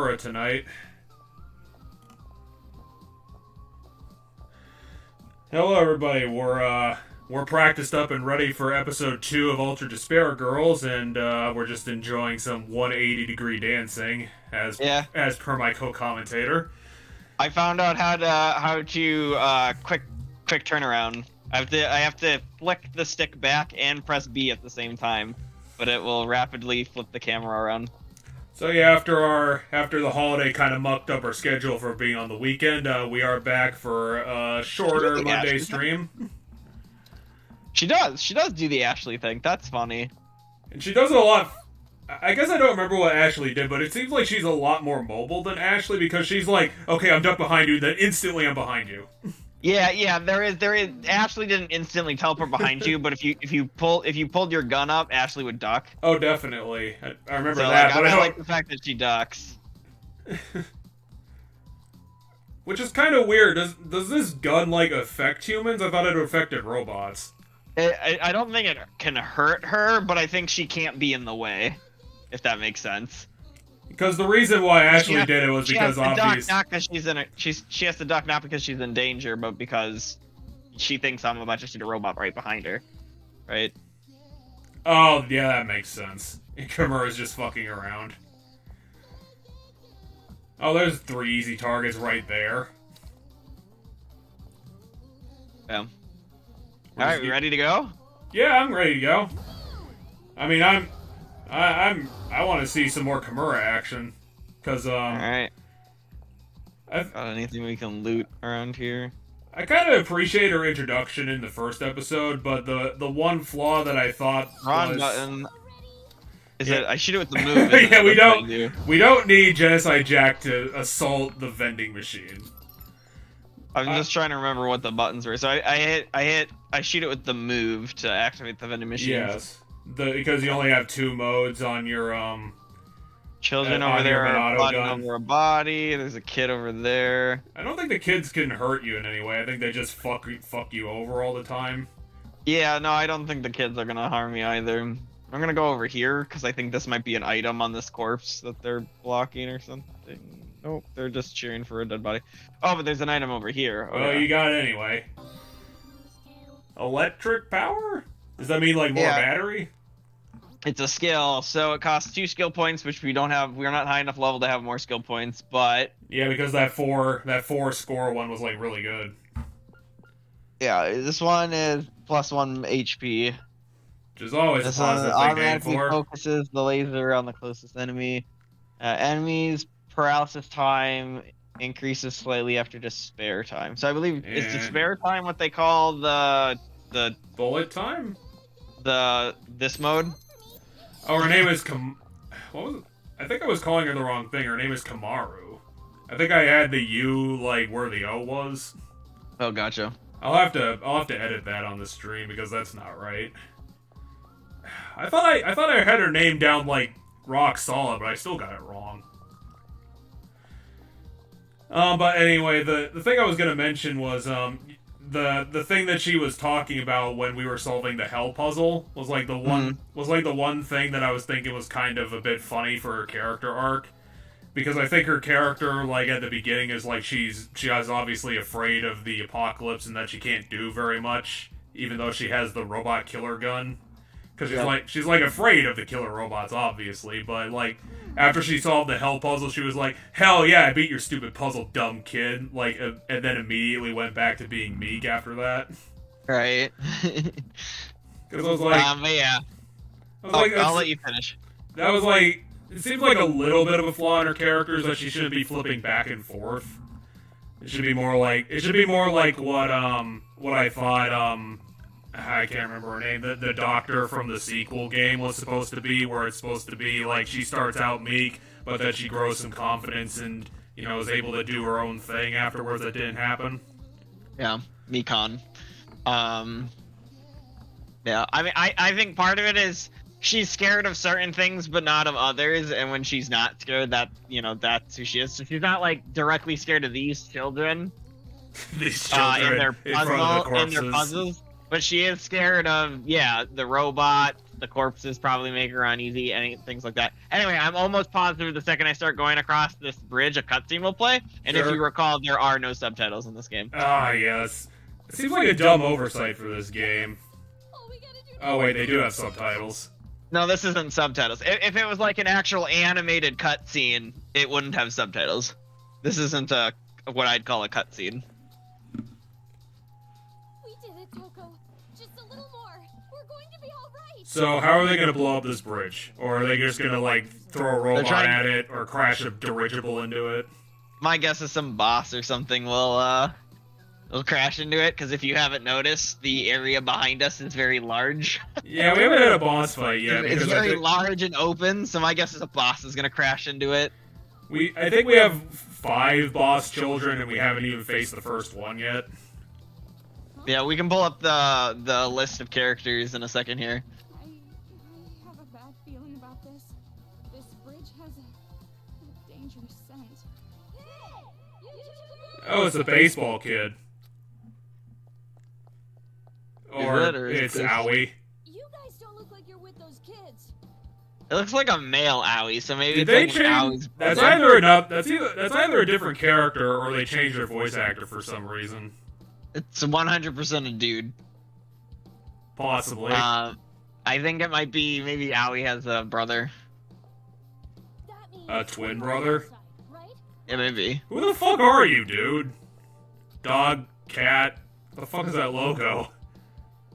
Komura tonight. Hello, everybody. We're practiced up and ready for episode 2 of Ultra Despair Girls, and we're just enjoying some 180-degree dancing as per my co-commentator. I found out how to quick turnaround. I have to flick the stick back and press B at the same time, but it will rapidly flip the camera around. So yeah, after the holiday kind of mucked up our schedule for being on the weekend, we are back for a shorter Monday stream. She does do the Ashley thing. That's funny. And she does it a lot. I guess I don't remember what Ashley did, but it seems like she's a lot more mobile than Ashley because she's like, okay, I'm ducked behind you, then instantly I'm behind you. Yeah. There is. Ashley didn't instantly teleport behind you, but if you pulled your gun up, Ashley would duck. Oh, definitely. I remember so, that. Like, but I like the fact that she ducks. Which is kind of weird. Does this gun like affect humans? I thought it affected robots. I don't think it can hurt her, but I think she can't be in the way, if that makes sense. Because the reason why Ashley did it was because obviously she has to duck not because she's in danger, but because she thinks I'm about to shoot a robot right behind her, right? Oh yeah, that makes sense. Komura's just fucking around. Oh, there's 3 easy targets right there. Yeah. All right, we ready to go? Yeah, I'm ready to go. I mean, I want to see some more Komura action, cause All right. Got anything we can loot around here? I kind of appreciate her introduction in the first episode, but the one flaw that I thought Wrong was... button. Is it? I shoot it with the move. Yeah, we don't need Genocide Jack to assault the vending machine. I'm just trying to remember what the buttons were. So I shoot it with the move to activate the vending machine. Yes, because you only have 2 modes on your Children over there are fighting over a body. There's a kid over there. I don't think the kids can hurt you in any way. I think they just fuck you over all the time. Yeah, no, I don't think the kids are gonna harm me either. I'm gonna go over here because I think this might be an item on this corpse that they're blocking or something. Nope, they're just cheering for a dead body. Oh, but there's an item over here. Oh, well, you got it anyway. Electric power? Does that mean like more battery? It's a skill, so it costs 2 skill points, which we don't have. We're not high enough level to have more skill points, but yeah, because that 4 score one was like really good. Yeah, this one is +1 HP. Which is always this a positive one thing automatically focuses the laser on the closest enemy. Enemies paralysis time increases slightly after despair time. So I believe is despair time what they call the bullet time? This mode? Oh, her name is what was it? I think I was calling her the wrong thing. Her name is Kamaru. I think I had the U like where the O was. Oh, gotcha. I'll have to edit that on the stream because that's not right. I thought I had her name down like rock solid, but I still got it wrong. But anyway, the thing I was gonna mention was the thing that she was talking about when we were solving the hell puzzle was like the one thing that I was thinking was kind of a bit funny for her character arc, because I think her character like at the beginning is like she is obviously afraid of the apocalypse and that she can't do very much, even though she has the robot killer gun. Because she's like afraid of the killer robots, obviously, but like after she solved the hell puzzle, she was like, "Hell yeah, I beat your stupid puzzle, dumb kid!" Like, and then immediately went back to being meek after that. Right. Because I was like, yeah. I'll let you finish. That was like, it seems like a little bit of a flaw in her character is that she shouldn't be flipping back and forth. It should be more like what I thought I can't remember her name. The doctor from the sequel game was supposed to be, where it's supposed to be like she starts out meek, but then she grows some confidence and, you know, is able to do her own thing afterwards. That didn't happen. Yeah, Mekon. Yeah, I mean, I think part of it is she's scared of certain things, but not of others. And when she's not scared, that's who she is. So she's not like directly scared of these children. These children in their puzzles. But she is scared of, the robot, The corpses probably make her uneasy, and things like that. Anyway, I'm almost positive the second I start going across this bridge, a cutscene will play. And if you recall, there are no subtitles in this game. Ah, yes. It seems like a dumb oversight for this game. Oh wait, they do have subtitles. No, this isn't subtitles. If it was like an actual animated cutscene, it wouldn't have subtitles. This isn't what I'd call a cutscene. We did it, Toko. Just a little more. We're going to be all right. So how are they gonna blow up this bridge? Or are they just gonna like throw a robot at it or crash a dirigible into it? My guess is some boss or something will crash into it, because if you haven't noticed, the area behind us is very large. Yeah, we haven't had a boss fight yet. It's very large and open, so my guess is a boss is gonna crash into it. I think we have 5 boss children, and we haven't even faced the first one yet. Yeah, we can pull up the list of characters in a second here. I have a bad feeling about this. This bridge has a dangerous scent. Oh, it's a baseball kid. Or it's Owie. You guys don't look like you're with those kids. It looks like a male Owie, so maybe Did they it's like change? Owie's That's brother. that's either a different character or they changed their voice actor for some reason. It's 100% a dude. Possibly. I think it might be maybe Owie has a brother. That means A twin brother? right? Yeah, maybe. Who the fuck are you, dude? Dog, cat. What the fuck is that logo?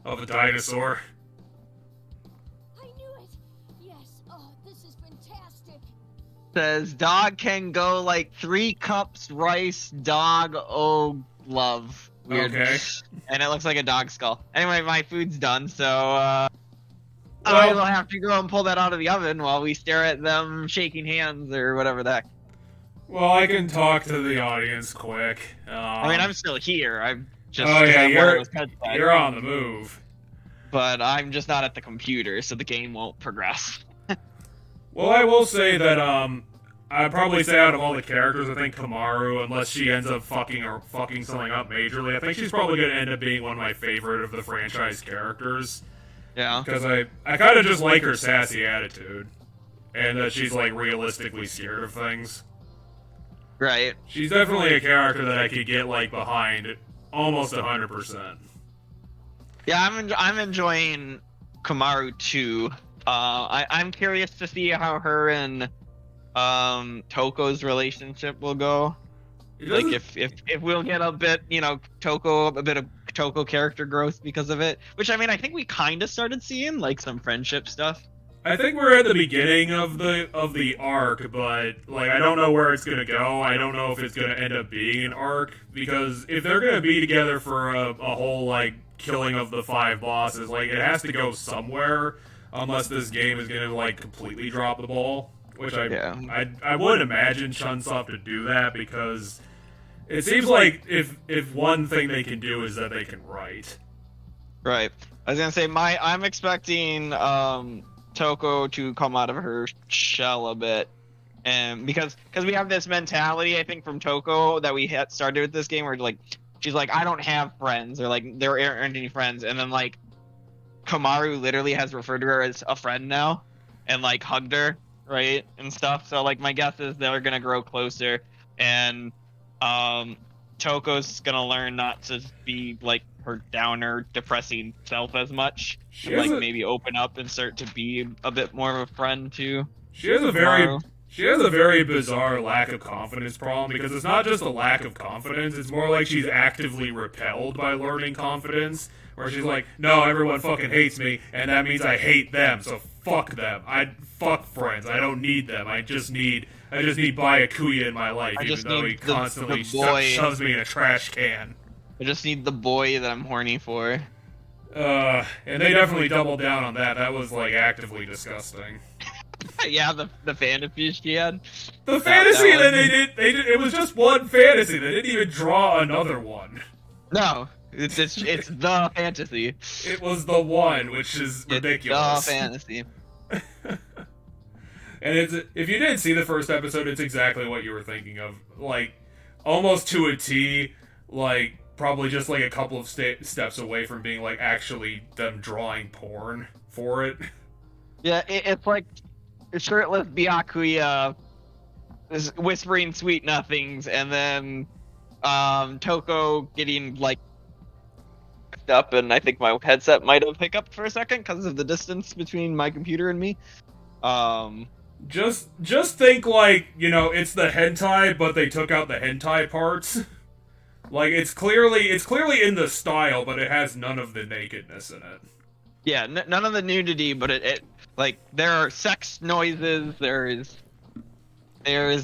Of a dinosaur. I knew it. Yes. Oh, this is fantastic. Says dog can go like 3 cups rice, dog, oh, love. Weird. Okay. And it looks like a dog skull. Anyway, my food's done, so I will have to go and pull that out of the oven while we stare at them shaking hands or whatever the heck. Well, I can talk to the audience quick. I mean, I'm still here. I'm just you're on the move. But I'm just not at the computer, so the game won't progress. Well, I will say that I'd probably say out of all the characters, I think Komura, unless she ends up fucking something up majorly, I think she's probably going to end up being one of my favorite of the franchise characters. Yeah. Because I kind of just like her sassy attitude. And that she's, like, realistically scared of things. Right. She's definitely a character that I could get, like, behind almost 100%. Yeah, I'm enjoying Komura too. I'm curious to see how her and Toko's relationship will go. Like if we'll get a bit, a bit of Toko character growth because of it. Which I mean, I think we kind of started seeing like some friendship stuff. I think we're at the beginning of the arc, but like I don't know where it's gonna go. I don't know if it's gonna end up being an arc, because if they're gonna be together for a whole like killing of the 5 bosses, like it has to go somewhere, unless this game is gonna like completely drop the ball. Which I would imagine Chunsoft to do that, because it seems like if one thing they can do is that they can write. Right. I was gonna say I'm expecting Toko to come out of her shell a bit, and because we have this mentality, I think, from Toko that we had started with this game, where like she's like, I don't have friends, or like there aren't any friends, and then like Komura literally has referred to her as a friend now, and like hugged her, right, and stuff. So like my guess is they're gonna grow closer, and Toko's gonna learn not to be like her downer, depressing self as much. Maybe open up and start to be a bit more of a friend to. She has a very bizarre lack of confidence problem, because it's not just a lack of confidence, it's more like she's actively repelled by learning confidence, where she's like, no, everyone fucking hates me, and that means I hate them, so fuck them. Fuck friends. I don't need them. I just need Byakuya in my life, even though he constantly shoves me in a trash can. I just need the boy that I'm horny for. And they definitely doubled down on that. That was, like, actively disgusting. Yeah, the fantasy she had. The fantasy that they did, it was just one fantasy. They didn't even draw another one. No, it's the fantasy. It was the one, which is ridiculous. It's the fantasy. And if you didn't see the first episode, it's exactly what you were thinking of. Like, almost to a T, like, probably just, like, a couple of steps away from being, like, actually them drawing porn for it. Yeah, it's like shirtless Byakuya is whispering sweet nothings, and then Toko getting like up, and I think my headset might have hiccuped for a second because of the distance between my computer and me. Just think like, you know, it's the hentai, but they took out the hentai parts. Like it's clearly in the style, but it has none of the nakedness in it. Yeah, none of the nudity, but it like there are sex noises. There's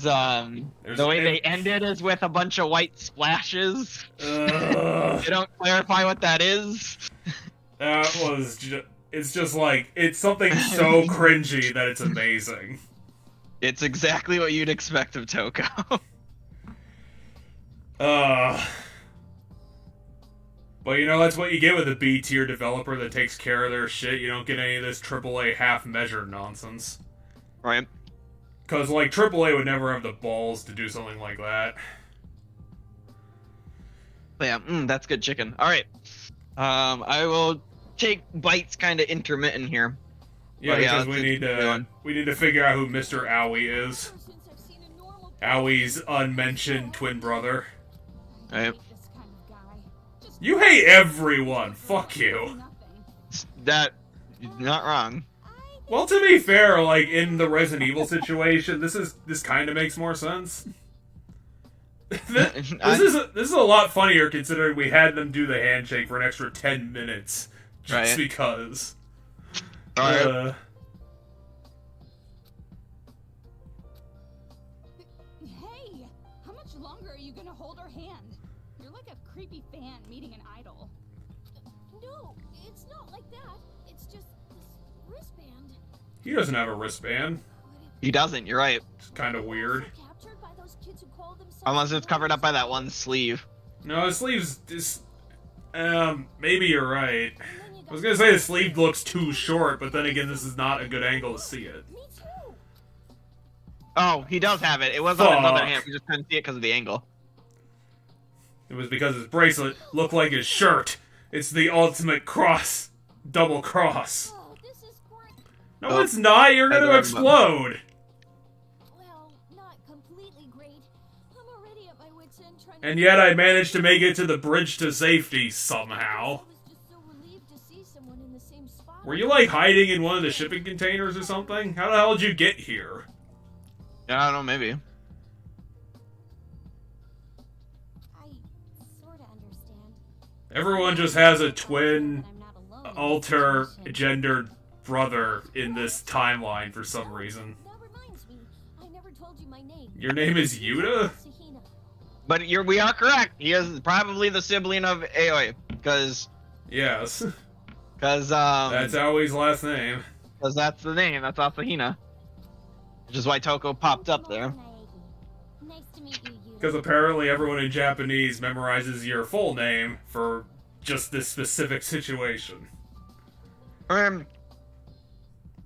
the way they end it is with a bunch of white splashes. They don't clarify what that is. That was it's just like, it's something so cringy that it's amazing. It's exactly what you'd expect of Toko. But you know, that's what you get with a B-tier developer that takes care of their shit. You don't get any of this AAA half-measured nonsense. Right. Because, like, AAA would never have the balls to do something like that. Yeah, that's good chicken. Alright. I will take bites kind of intermittent here. Yeah, because we need to figure out who Mr. Owie is. Owie's unmentioned twin brother. Right. You hate everyone. Fuck you. That not wrong. Well, to be fair, like in the Resident Evil situation, this kind of makes more sense. this is a lot funnier considering we had them do the handshake for an extra 10 minutes just because. Right. Hey, how much longer are you gonna hold her hand? You're like a creepy fan meeting an idol. No, it's not like that. It's just this wristband. He doesn't have a wristband. He doesn't, you're right. It's kind of weird. Captured by those kids who call themselves Unless it's covered up by that one sleeve. No, his sleeve's just... maybe you're right. I was gonna say the sleeve looks too short, but then again, this is not a good angle to see it. Me too. Oh, he does have it. It was on another hand. We just couldn't see it because of the angle. It was because his bracelet looked like his shirt. It's the ultimate cross. Double cross. Oh, this is great. No, it's not. You're gonna explode. Well, not completely great. I'm already at my wit's end trying to... And yet I managed to make it to the bridge to safety somehow. I was just so relieved to see someone in the same spot. Were you like hiding in one of the shipping containers or something? How the hell did you get here? I don't know, maybe. I sort of understand. Everyone just has a twin, alter-gendered brother in this timeline for some reason. That reminds me, I never told you my name. Your name is Yuta? Sahina. But we are correct. He is probably the sibling of Aoi, because Yes. that's Awie's last name. Because that's the name. That's Asahina. Which is why Toko popped up there. Nice to meet you, Yuta. Because apparently everyone in Japanese memorizes your full name for just this specific situation.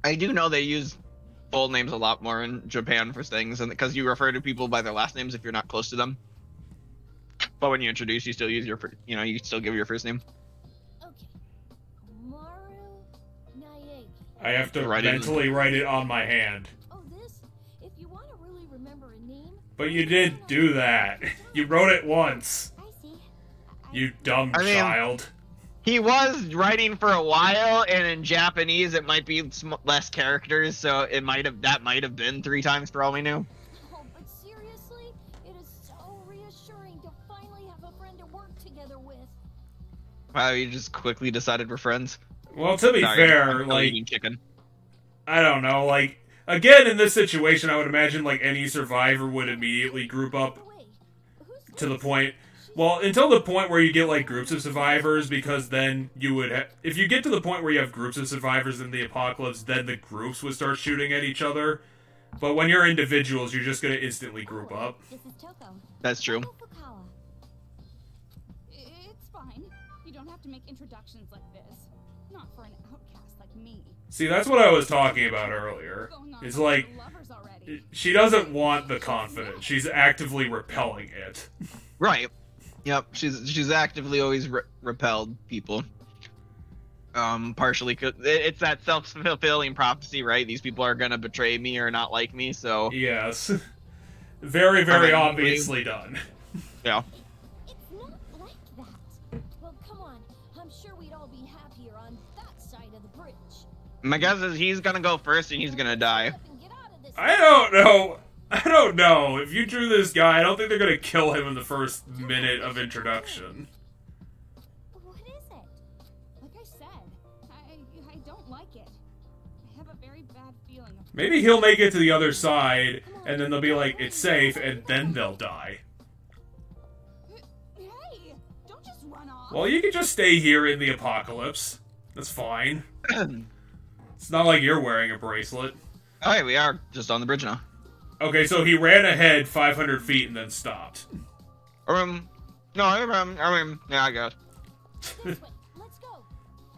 I do know they use full names a lot more in Japan for things, and because you refer to people by their last names if you're not close to them. But when you introduce, you still use you still give your first name. Okay. Maru Naegi. I have to mentally write it on my hand. Oh, this? If you want to really remember a name... But you did do that. You wrote it once. I see. You dumb child. He was writing for a while, and in Japanese it might be less characters, so that might have been 3 times for all we knew. Oh, but seriously, it is so reassuring to finally have a friend to work together with. Wow, you just quickly decided we're friends. Well, to be fair, I'm like, eating chicken. I don't know, like, again, in this situation, I would imagine, like, any survivor would immediately group up to the point... Well, until the point where you get, like, groups of survivors, because then you would... if you get to the point where you have groups of survivors in the apocalypse, then the groups would start shooting at each other. But when you're individuals, you're just gonna instantly group up. This is Toko. That's true. Fukawa. It's fine. You don't have to make introductions like this. Not for an outcast like me. See, that's what I was talking about earlier. It's like, she doesn't want the confidence. She's actively repelling it. Right. Yep, she's actively always repelled people. Partially, it's that self-fulfilling prophecy, right? These people are gonna betray me or not like me, so Yes. Very, very obviously done. yeah. It's not like that. Well, come on. I'm sure we'd all be happier on that side of the bridge. My guess is he's gonna go first and he's gonna die. I don't know. I don't know. If you drew this guy, I don't think they're gonna kill him in the first minute of introduction. What is it? Like I said, I don't like it. I have a very bad feeling. Maybe he'll make it to the other side, and then they'll be like, it's safe, and then they'll die. Hey, don't just run off. Well, you can just stay here in the apocalypse. That's fine. It's not like you're wearing a bracelet. Oh, hey, we are just on the bridge now. Okay, so he ran ahead 500 feet and then stopped. No, yeah, I guess. This way. Let's go.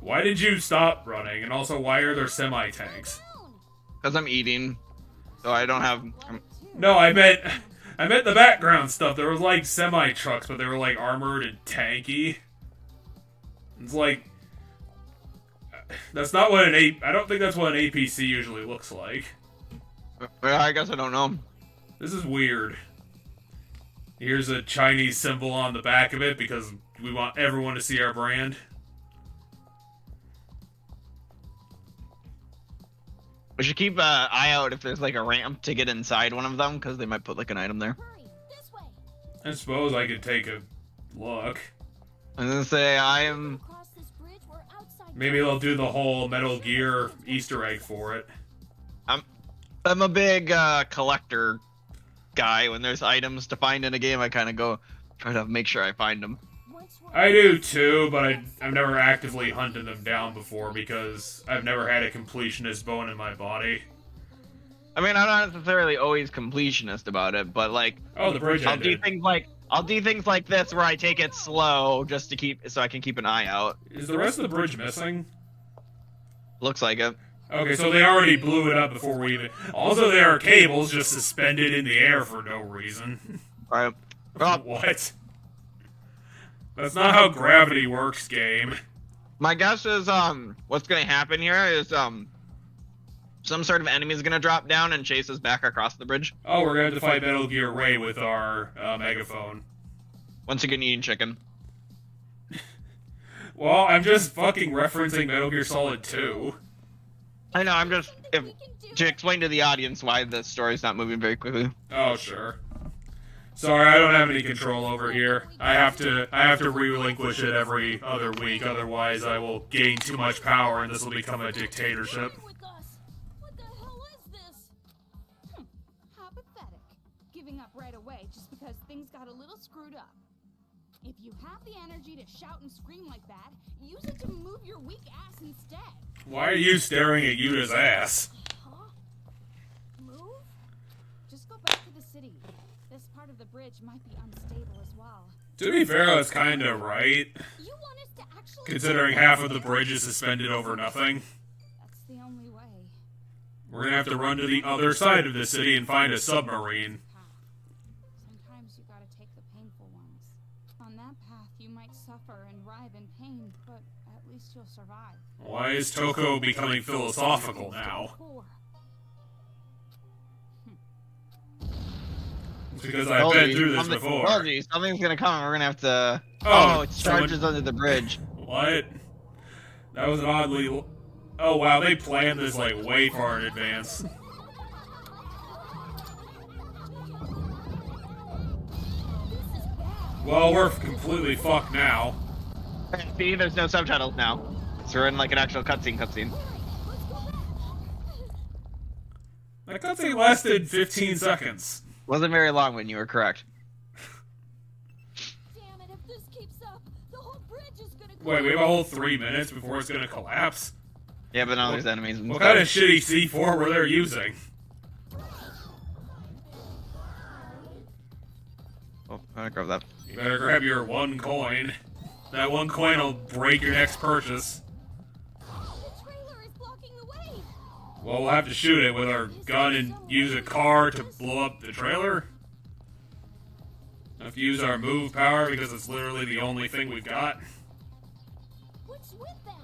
Why did you stop running? And also, why are there semi-tanks? Because I'm eating, so I don't have. No, I meant the background stuff. There was like semi-trucks, but they were like armored and tanky. It's like... That's not what I don't think that's what an APC usually looks like. Yeah, I guess I don't know. This is weird. Here's a Chinese symbol on the back of it because we want everyone to see our brand. We should keep an eye out if there's like a ramp to get inside one of them, because they might put like an item there. Hurry, this way. I suppose I could take a look. I was gonna say Across this bridge, we're outside. Maybe they'll do the whole Metal Gear Easter egg for it. I'm a big collector guy. When there's items to find in a game, I kind of go try to make sure I find them. I do too, but I've never actively hunted them down before because I've never had a completionist bone in my body. I mean, I'm not necessarily always completionist about it, but like, Oh, the bridge I'll ended. do things like this where I take it slow just to so I can keep an eye out. Is the rest of the bridge missing? Looks like it. Okay, so they already blew it up before we even... Also, there are cables just suspended in the air for no reason. All right. Well, What? That's not how gravity works, game. my guess is what's gonna happen here is some sort of enemy is gonna drop down and chase us back across the bridge. Oh, we're gonna have to fight Metal Gear Ray with our megaphone. Once again, eating chicken. Well, I'm just fucking referencing Metal Gear Solid 2. I know. I'm just to explain to the audience why the story's not moving very quickly. Oh, sure. Sorry, I don't have any control over here. I have to relinquish it every other week, otherwise I will gain too much power and this will become a dictatorship. With us. What the hell is this? How pathetic. Giving up right away just because things got a little screwed up. If you have the energy to shout and scream like that, use it to move your weak ass instead. Why are you staring at Yuta's ass? Huh? Move? Just go back to the city. This part of the bridge might be unstable as well. To be fair, that's kinda right, You want us to actually considering half of the bridge is suspended over nothing. That's the only way. We're gonna have to run to the other side of the city and find a submarine. Sometimes you gotta take the painful ones. On that path, you might suffer and writhe in pain, but at least you'll survive. Why is Toko becoming philosophical now? core. It's because I've been through this before. Oh, geez, something's gonna come. We're gonna have to. Oh, It charges under the bridge. What? That was an oddly... Oh wow, they planned this like way far in advance. Well, we're completely fucked now. See, there's no subtitles now, so we're in like an actual cutscene. That cutscene lasted 15 seconds. Wasn't very long when you were correct. Damn it, if this keeps up, the whole bridge is gonna Wait, we have a whole 3 minutes before it's gonna collapse? Yeah, but now there's enemies and What stuff. kind of shitty C4 were they using? Oh, I'm gonna grab that. You better grab your 1 coin. That 1 coin will break your next purchase. The trailer is blocking the way. Well, we'll have to shoot it with our gun and use a car to blow up the trailer. Have to use our move power because it's literally the only thing we've got. What's with them?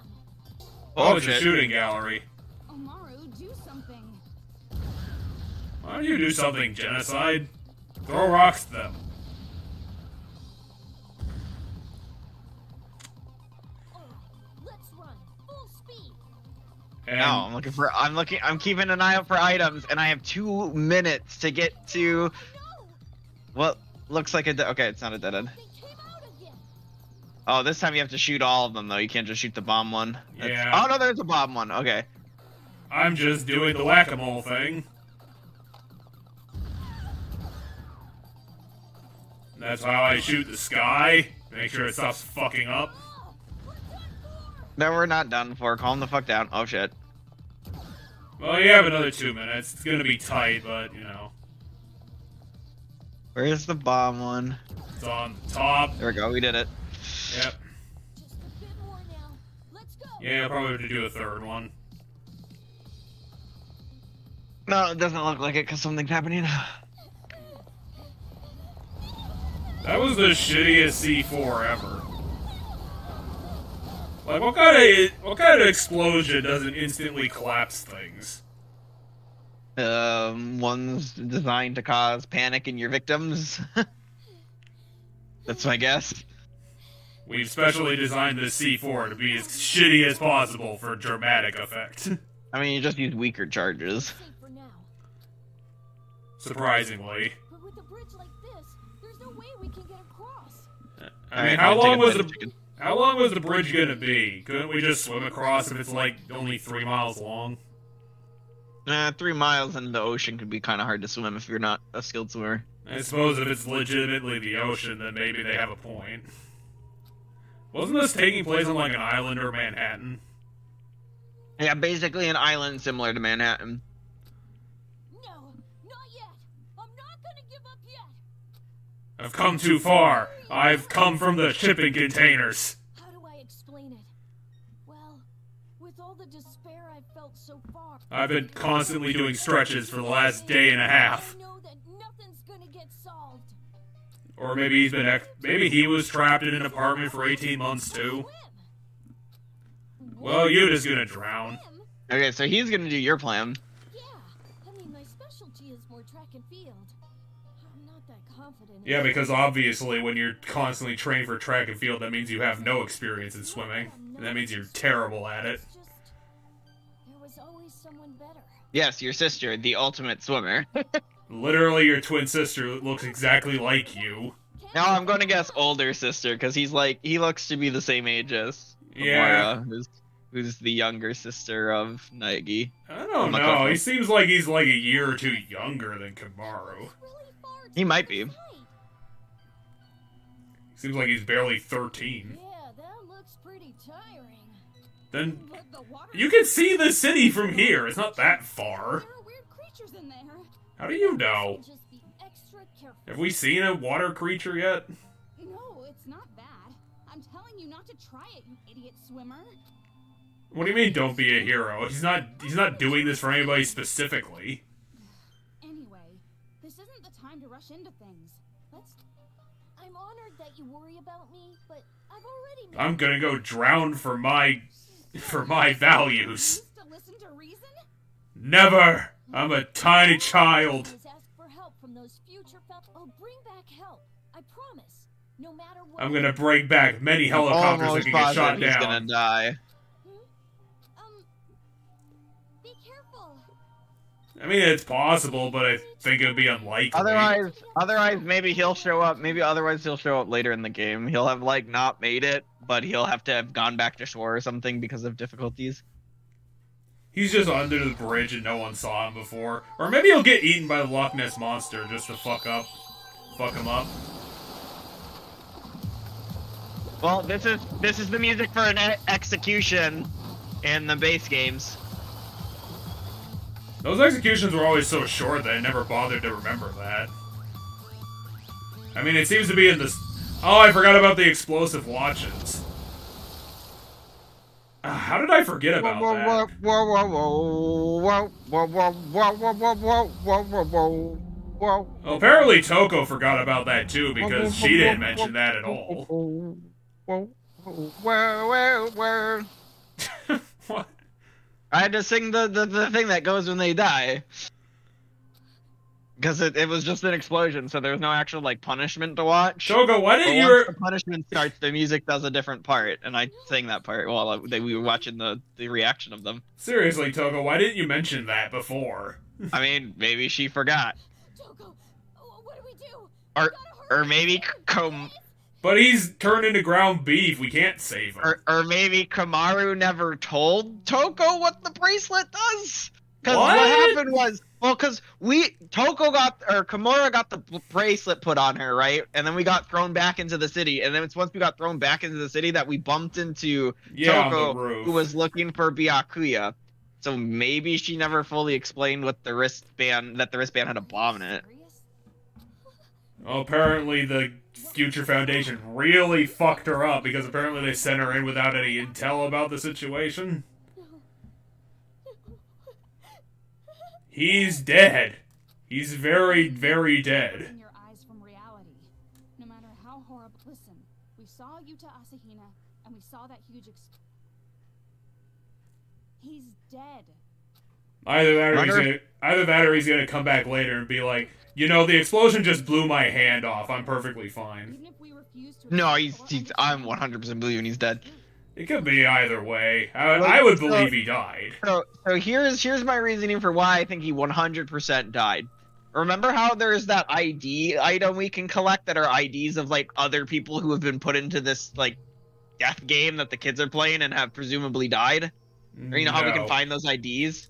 Oh, it's a shit. shooting gallery. Omaru, do something. Why don't you do something, Genocide? Throw rocks at them. Alright, let's run. Full speed. And No, I'm keeping an eye out for items, and I have 2 minutes to get to. No! Well, looks like okay, it's not a dead end. They came out again. Oh, this time you have to shoot all of them, though. You can't just shoot the bomb one. Yeah. Oh, no, there's a bomb one. Okay. I'm just doing the whack-a-mole thing. That's how I shoot the sky. Make sure it stops fucking up. Ah, we're done for. No, we're not done for. Calm the fuck down. Oh, shit. Well, you have another 2 minutes. It's gonna be tight, but, you know. Where's the bomb one? It's on the top. There we go. We did it. Yep. Just a bit more now. Let's go. Yeah, I'll probably have to do a third one. No, it doesn't look like it because something's happening. That was the shittiest C4 ever. Like, what kind of explosion doesn't instantly collapse things? One's designed to cause panic in your victims. That's my guess. We've specially designed this C4 to be as shitty as possible for dramatic effect. I mean, you just use weaker charges. Safe for now. Surprisingly. But with a bridge like this, there's no way we can get across. I mean, Alright, how I'll take long a was bite the of chicken. how long was the bridge gonna be? Couldn't we just swim across if it's like only 3 miles long? 3 miles in the ocean could be kind of hard to swim if you're not a skilled swimmer. I suppose if it's legitimately the ocean, then maybe they have a point. Wasn't this taking place on like an island or Manhattan? Yeah, basically an island similar to Manhattan. No, not yet. I'm not gonna give up yet. I've come too far. I've come from the shipping containers. How do I explain it? Well, with all the despair I've felt so far, I've been constantly doing stretches for the last day and a half. I know that nothing's gonna get solved. Or maybe he's been maybe he was trapped in an apartment for 18 months too. Swim. Well, Yuta's gonna drown. Swim? Okay, so he's gonna do your plan. Yeah, I mean, my specialty is more track and field. I'm not that confident. Yeah, because obviously when you're constantly trained for track and field, that means you have no experience in swimming. And that means you're terrible at it. It's just, there was always someone better. Yes, your sister, the ultimate swimmer. Literally, your twin sister looks exactly like you. Now I'm going to guess older sister because he looks to be the same age as Yeah. Komura, who's the younger sister of Naegi. I don't my know. God. He seems like he's like a year or two younger than Komaru. Really far He to might the be. right. Seems like he's barely 13. Yeah, that looks pretty tiring. Then But the water. you can see the city from here. It's not that far. There are weird creatures in there. How do you know? Just be extra careful. Have we seen a water creature yet? No, it's not bad. I'm telling you not to try it, you idiot swimmer. What do you mean don't be a hero? He's not doing this for anybody specifically. Anyway, this isn't the time to rush into things. Let's. I'm honored that you worry about me, but I've already made I'm gonna go drown for my values. Used to listen to reason? Never! I'm a tiny child. Ask for help from those future I'll bring back help. I promise. No matter what. I'm gonna bring back many helicopters that Almost can get shot positive he's down. gonna die. Be careful. I mean, it's possible, but I think it would be unlikely. Otherwise, maybe he'll show up. Maybe otherwise he'll show up later in the game. He'll have like not made it, but he'll have to have gone back to shore or something because of difficulties. He's just under the bridge and no one saw him before. Or maybe he'll get eaten by the Loch Ness Monster just to fuck him up. Well, this is the music for an execution in the base games. Those executions were always so short that I never bothered to remember that. I mean, it seems to be in this... Oh, I forgot about the explosive watches. How did I forget about that? Well, apparently Toko forgot about that too, because she didn't mention that at all. What? I had to sing the thing that goes when they die. Because it was just an explosion, so there was no actual, like, punishment to watch. Toko, why But didn't you... once the punishment starts, the music does a different part, and I sang that part while we were watching the reaction of them. Seriously, Toko, why didn't you mention that before? I mean, maybe she forgot. Toko, what do we do? Or maybe But he's turned into ground beef. We can't save him. or maybe Komaru never told Toko what the bracelet does. Because What? what happened was, well, because Komura got the bracelet put on her, right? And then we got thrown back into the city. And then it's once we got thrown back into the city that we bumped into Toko, on the roof. who was looking for Byakuya. So maybe she never fully explained what the wristband had a bomb in it. Well, apparently the Future Foundation really fucked her up because apparently they sent her in without any intel about the situation. He's dead. He's very, very dead. Your eyes from reality. No matter how horrible. Listen, we saw Yuta Asahina, and we saw that huge. He's dead. Either that, or he's gonna come back later and be like, you know, the explosion just blew my hand off. I'm perfectly fine. Even if we refuse to. No, I'm 100% believing he's dead. It could be either way. I would believe he died. So here's my reasoning for why I think he 100% died. Remember how there's that ID item we can collect that are IDs of, like, other people who have been put into this, like, death game that the kids are playing and have presumably died? Or you know how we can find those IDs?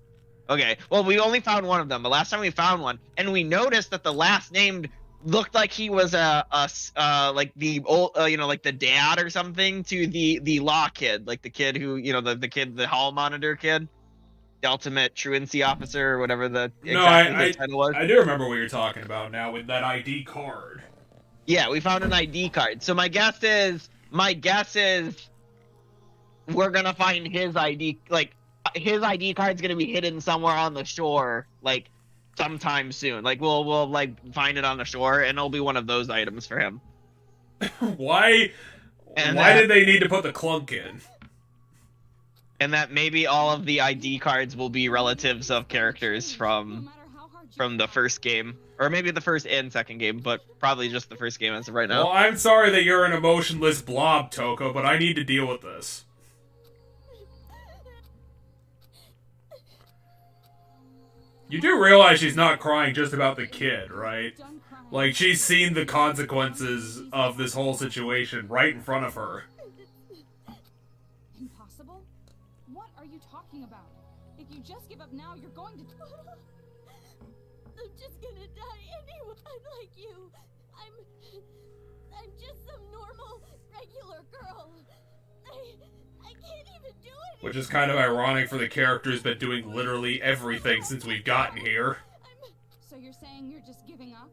Okay, well, we only found one of them, but last time we found one, and we noticed that the last named looked like he was like the old, like the dad or something to the law kid, like the kid who, the hall monitor kid, the ultimate truancy officer or whatever the title was. I do remember what you're talking about now with that ID card. Yeah, we found an ID card. So my guess is we're gonna find his ID, like his ID card's gonna be hidden somewhere on the shore, like sometime soon. Like we'll like find it on the shore, and it'll be one of those items for him. Why did they need to put the clunk in? And that maybe all of the ID cards will be relatives of characters from the first game, or maybe the first and second game, but probably just the first game as of right now. Well, I'm sorry that you're an emotionless blob, Toko, but I need to deal with this. You do realize she's not crying just about the kid, right? Like, she's seen the consequences of this whole situation right in front of her. Impossible? What are you talking about? If you just give up now, you're going to... I'm just gonna die anyway. I'm like you. I'm just some normal, regular girl. I can't even do it. Which is kind of ironic for the character who's been doing literally everything since we've gotten here. So you're saying you're just giving up?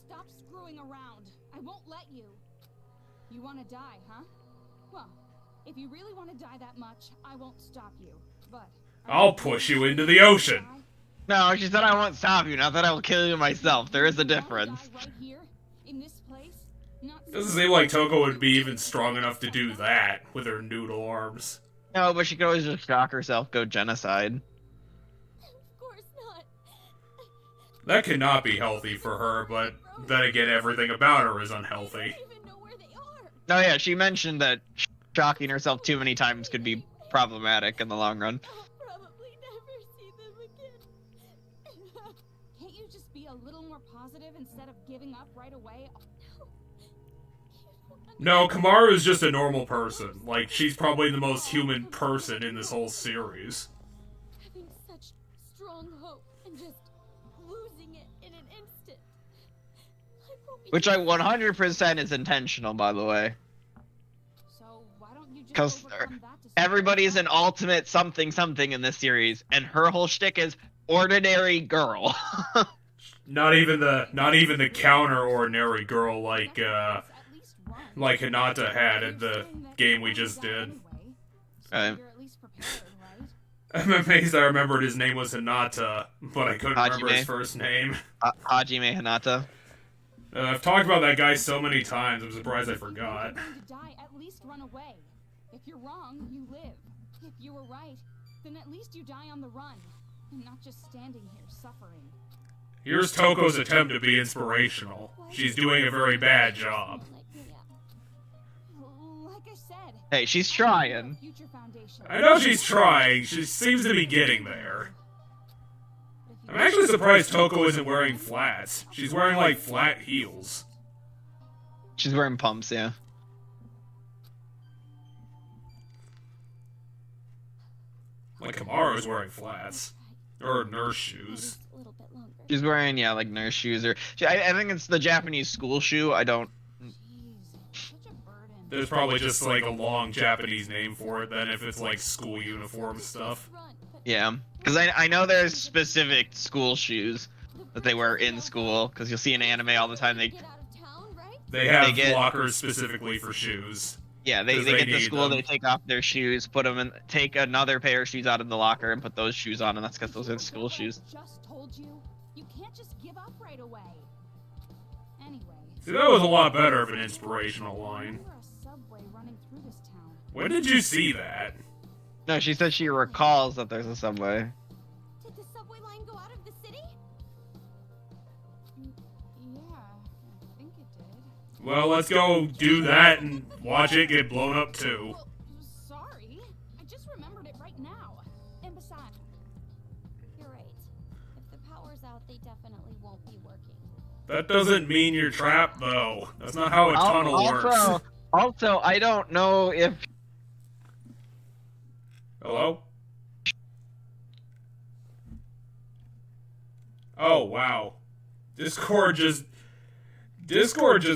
Stop screwing around. I won't let you. You want to die, huh? Well, if you really want to die that much, I won't stop you. But I'll push you into the ocean. No, she said I won't stop you, not that I will kill you myself. There is a difference. Right here, in this place? Doesn't seem like Toko would be even strong enough to do that with her noodle arms. No, but she could always just shock herself, go genocide. Of course not. That cannot be healthy for her, but then again, everything about her is unhealthy. I don't even know where they are. Oh yeah, she mentioned that shocking herself too many times could be problematic in the long run. I'll probably never see them again. Can't you just be a little more positive instead of giving up right away? No, Komura is just a normal person. Like, she's probably the most human person in this whole series. Having such strong hope and just losing it in an instant. Which I 100% is intentional, by the way. So why don't you just Because overcome that to everybody's an ultimate something in this series, and her whole shtick is ordinary girl. Not even the counter ordinary girl like Hinata had in the game we just did. I'm amazed I remembered his name was Hinata, but I couldn't remember his first name. Hajime Hinata. I've talked about that guy so many times, I'm surprised I forgot. If you're going to die, at least run away. If you're wrong, you live. If you were right, then at least you die on the run, and not just standing here suffering. Here's Toko's attempt to be inspirational. She's doing a very bad job. Like I said, Hey, she's trying. Future Foundation. I know she's trying. She seems to be getting there. I'm actually surprised Toko isn't wearing flats. She's wearing, like, flat heels. She's wearing pumps, yeah. Like, Komura's wearing flats. Or nurse shoes. A little bit longer. She's wearing, yeah, like nurse shoes or... I think it's the Japanese school shoe. I don't... Jeez, such a burden. There's probably just, like, a long Japanese name for it then if it's, like, school uniform stuff. Run, but Yeah. Because I know there's specific school shoes that they wear in school. Because you'll see in anime all the time. get out of town, right? They have They get- lockers specifically for shoes. Yeah, they 'Cause get they to need school, them. they take off their shoes, put them in, take another pair of shoes out of the locker and put those shoes on, and that's because those are the school shoes. Just told you, you can't just give up right away. Anyway. See, that was a lot better of an inspirational line. Remember a subway running through this town. When did you see that? No, she said she recalls that there's a subway. Did the subway line go out of the city? Yeah, I think it did. Well, let's go do that and watch it get blown up too. Well, sorry. I just remembered it right now. And besides, You're right. If the power's out, they definitely won't be working. That doesn't mean you're trapped, though. That's not how a tunnel works. Also, I don't know if... Hello? Oh, wow. Discord just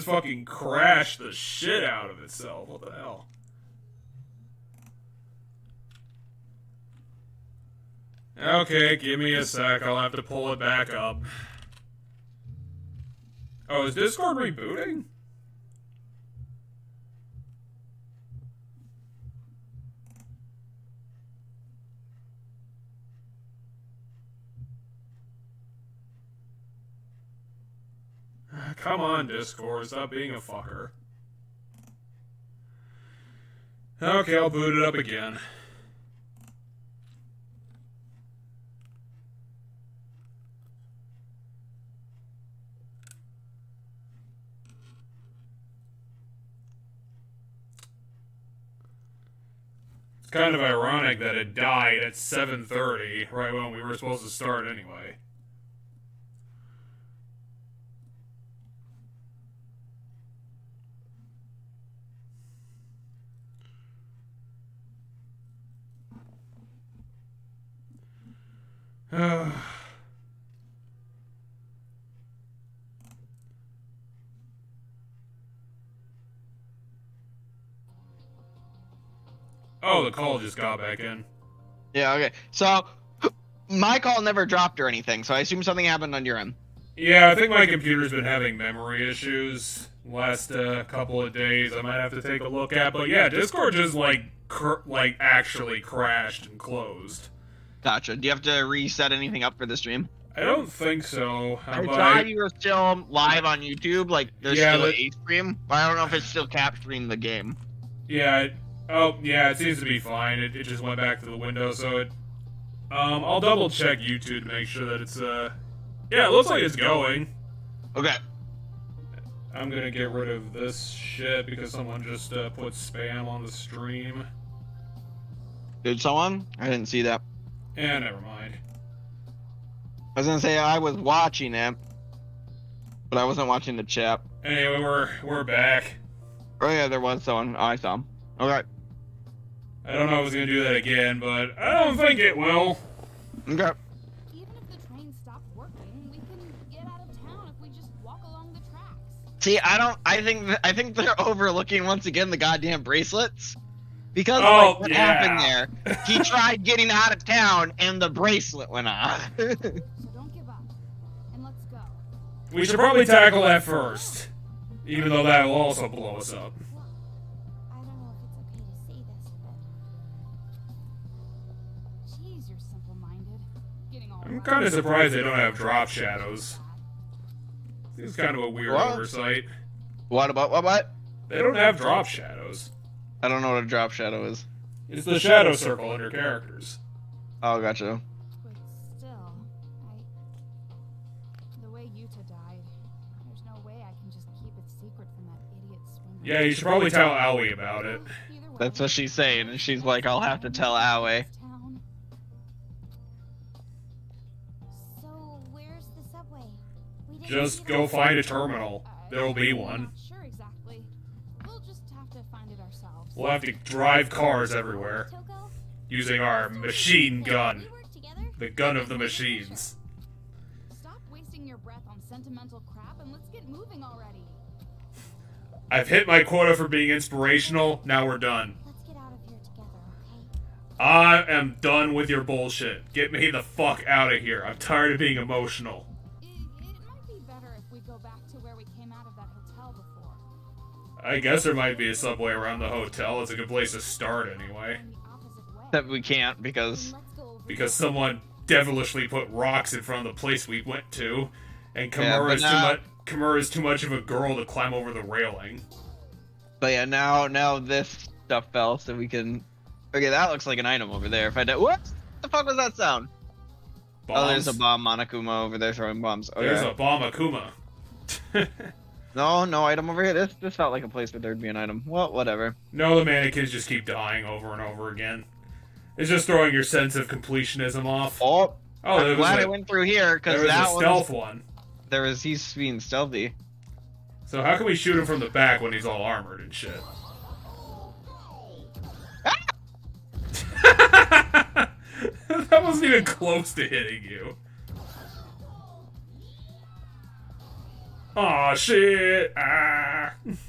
fucking crashed the shit out of itself. What the hell? Okay, give me a sec. I'll have to pull it back up. Oh, is Discord rebooting? Come on, Discord, stop being a fucker. Okay, I'll boot it up again. It's kind of ironic that it died at 7:30, right when we were supposed to start anyway. Oh, the call just got back in. Yeah, okay. So, my call never dropped or anything, so I assume something happened on your end. Yeah, I think my computer's been having memory issues last couple of days. I might have to take a look at, but yeah, Discord just actually crashed and closed. Gotcha. Do you have to reset anything up for the stream? I don't think so. I saw you were still live on YouTube, like there's Yeah, still but- a stream, but I don't know if it's still capturing the game. Yeah. It seems to be fine. It just went back to the window, so it. I'll double check YouTube to make sure that it's Yeah, it looks like it's going. Okay. I'm gonna get rid of this shit because someone just put spam on the stream. Did someone? I didn't see that. Yeah, never mind. I was gonna say I was watching it, but I wasn't watching the chat. Anyway, we're back. Oh yeah, there was someone. Oh, I saw him. Okay. I don't know if it's gonna do that again, but I don't think it will. Okay. even if the train stopped working, we can get out of town if we just walk along the tracks. See, I think they're overlooking once again the goddamn bracelets. Because Oh, like, what yeah. happened there? He tried getting out of town and the bracelet went on. So don't give up. And let's go. We should probably tackle that first, even though that will also blow us up. Well, I don't know if it's okay to say this, but Jeez, you're simple-minded. Getting all I'm right. kind of surprised they don't have drop shadows. It's kind of a weird What? oversight. What about what? They don't have drop shadows. I don't know what a drop shadow is. It's the shadow circle under characters. Oh, gotcha. But still, the way Yuta died, there's no way I can just keep it secret from that idiot swimmer. Yeah, you should probably tell Aoi about it. Either way, That's what she's saying, and she's like, I'll have to tell Aoi. town. So, where's the subway? We didn't Just see go that. find a terminal. There'll be I'm one. not sure exactly. We'll just have to find it ourselves. We'll have to drive cars everywhere Toko? using our machine gun. We work together? The gun of the machines. Stop wasting your breath on sentimental crap and let's get moving already. I've hit my quota for being inspirational. Now we're done. Let's get out of here together, okay? I am done with your bullshit. Get me the fuck out of here. I'm tired of being emotional. It might be better if we go back to where we came out of that hotel before. I guess there might be a subway around the hotel. It's a good place to start anyway. In the opposite way. Except we can't because Then let's go over Because someone devilishly put rocks in front of the place we went to, and Yeah, but Komura is too much of a girl to climb over the railing. But yeah, now this stuff fell, so we can. Okay, that looks like an item over there. If I did, what the fuck was that sound? Oh, there's a Bombs. bomb Monokuma over there throwing bombs. Okay. There's a bomb Akuma. No item over here. This felt like a place where there'd be an item. Well, whatever. No, the mannequins just keep dying over and over again. It's just throwing your sense of completionism off. Oh, Oh, there I'm was glad I a, went through here there because was that a stealth one. he's being stealthy. So how can we shoot him from the back when he's all armored and shit? That wasn't even close to hitting you. Aw, shit! Ah! If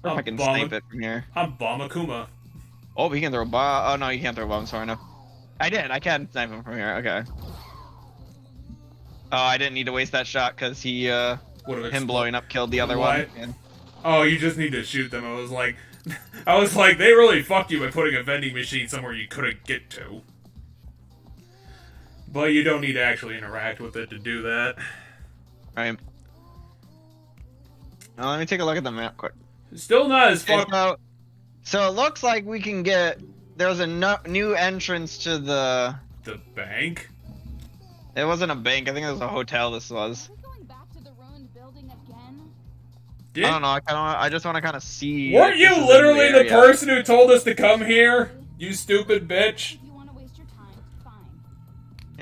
I can snipe it from here. I'm Bomb Akuma. Oh, he can throw a bomb. Oh no, you can't throw bombs far enough. I did. I can snipe him from here. Okay. Oh, I didn't need to waste that shot because him blowing up killed the other What? one. And Oh, you just need to shoot them. I was like, they really fucked you by putting a vending machine somewhere you couldn't get to. But you don't need to actually interact with it to do that. right. Now let me take a look at the map quick. Still not as Okay, far. so it looks like we can get. There's a new entrance to the. The bank? It wasn't a bank. I think it was a hotel. This was. Are we going back to the ruined building again? I don't know. I just want to kind of see. Weren't if you this is in literally the area. person who told us to come here? You stupid bitch. If you want to waste your time, fine.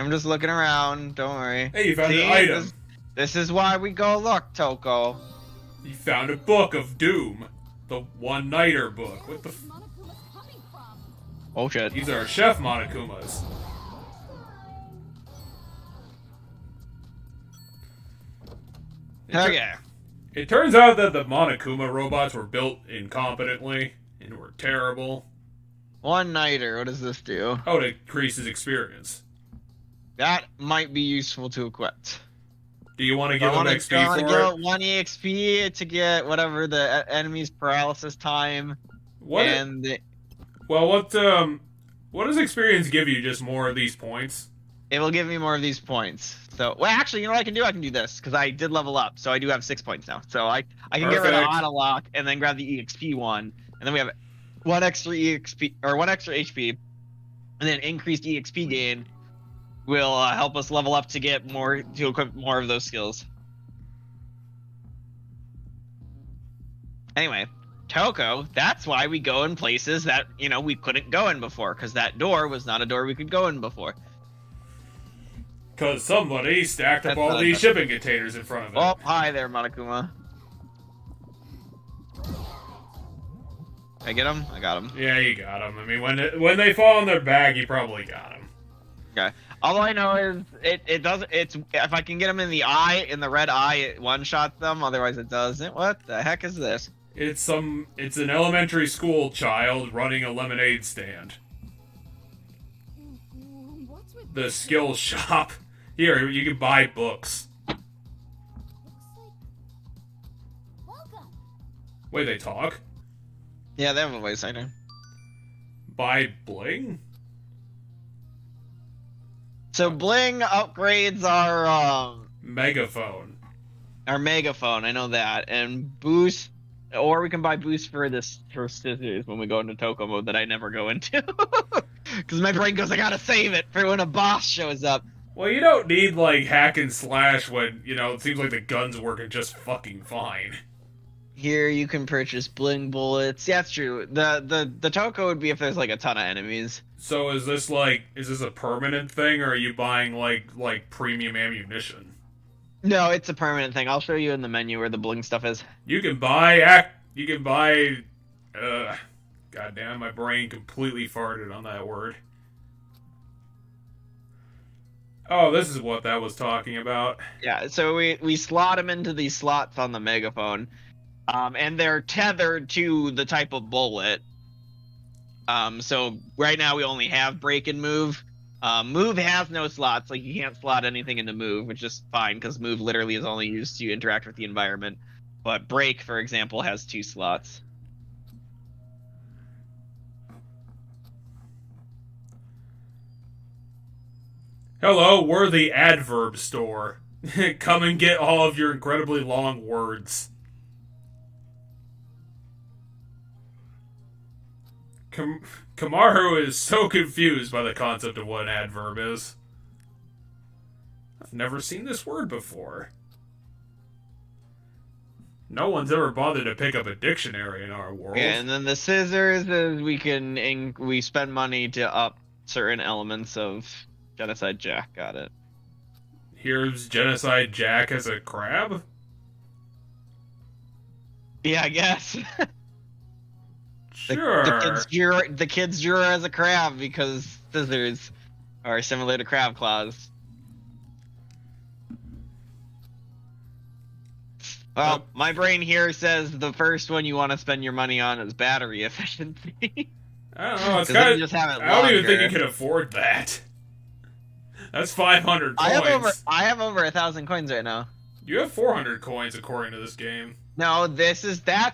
I'm just looking around. Don't worry. Hey, you found See, an item. This is why we go look, Toko. You found a book of doom. The one-nighter book. What the Where is Monokuma's coming from? Oh shit. These are Chef Monokumas. Okay. It turns out that the Monokuma robots were built incompetently and were terrible. One nighter. What does this do? Oh, to increase his experience. That might be useful to equip. Do you want to I give him want XP to for get it? 1 EXP to get whatever the enemy's paralysis time. What? And the, Well, what does experience give you? Just more of these points? it will give me more of these points. So, well, actually, you know what I can do? I can do this because I did level up, so I do have 6 points now. So I can get rid of Perfect. auto lock and then grab the EXP one, and then we have 1 extra EXP or 1 extra HP, and then increased EXP gain will help us level up to get more to equip more of those skills. Anyway, Toko, that's why we go in places that, you know, we couldn't go in before, because that door was not a door we could go in before. Because somebody stacked up That's all not these a- shipping containers in front of it. Oh, hi there, Monokuma. Did I get him? I got him. Yeah, you got them. I mean, when they fall on their back, you probably got them. Okay. All I know is it doesn't. It's if I can get him in the eye, in the red eye, it one-shots them. Otherwise, it doesn't. What the heck is this? It's an elementary school child running a lemonade stand. What's with The skill shop. Here, you can buy books. Looks like... Welcome! Wait, they talk? Yeah, they have a voice actor. Buy bling? So Bling upgrades our Megaphone. megaphone. I know that, and boost Or we can buy boost for scissors when we go into Toko mode that I never go into. Because my brain goes, I gotta save it for when a boss shows up. Well, you don't need, like, hack and slash when, you know, it seems like the gun's working just fucking fine. Here you can purchase bling bullets. Yeah, that's true. The Toko would be if there's like a ton of enemies. So is this a permanent thing, or are you buying, like premium ammunition? No, it's a permanent thing. I'll show you in the menu where the bling stuff is. You can buy, goddamn, my brain completely farted on that word. Oh, this is what that was talking about. Yeah, so we slot them into these slots on the megaphone. And they're tethered to the type of bullet. So right now we only have break and move. Move has no slots, like you can't slot anything into move, which is fine because move literally is only used to interact with the environment. But break, for example, has 2 slots. Hello, we're the adverb store. Come and get all of your incredibly long words. Kamaru is so confused by the concept of what an adverb is. I've never seen this word before. No one's ever bothered to pick up a dictionary in our world. Yeah, and then the scissors is we spend money to up certain elements of Genocide Jack. Got it. Here's Genocide Jack as a crab? Yeah, I guess. Sure. The kids drew her as a crab because scissors are similar to crab claws. Well, my brain here says the first one you want to spend your money on is battery efficiency. I don't know. It's kind of. I don't even think you can afford that. That's 500 coins. I have over 1,000 coins right now. You have 400 coins according to this game. No, that's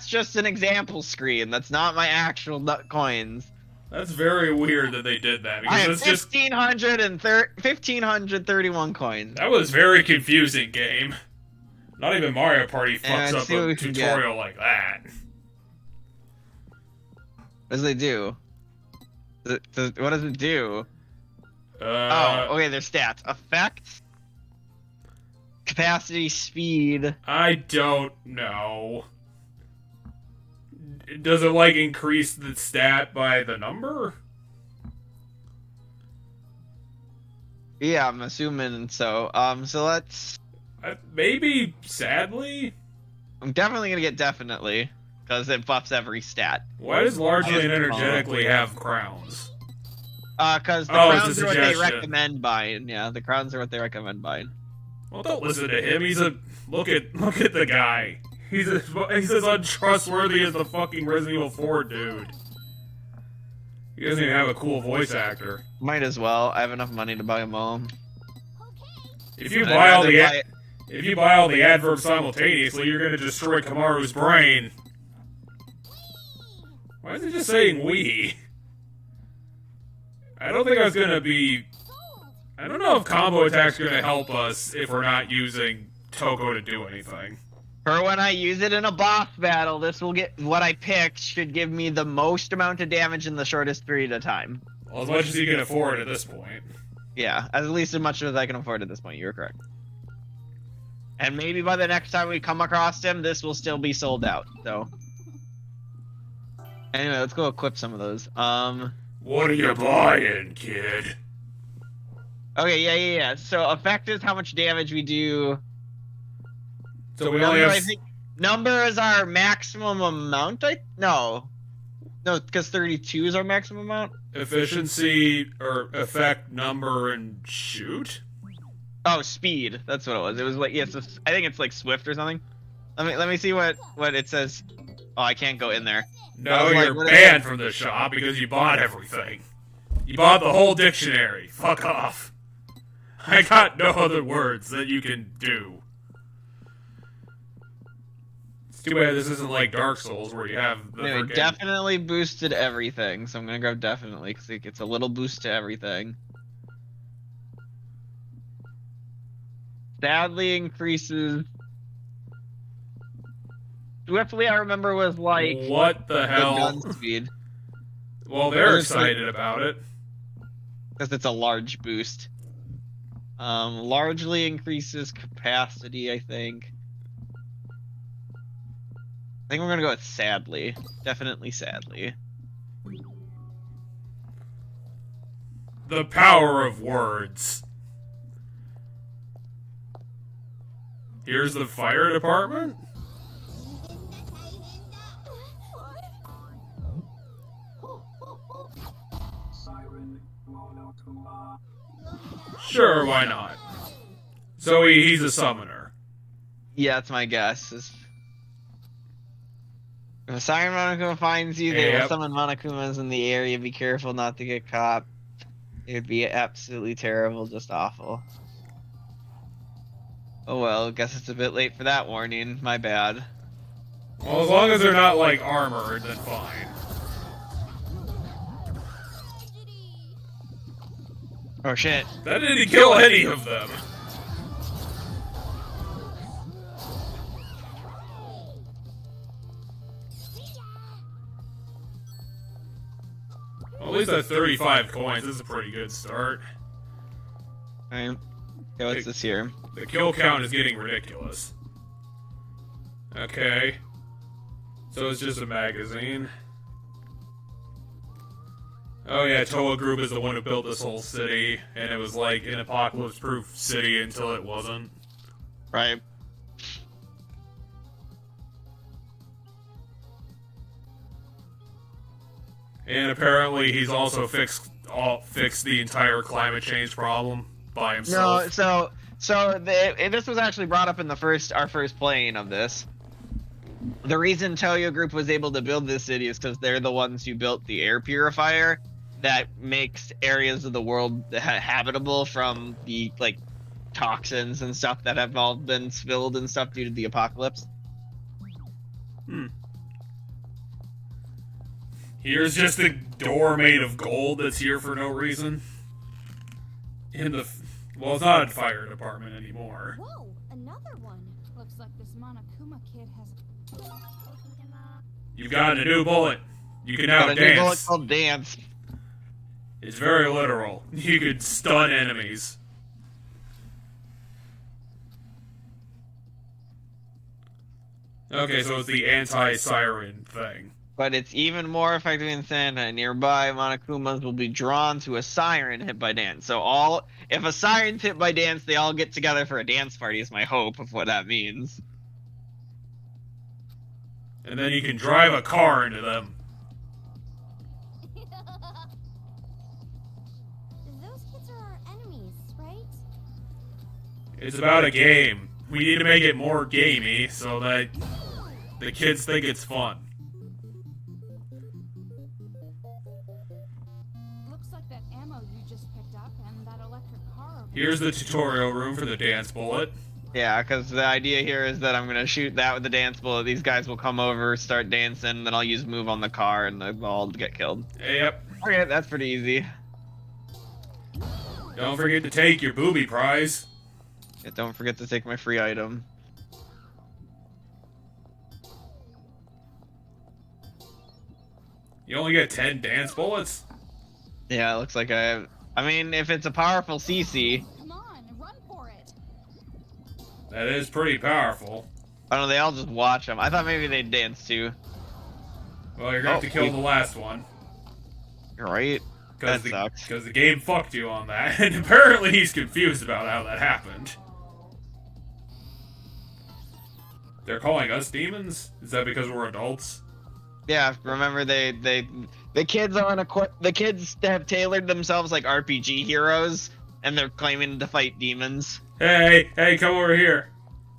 just an example screen. That's not my actual coins. That's very weird that they did that. Because I have it's just 1,531 coins. That was very confusing, game. Not even Mario Party fucks up a tutorial like that. What does it do? What does it do? Okay, there's stats. Effects, capacity, speed. I don't know. Does it, like, increase the stat by the number? Yeah, I'm assuming so. So let's... maybe, sadly? I'm definitely gonna get definitely, because it buffs every stat. Why does largely and energetically have crowns? Because the crowns are what they recommend buying. Yeah, the crowns are what they recommend buying. Well, don't listen to him. He's a... Look at the guy. He's as untrustworthy as the fucking Resident Evil 4 dude. He doesn't even have a cool voice actor. Might as well. I have enough money to buy them all. If you buy all the adverbs simultaneously, you're gonna destroy Kamaru's brain. Why is he just saying we? I don't think I was gonna be... I don't know if combo attack's gonna help us if we're not using Toko to do anything. For when I use it in a boss battle, this will get... What I picked should give me the most amount of damage in the shortest period of time. Well, as much as you can afford at this point. Yeah, at least as much as I can afford at this point. You're correct. And maybe by the next time we come across him, this will still be sold out. So, anyway, let's go equip some of those. What are you buying, kid? Okay, yeah. So, effect is how much damage we do. So we only have... I think number is our maximum amount. No, because 32 is our maximum amount. Efficiency or effect, number, and shoot. Oh, speed. That's what it was. It was like, yes, I think it's like Swift or something. Let me see what it says. Oh, I can't go in there. No, you're banned from the shop because you bought everything. You bought the whole dictionary. Fuck off. I got no other words that you can do. It's too bad this isn't like Dark Souls where you have the anyway, definitely boosted everything, so I'm gonna grab definitely because it gets a little boost to everything. Sadly increases Swiftly, I remember, was like what the the hell? gun speed. Well, they're It's like- excited about it. Because it's a large boost. Largely increases capacity, I think. I think we're gonna go with sadly. Definitely sadly. The power of words. Here's the fire department. Sure, why not? So he's a summoner. Yeah, that's my guess. If a Siren Monokuma finds you, they will Yep. summon Monokumas in the area. Be careful not to get caught. It would be absolutely terrible, just awful. Oh well, guess it's a bit late for that warning. My bad. Well, as long as they're not, like, armored, then fine. Oh shit. That didn't kill any of them. Well, at least that's 35 coins. This is a pretty good start. Alright. Okay, what's this here? The kill count is getting ridiculous. Okay. So it's just a magazine. Oh yeah, Toa Group is the one who built this whole city, and it was like an apocalypse-proof city until it wasn't. Right. And apparently he's also fixed the entire climate change problem by himself. No, this was actually brought up in our first playing of this. The reason Toyo Group was able to build this city is because they're the ones who built the air purifier that makes areas of the world habitable from the like toxins and stuff that have all been spilled and stuff due to the apocalypse. Here's just a door made of gold that's here for no reason. Well, it's not a fire department anymore. Whoa, another one. Looks like this Monokuma kid has. You've got a new bullet. You can Got now a new bullet dance. called Dance. It's very literal. You could stun enemies. Okay, so it's the anti-siren thing. But it's even more effective in Santa. Nearby Monokumas will be drawn to a siren hit by Dance. So if a siren's hit by Dance, they all get together for a dance party is my hope of what that means. And then you can drive a car into them. Those kids are our enemies, right? It's about a game. We need to make it more gamey so that the kids think it's fun. Looks like that ammo you just picked up and that electric car over Here's the tutorial room for the dance bullet. Yeah, because the idea here is that I'm going to shoot that with the dance bullet. These guys will come over, start dancing, then I'll use move on the car, and they'll all get killed. Yep. Okay, that's pretty easy. Don't forget to take your booby prize. Yeah, don't forget to take my free item. You only get 10 dance bullets? Yeah, it looks like I have... I mean, if it's a powerful CC... Come on, run for it. That is pretty powerful. I don't know, they all just watch them. I thought maybe they'd dance too. Well, you're gonna have to kill the last one. You're right. That sucks. Because the game fucked you on that, and apparently he's confused about how that happened. They're calling us demons? Is that because we're adults? Yeah, remember the kids the kids have tailored themselves like RPG heroes, and they're claiming to fight demons. Hey, come over here.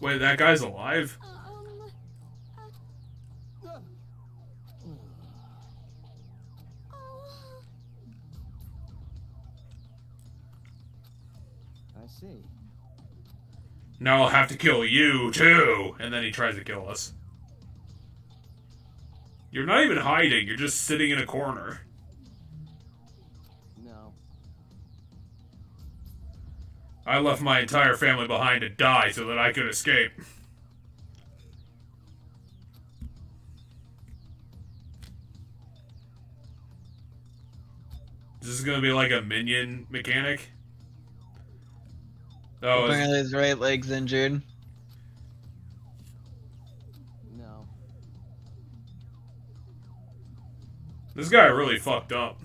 Wait, that guy's alive? I see. Now I'll have to kill you, too! And then he tries to kill us. You're not even hiding, you're just sitting in a corner. No. I left my entire family behind to die so that I could escape. Is this gonna be like a minion mechanic? Oh, Apparently his right leg's injured. No. this guy really fucked up.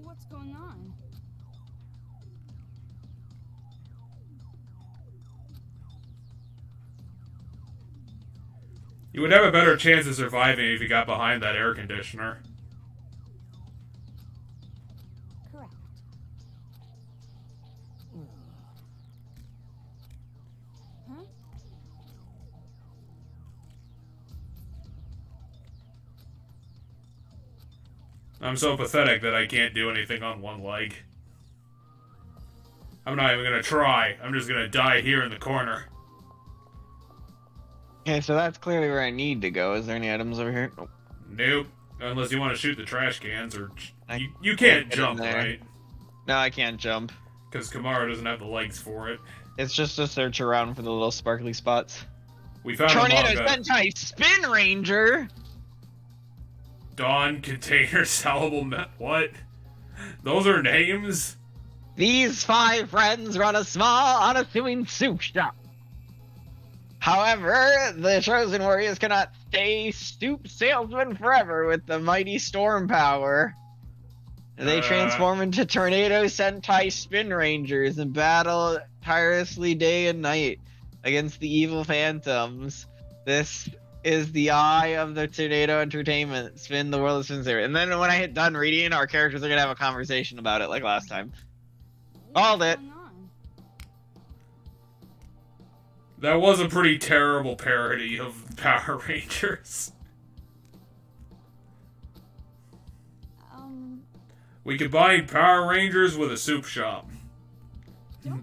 What's going on? You would have a better chance of surviving if you got behind that air conditioner. Correct. Huh? I'm so pathetic that I can't do anything on one leg. I'm not even gonna try. I'm just gonna die here in the corner. Okay, so that's clearly where I need to go. Is there any items over here? Nope. Nope. Unless you want to shoot the trash cans, or I you can't get in jump, there. right? No, I can't jump. Because Komura doesn't have the legs for it. It's just to search around for the little sparkly spots. We found Tornado a manga. Sentai Spin Ranger! Dawn Container Salable What? Those are names? These 5 friends run a small, unassuming soup shop. However, the Chosen Warriors cannot stay soup salesmen forever with the mighty storm power. They transform into Tornado Sentai Spin Rangers and battle tirelessly day and night against the evil phantoms. This is the eye of the Tornado Entertainment. Spin the world of Spin Saber. And then when I hit done reading, our characters are gonna have a conversation about it like last time. Called it. What's going on? That was a pretty terrible parody of Power Rangers. We combine Power Rangers with a soup shop.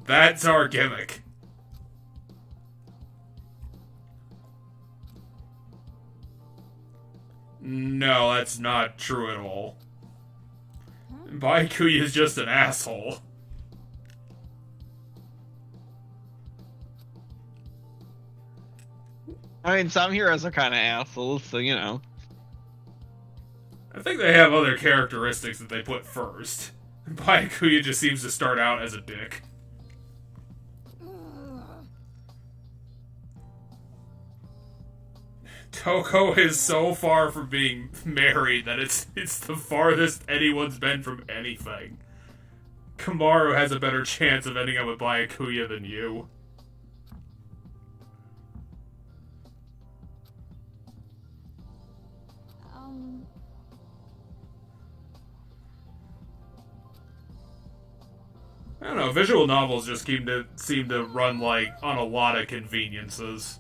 That's our gimmick. No, that's not true at all. Baikuya is just an asshole. I mean, some heroes are kind of assholes, so you know. I think they have other characteristics that they put first. Baikuya just seems to start out as a dick. Toko is so far from being married that it's the farthest anyone's been from anything. Komura has a better chance of ending up with Baikuya than you. I don't know, visual novels just seem to run like on a lot of conveniences.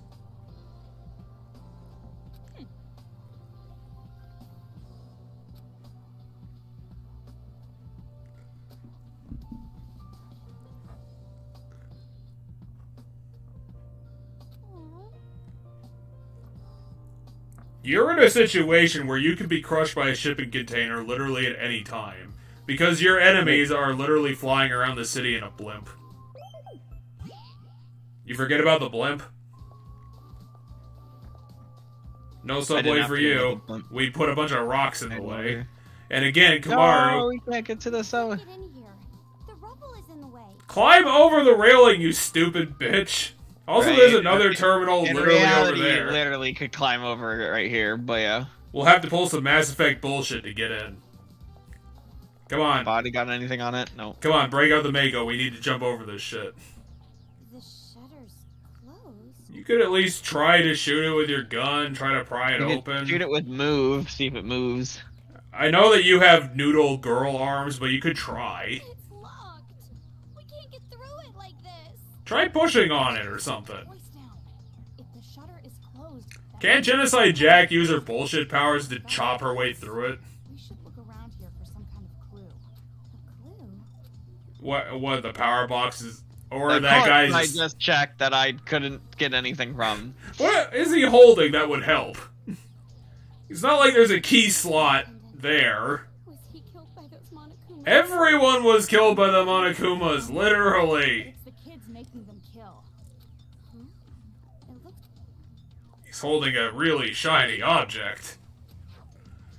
You're in a situation where you could be crushed by a shipping container literally at any time, because your enemies are literally flying around the city in a blimp. You forget about the blimp? No subway for you. We put a bunch of rocks in the way. And again, Komura... No, we can't get to the subway. Get in here. The rubble is in the way. Climb over the railing, you stupid bitch! Also, Right. there's another terminal In literally reality, over there. you literally could climb over it right here, but yeah. We'll have to pull some Mass Effect bullshit to get in. Come on. Body got anything on it? No. Come on, break out the Mako. We need to jump over this shit. The shutter's closed. You could at least try to shoot it with your gun, try to pry it You could open. shoot it with move, see if it moves. I know that you have noodle girl arms, but you could try. It's locked. We can't get through it like this. Try pushing on it or something. Voice down. If the shutter is closed, that Can't Genocide Jack use her bullshit powers to chop her way through it? we should look around here for some kind of clue. A clue. What, the power boxes? Or Of that course, guy's... I just checked that I couldn't get anything from. What is he holding that would help? It's not like there's a key slot there. Was he killed by those Monokuma? Everyone was killed by the Monokumas, literally. It's the kids making them kill. It looks. He's holding a really shiny object.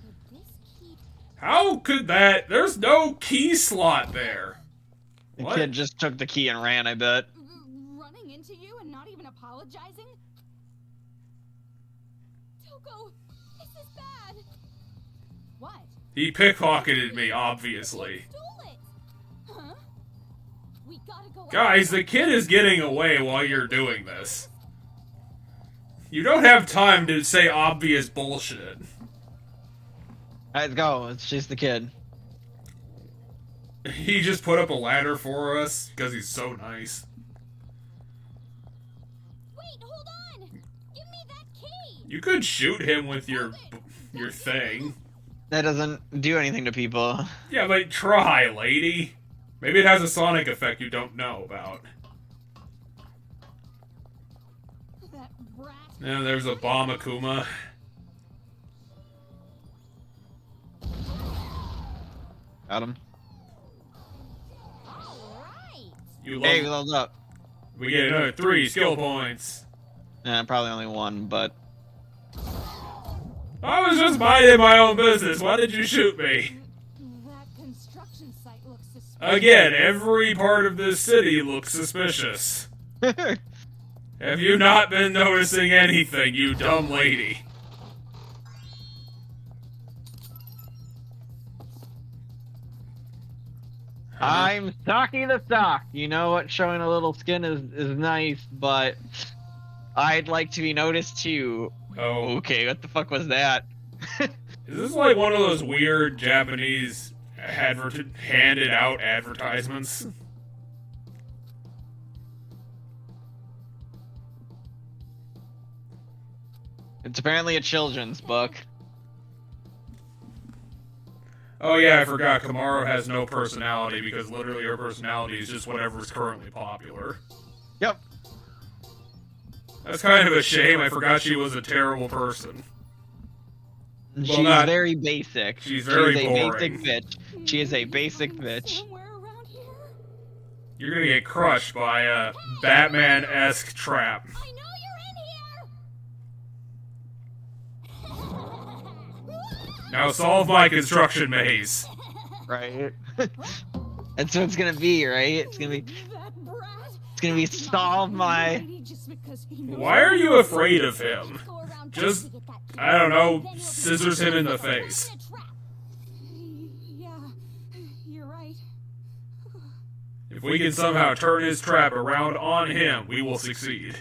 Could this keep? How could that? There's no key slot there. The What? kid just took the key and ran, I bet. Running into you and not even apologizing? Toko, this is bad. What? He pickpocketed me, obviously. Stole it. Huh? We gotta go. Guys, the kid is getting away while you're doing this. You don't have time to say obvious bullshit. Let's go. Let's chase the kid. He just put up a ladder for us because he's so nice. Wait, hold on! Give me that key! You could shoot him with your thing. That doesn't do anything to people. Yeah, but try, lady. Maybe it has a sonic effect you don't know about. That brat. Yeah, there's a bomb Akuma. Got him. Alright! You Hey, we love. leveled up. We get another 3 skill points. Probably only one, but I was just minding my own business. Why did you shoot me? That construction site looks suspicious. Again, every part of this city looks suspicious. Have you not been noticing anything, you dumb lady? I'm Saki the Sock. You know what? Showing a little skin is nice, but I'd like to be noticed too. Oh, Okay, what the fuck was that? is this like one of those weird Japanese handed out advertisements? It's apparently a children's book. Oh yeah, I forgot. Komura has no personality because literally her personality is just whatever's currently popular. Yep. That's kind of a shame. I forgot she was a terrible person. She's not- very basic. she's very a boring. basic bitch. She is a basic bitch. Somewhere around here. You're gonna get crushed by a Batman-esque trap. I know you're in here! Now solve my construction maze. Right? That's what it's gonna be, right? It's gonna be That brat. solve my. Just because he knows Why are you afraid of him? Go around Just, to get that key. I don't know, Then you'll be scissors him in the face. in a trap. Yeah, you're right. If we can somehow turn his trap around on him, we will succeed.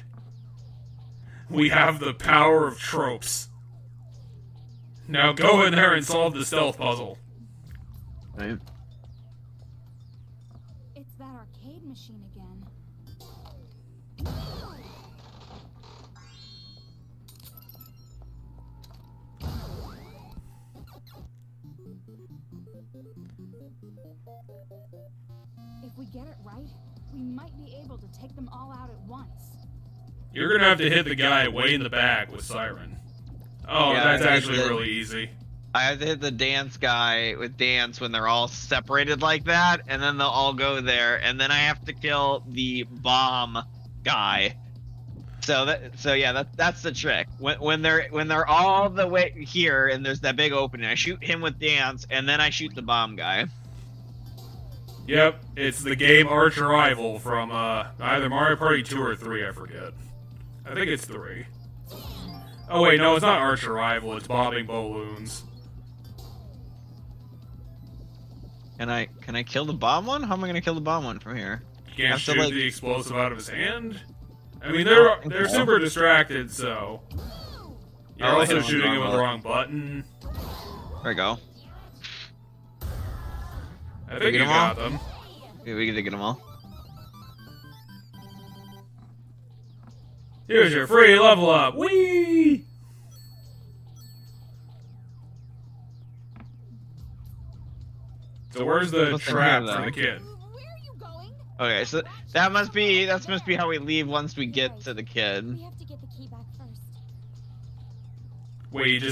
We have the power of tropes. Now go in there and solve the stealth puzzle. Right. It's that arcade machine again. If we get it right, we might be able to take them all out at once. You're gonna have to hit the guy way in the back with Siren. Oh, Yeah, that's that's actually it. really easy. I have to hit the dance guy with dance when they're all separated like that, and then they'll all go there, and then I have to kill the bomb guy. So that's the trick. When they're all the way here and there's that big opening, I shoot him with dance, and then I shoot the bomb guy. Yep, it's the game arch rival from either Mario Party 2 or 3, I forget. I think it's 3. Oh wait, no, it's not arch rival, it's bobbing balloons. Can I kill the bomb one? How am I gonna kill the bomb one from here? You can't Have to, shoot like- the explosive out of his hand? I mean, they're super distracted, so... You're Oh, I also hit him shooting with him the with wrong the wrong button. There we go. I think get you them all? got them. Yeah, we get to get them all. Here's your free level up. Whee! So where's the What's in trap here, for though? the kid? Where are you going? Okay, so that must be how we leave once we get to the kid. We have to get the key back first. Wait,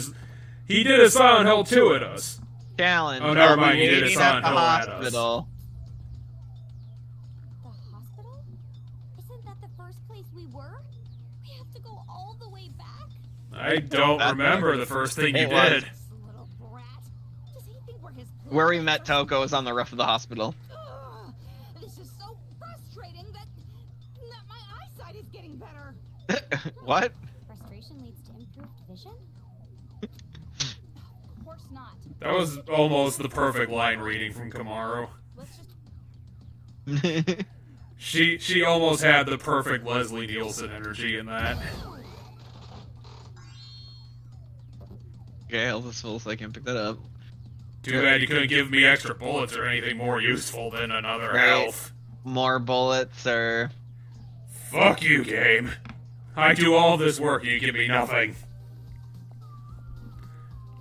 he did a Silent Hill 2 at us. Challenge. Oh, never I'll be mind, you did a waiting Silent at the Hill at us. hospital. The hospital? Isn't that the first place we were? We have to go all the way back? I don't That- remember the first thing you It was. did. This little brat. Does he think we're his Where we met Toko is on the roof of the hospital. Ugh, this is so frustrating that my eyesight is getting better. What? Frustration leads to improved vision? Of course not. That was almost the perfect line reading from Komura. Let's just She almost had the perfect Leslie Nielsen energy in that. Okay, this feels like I can pick that up. Too bad you couldn't give me extra bullets or anything more useful than another Right. health. More bullets or... Fuck you, game. I do all this work and you give me nothing.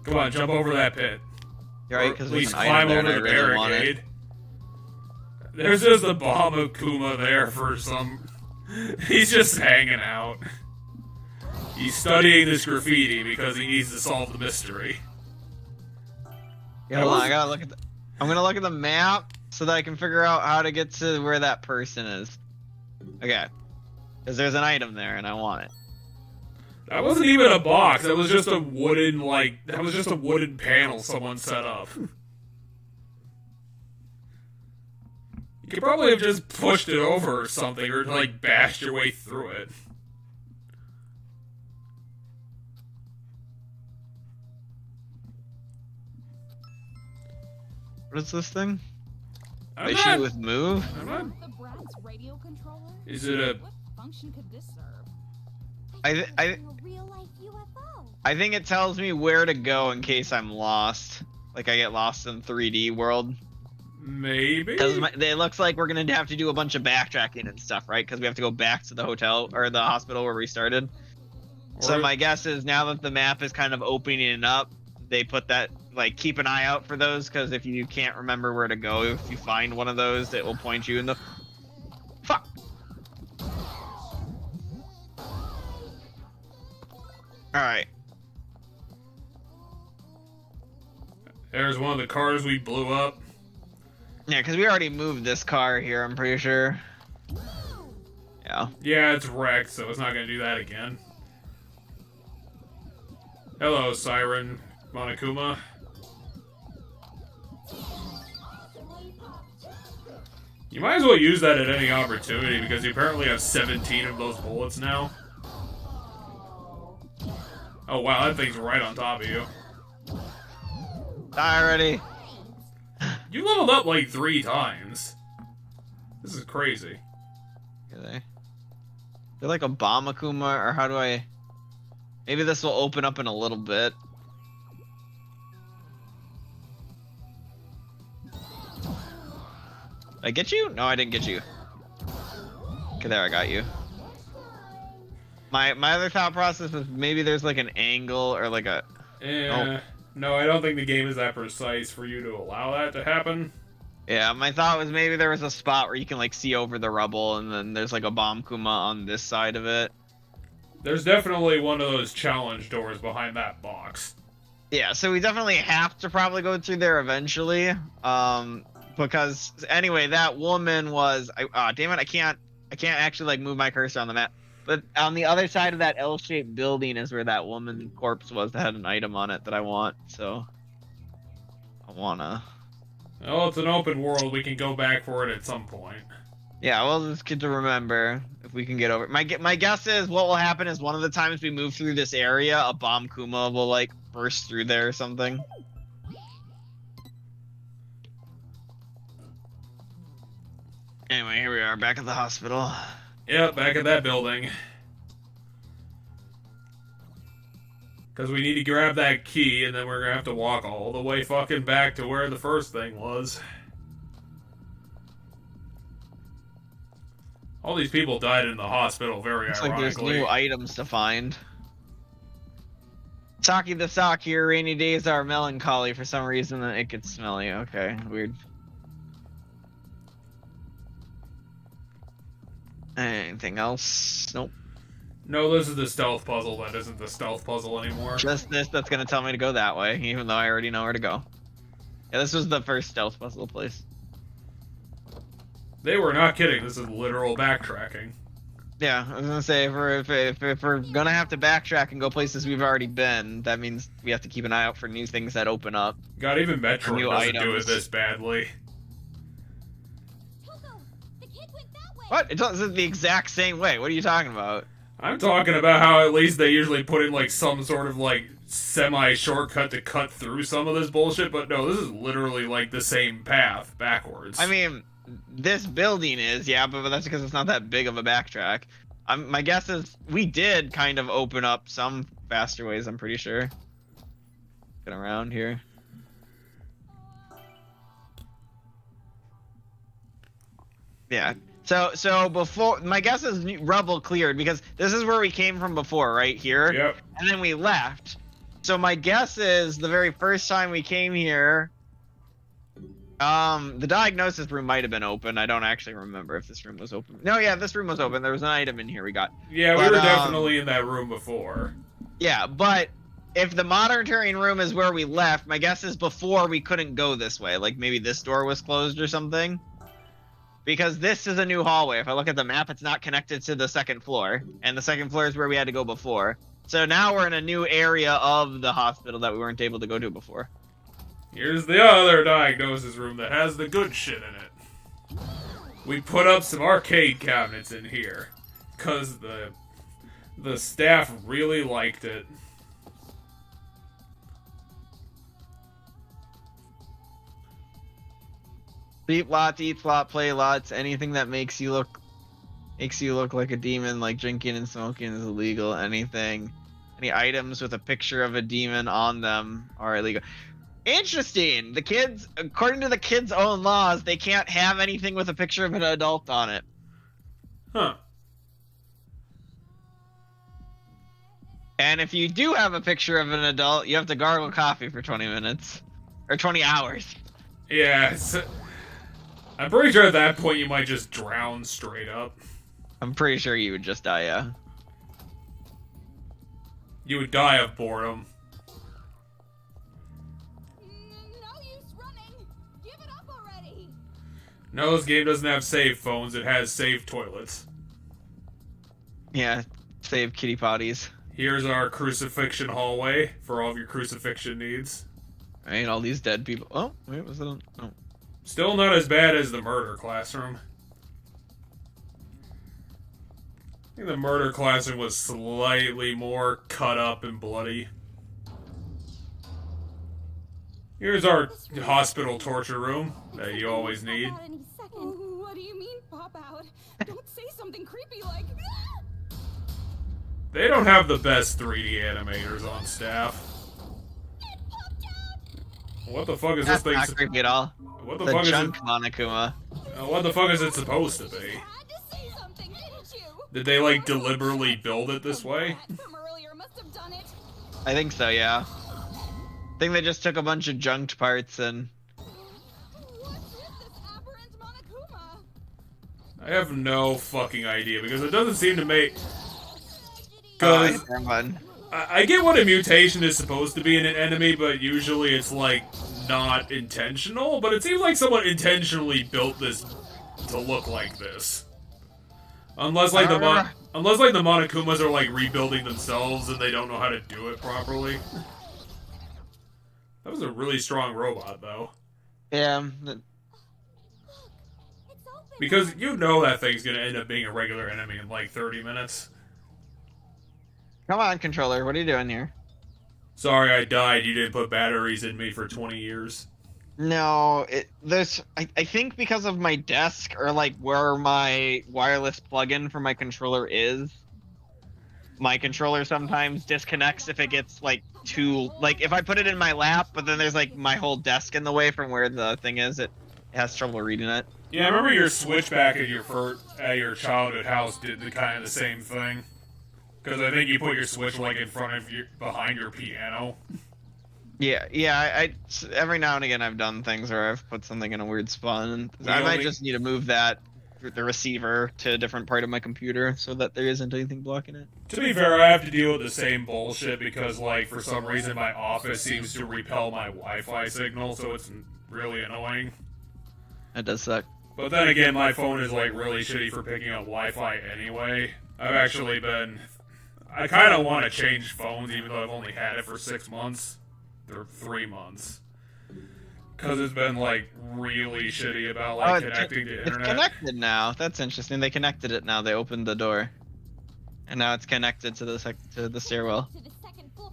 Come on, jump over that pit. You're right, Or because at there's least an climb item there over and I the really want it. barricade. There's just a bomb of Kuma there for some... He's just hanging out. He's studying this graffiti because he needs to solve the mystery. Yeah, hold on, I gotta look at the... I'm gonna look at the map so that I can figure out how to get to where that person is. Okay. Because there's an item there and I want it. That wasn't even a box. That was just a wooden, that was just a wooden panel someone set up. You could probably have just pushed it over or something, or, bashed your way through it. What is this thing? I'm Issue not- with move? I'm not- the Brat's radio controller. Is it a... What function could this serve? I A real life UFO. I think it tells me where to go in case I'm lost. Like I get lost in 3D world. Maybe? Because it looks like we're gonna have to do a bunch of backtracking and stuff, right? Because we have to go back to the hotel or the hospital where we started. So Or- my guess is now that the map is kind of opening up, they put that, keep an eye out for those, because if you can't remember where to go, if you find one of those, it will point you in the... Fuck! Alright. There's one of the cars we blew up. Yeah, because we already moved this car here, I'm pretty sure. Yeah. Yeah, it's wrecked, so it's not gonna do that again. Hello, Siren Monokuma. You might as well use that at any opportunity, because you apparently have 17 of those bullets now. Oh wow, that thing's right on top of you. Die already. You leveled up 3 times. This is crazy. Are they? They're like a bomb Akuma, or how do I... Maybe this will open up in a little bit. Did I get you? No, I didn't get you. Okay, there, I got you. My other thought process was maybe there's an angle or a... No, I don't think the game is that precise for you to allow that to happen. Yeah, my thought was maybe there was a spot where you can see over the rubble and then there's a bomb Kuma on this side of it. There's definitely one of those challenge doors behind that box. Yeah, so we definitely have to probably go through there eventually. Because anyway, that woman was damn it, I can't actually move my cursor on the map. But on the other side of that L-shaped building is where that woman corpse was that had an item on it that I want. So I wanna. Well, it's an open world. We can go back for it at some point. Yeah, well, it's good to remember if we can get over. My guess is what will happen is one of the times we move through this area, a bomb Kuma will burst through there or something. Anyway, here we are back at the hospital. Yep, back at that building. Because we need to grab that key, and then we're going to have to walk all the way fucking back to where the first thing was. All these people died in the hospital, very Looks like ironically. there's new items to find. Saki the sock here, rainy days are melancholy for some reason, and it gets smelly. Okay, weird. Anything else? Nope. No, this is the stealth puzzle that isn't the stealth puzzle anymore. Just this that's gonna tell me to go that way, even though I already know where to go. Yeah, this was the first stealth puzzle place. They were not kidding, this is literal backtracking. Yeah, I was gonna say if we're gonna have to backtrack and go places we've already been, that means we have to keep an eye out for new things that open up. God, even Metro New doesn't do it items. this badly. Toko, the kid went that way. What? It does it the exact same way. What are you talking about? I'm talking about how at least they usually put in, like, some sort of, like, semi-shortcut to cut through some of this bullshit, but no, this is literally, like, the same path, backwards. I mean, this building is, yeah, but that's because it's not that big of a backtrack. My guess is we did kind of open up some faster ways, I'm pretty sure. Get around here. Yeah. So before, my guess is rubble cleared because this is where we came from before, right here. Yep. And then we left. So my guess is the very first time we came here, the diagnosis room might have been open. I don't actually remember if this room was open. No, yeah, this room was open. There was an item in here we got. Yeah, we But, were definitely in that room before. Yeah, but if the monitoring room is where we left, my guess is before we couldn't go this way. Like maybe this door was closed or something. Because this is a new hallway. If I look at the map, it's not connected to the second floor. And the second floor is where we had to go before. So now we're in a new area of the hospital that we weren't able to go to before. Here's the other diagnosis room that has the good shit in it. We put up some arcade cabinets in here. Because the staff really liked it. Sleep lots, eat lot, play lots, anything that makes you look like a demon, like drinking and smoking is illegal. Any items with a picture of a demon on them are illegal. Interesting. The kids, according to the kids' own laws, they can't have anything with a picture of an adult on it. Huh. And if you do have a picture of an adult, you have to gargle coffee for 20 minutes. Or 20 hours. Yeah, I'm pretty sure at that point you might just drown straight up. I'm pretty sure you would just die, yeah. You would die of boredom. No use running. Give it up already. No, this game doesn't have save phones, it has save toilets. Yeah, save kitty potties. Here's our crucifixion hallway for all of your crucifixion needs. Right, all these dead people. Oh, wait, was it on? Oh. Still not as bad as the murder classroom. I think the murder classroom was slightly more cut up and bloody. Here's our hospital torture room that you always need. Pop out any second. Oh, what do you mean, pop out? Don't say something creepy like... They don't have the best 3D animators on staff. What the fuck is this That's thing? not creepy at all. What the The fuck is it? junk Monokuma. What the fuck is it supposed to be? Had to say something, didn't you? Did they like deliberately build it this way? That from earlier must have done it. I think so, yeah. I think they just took a bunch of junked parts and... What's with this aberrant Monokuma? I have no fucking idea because it doesn't seem to make. Oh, Because never mind. I get what a mutation is supposed to be in an enemy, but usually it's like not intentional. But it seems like someone intentionally built this to look like this. Unless like the Monokumas are like rebuilding themselves and they don't know how to do it properly. That was a really strong robot, though. Yeah. It's open. Because you know that thing's gonna end up being a regular enemy in like 30 minutes. Come on, controller. What are you doing here? Sorry, I died. You didn't put batteries in me for 20 years. No, I think because of my desk or like where my wireless plug-in for my controller is, my controller sometimes disconnects if it gets like too, like if I put it in my lap, but then there's like my whole desk in the way from where the thing is, it has trouble reading it. Yeah, I remember your Switch back at your childhood house did the kind of the same thing. Because I think you put your Switch like in front of behind your piano. Yeah, I every now and again I've done things where I've put something in a weird spot, and I might just need to move the receiver to a different part of my computer so that there isn't anything blocking it. To be fair, I have to deal with the same bullshit because, like, for some reason my office seems to repel my Wi-Fi signal, so it's really annoying. That does suck. But then again, my phone is, like, really shitty for picking up Wi-Fi anyway. I've actually been... I kind of want to change phones, even though I've only had it for 6 months. Or 3 months. Because it's been, like, really shitty about, like, connecting to internet. It's connected now. That's interesting. They connected it now. They opened the door. And now it's connected to the stairwell. To the second floor.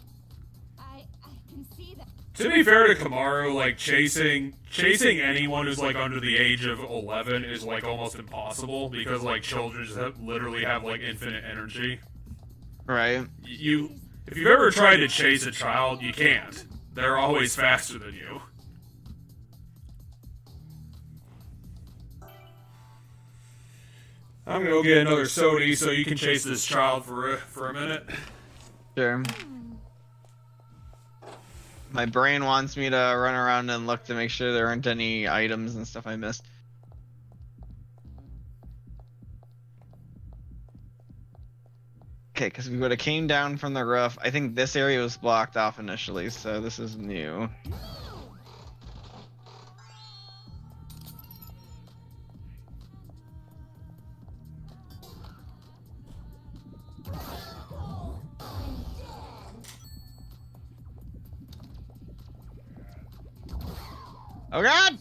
I can see that. To be fair to Komura, like, chasing anyone who's, like, under the age of 11 is, like, almost impossible. Because, like, children just literally have, like, infinite energy. Right. If you've ever tried to chase a child, you can't. They're always faster than you. I'm gonna go get another soda so you can chase this child for a minute. Sure. My brain wants me to run around and look to make sure there aren't any items and stuff I missed. Okay, because we would have came down from the roof. I think this area was blocked off initially, so this is new. Oh god!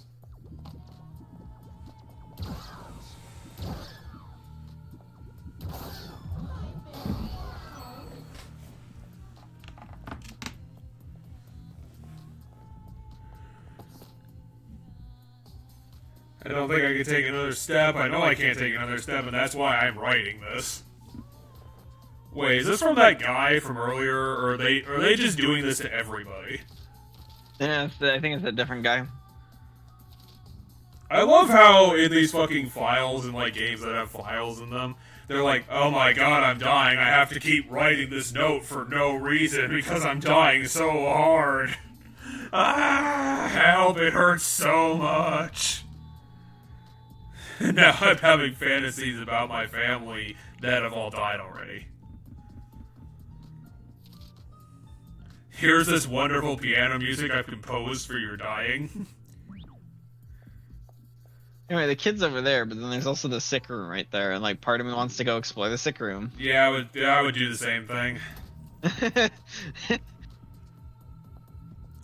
I don't think I can take another step. I know I can't take another step, and that's why I'm writing this. Wait, is this from that guy from earlier, or are they just doing this to everybody? Yeah, I think it's a different guy. I love how in these fucking files and like games that have files in them, they're like, oh my god, I'm dying. I have to keep writing this note for no reason because I'm dying so hard. Ah, help, it hurts so much. Now I'm having fantasies about my family that have all died already. Here's this wonderful piano music I've composed for your dying. Anyway, the kid's over there, but then there's also the sick room right there, and like part of me wants to go explore the sick room. Yeah, I would do the same thing.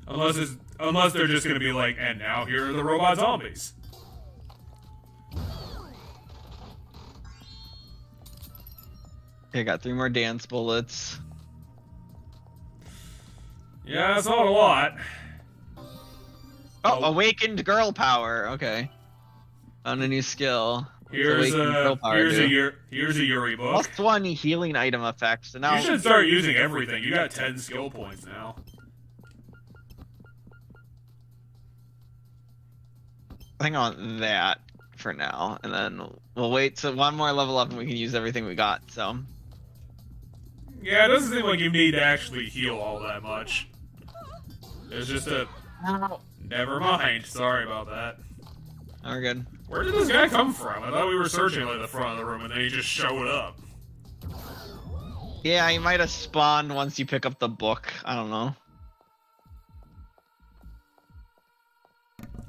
Unless they're just gonna be like, and now here are the robot zombies. Okay, got 3 more dance bullets. Yeah, that's not a lot. Oh, awakened girl power. Okay. On a new skill. Here's a Yuri book. +1 healing item effect. So now you should start using everything. You got 10 skill points now. I think I want that for now, and then we'll wait till 1 more level up and we can use everything we got. So. Yeah, it doesn't seem like you need to actually heal all that much. It's just a... Never mind. Sorry about that. Oh, we're good. Where did this guy come from? I thought we were searching like the front of the room and then he just showed up. Yeah, he might have spawned once you pick up the book. I don't know.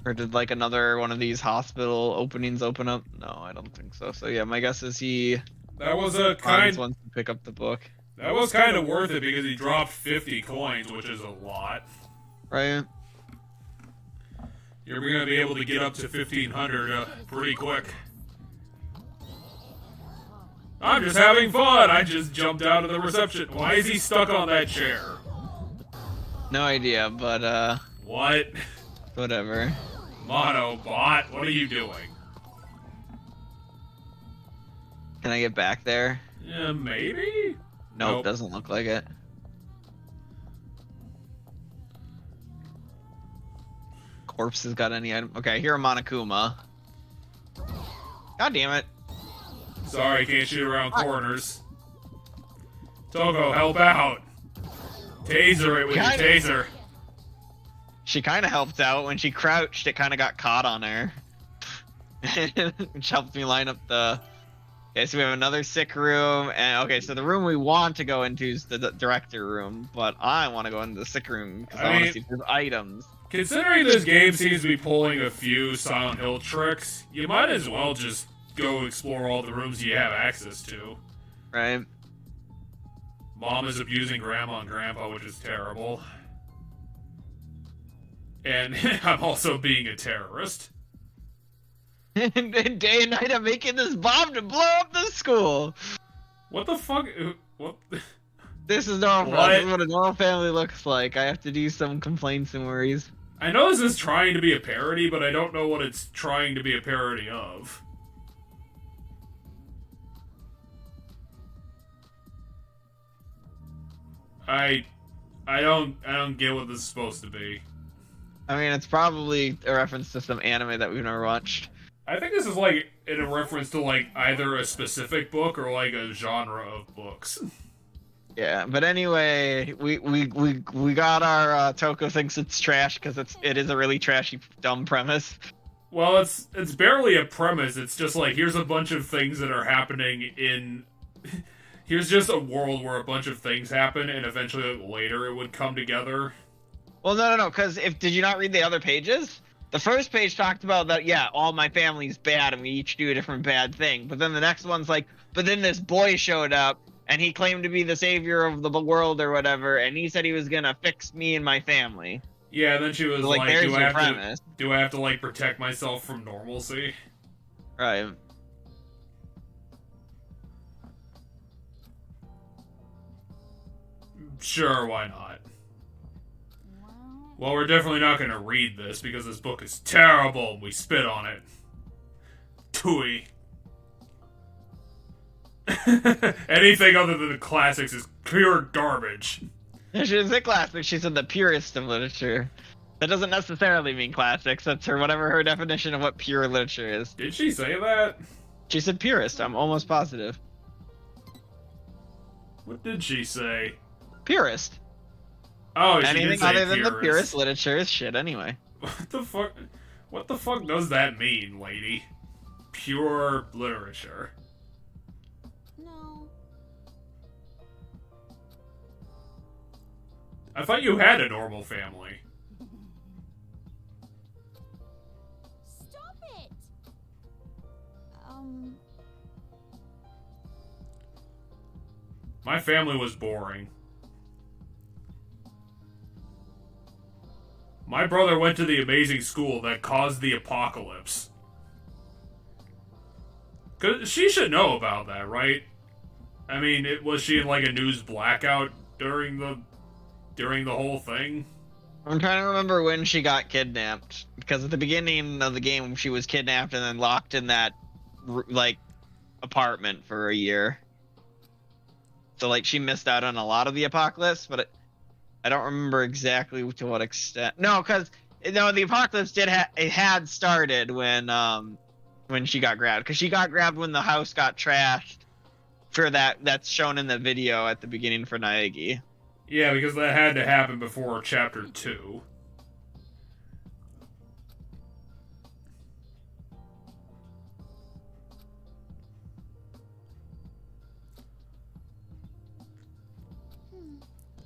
Or did like another one of these hospital openings open up? No, I don't think so. So yeah, my guess is he... That was a kind... once you pick up the book. That was kind of worth it because he dropped 50 coins, which is a lot. Right. You're going to be able to get up to 1,500 pretty quick. I'm just having fun! I just jumped out of the reception. Why is he stuck on that chair? No idea, but What? whatever. Monobot, what are you doing? Can I get back there? Yeah, maybe? Nope, doesn't look like it. Corpses got any item? Okay, here a Monokuma. God damn it. Sorry, can't shoot around corners. Toko, help out! Taser it with your taser. She kind of helped out. When she crouched, it kind of got caught on her. Which helped me line up the... Okay, so we have another sick room. And okay, so the room we want to go into is the director room. But I want to go into the sick room because I want to see if there's items. Considering this game seems to be pulling a few Silent Hill tricks, you might as well just go explore all the rooms you have access to. Right. Mom is abusing grandma and grandpa, which is terrible. And I'm also being a terrorist. And day and night I'm making this bomb to blow up the school. What the fuck? What? This is normal. What? This is what a normal family looks like. I have to do some complaints and worries. I know this is trying to be a parody, but I don't know what it's trying to be a parody of. I don't get what this is supposed to be. I mean, it's probably a reference to some anime that we've never watched. I think this is like in a reference to like either a specific book or like a genre of books. Yeah, but anyway, we got our Toko thinks it's trash because it is a really trashy, dumb premise. Well, it's barely a premise. It's just like here's a bunch of things that are happening in. Here's just a world where a bunch of things happen, and eventually later it would come together. Well, no, because did you not read the other pages? The first page talked about that, yeah, all my family's bad, and we each do a different bad thing. But then the next one's like, but then this boy showed up, and he claimed to be the savior of the world or whatever, and he said he was gonna fix me and my family. Yeah, and then she was So, like, there's do your I premise. have to like protect myself from normalcy? Right. Sure, why not? Well, Well, we're definitely not going to read this because this book is terrible and we spit on it. Tui. Anything other than the classics is pure garbage. She didn't say classics, she said the purest of literature. That doesn't necessarily mean classics, that's whatever her definition of what pure literature is. Did she say that? She said purest, I'm almost positive. What did she say? Purest. Oh, she Anything did say other than the purist. purest literature is shit anyway. What the fuck? What the fuck does that mean, lady? Pure literature. no. I thought you had a normal family. Stop it! My family was boring. My brother went to the amazing school that caused the apocalypse. 'Cause she should know about that, right? I mean, was she in like a news blackout during the whole thing? I'm trying to remember when she got kidnapped, because at the beginning of the game she was kidnapped and then locked in that like apartment for a year. So like she missed out on a lot of the apocalypse, but I don't remember exactly to what extent. No, because the apocalypse it had started when she got grabbed, because she got grabbed when the house got trashed. For that's shown in the video at the beginning for Naegi. Yeah, because that had to happen before chapter 2.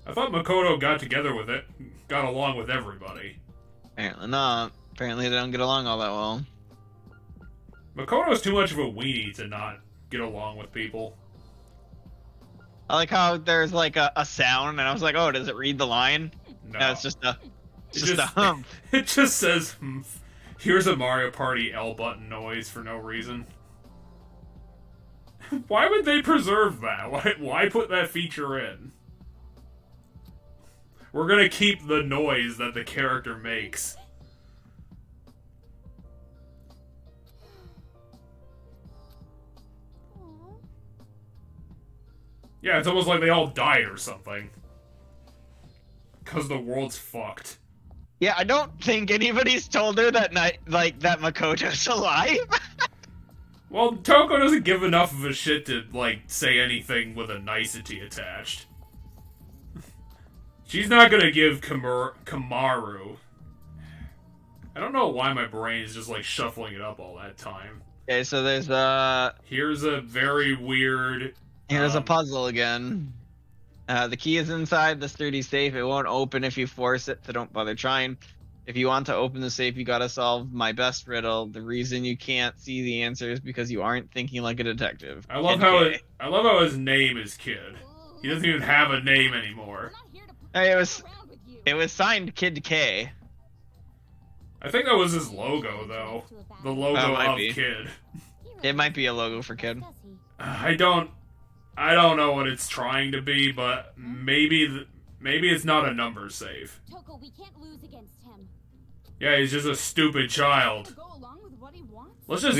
I thought Makoto got along with everybody. Apparently not. Apparently they don't get along all that well. Makoto's too much of a weenie to not get along with people. I like how there's like a sound, and I was like, oh, does it read the line? No, it's just a hump. It just says, here's a Mario Party L button noise for no reason. Why would they preserve that? Why put that feature in? We're gonna keep the noise that the character makes. Yeah, it's almost like they all died or something. Because the world's fucked. Yeah, I don't think anybody's told her that that Makoto's alive. Well, Toko doesn't give enough of a shit to, like, say anything with a nicety attached. She's not gonna give Komaru. I don't know why my brain is just, like, shuffling it up all that time. Okay, so there's Here's a very weird... Here's a puzzle again. The key is inside the sturdy safe. It won't open if you force it, so don't bother trying. If you want to open the safe, you gotta solve my best riddle. The reason you can't see the answer is because you aren't thinking like a detective. I love how his name is Kid. He doesn't even have a name anymore. Hey, it was signed Kid K. I think that was his logo, though. The logo of Kid. It might be a logo for Kid. I don't know what it's trying to be, but maybe it's not a number safe. Toko, we can't lose against him. Yeah, he's just a stupid child. Go along with what he wants. Let's just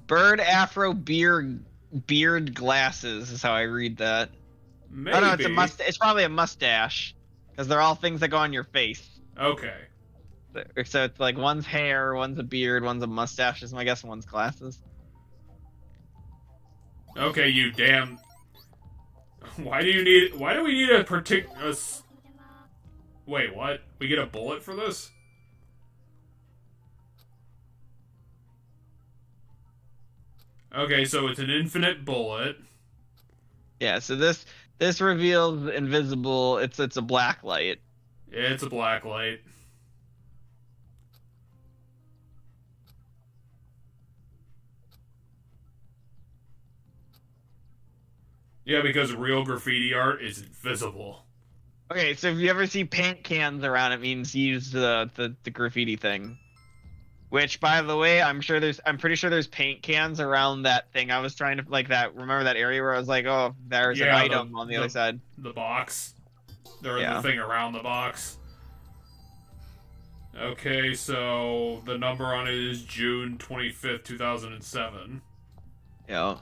Bird afro beard glasses is how I read that. Maybe. Oh no, it's probably a mustache, because they're all things that go on your face. Okay. So it's like one's hair, one's a beard, one's a mustache, is my guess, and one's glasses. Okay, you damn. Why do we need a particular? Wait, what? We get a bullet for this? Okay, so it's an infinite bullet. Yeah, so this reveals invisible. It's a black light. Yeah, it's a black light. Yeah, because real graffiti art is invisible. Okay, so if you ever see paint cans around, it means use the graffiti thing. Which, by the way, I'm pretty sure there's paint cans around that thing. I was trying to remember that area where I was like, oh, there's an item on the other side. The box. The thing around the box. Okay, so the number on it is June 25th, 2007. Yeah.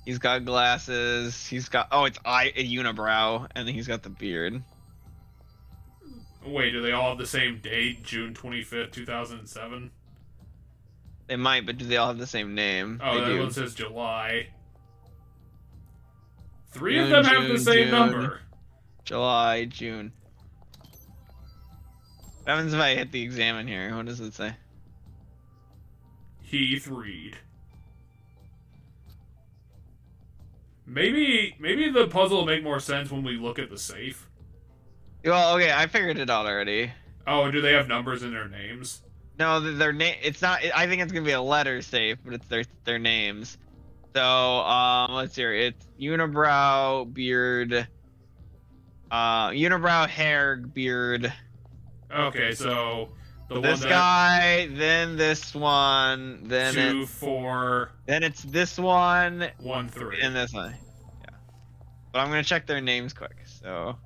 He's got glasses. He's got it's a unibrow, and then he's got the beard. Wait, do they all have the same date, June 25th, 2007? They might, but do they all have the same name? Oh, that one says July. Three of them have the same number. July, June. What happens if I hit the examine here? What does it say? Heath Reed. Maybe the puzzle will make more sense when we look at the safe. Well, okay, I figured it out already. Oh, do they have numbers in their names? No, their name. It's not. I think it's gonna be a letter safe, but it's their names. So, let's see. It's unibrow, beard. Unibrow, hair, beard. Okay, so this guy, then this one, then 2, 4. Then it's this one, 1, 3, and this one. Yeah, but I'm gonna check their names quick. So,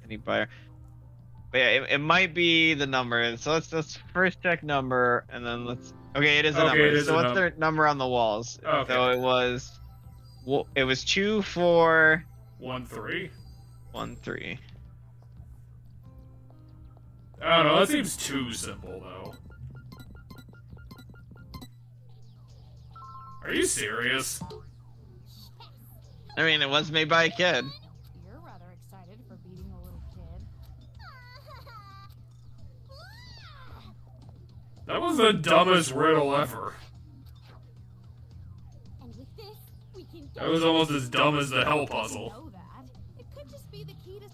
Anthony Buyer. But yeah, it might be the number. So let's first check number, and then let's. Okay, it is a number. So what's their number on the walls? Okay. So it was 2, 4, 1, 3, 1, 3. I don't know, that seems too simple, though. Are you serious? I mean, it was made by a kid. You're rather excited for beating a little kid. That was the dumbest riddle ever. And with this, we can That was almost as dumb as the hell puzzle. Know that. It could just be the key to.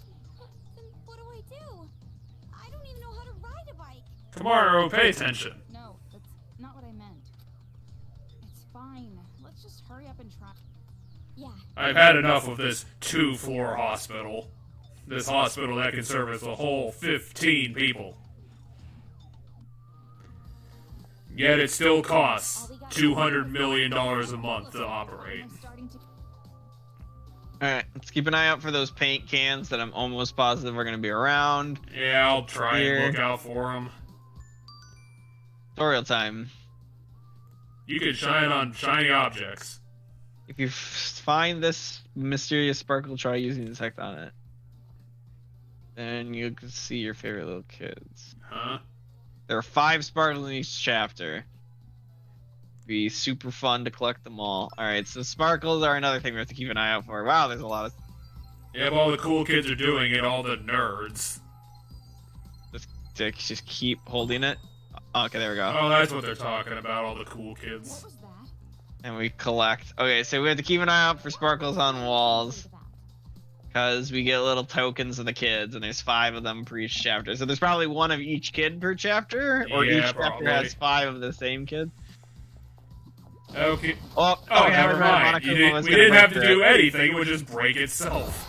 Then what do I do? I don't even know how to ride a bike. Tomorrow, pay attention. No, that's not what I meant. It's fine. Let's just hurry up and try. Yeah. I've had enough of this 2-floor hospital. This hospital that can service a whole 15 people. Yet it still costs $200 million a month to operate. Alright, let's keep an eye out for those paint cans that I'm almost positive are going to be around. Yeah, I'll try and look out for them. Tutorial time. You can shine on shiny objects. If you find this mysterious sparkle, try using detect on it. Then you can see your favorite little kids. Huh? There are 5 sparkles in each chapter. Be super fun to collect them all. Alright, so sparkles are another thing we have to keep an eye out for. Wow, there's a lot of... Yeah, but all the cool kids are doing it, all the nerds. Just keep holding it. Okay, there we go. Oh, that's what they're talking about, all the cool kids. What was that? And we collect. Okay, so we have to keep an eye out for sparkles on walls. Because we get little tokens of the kids, and there's 5 of them per each chapter. So there's probably 1 of each kid per chapter, or Yeah, each probably. chapter has 5 of the same kid. Okay. Oh, Oh, okay, never mind. We didn't have to do anything. It would just break itself.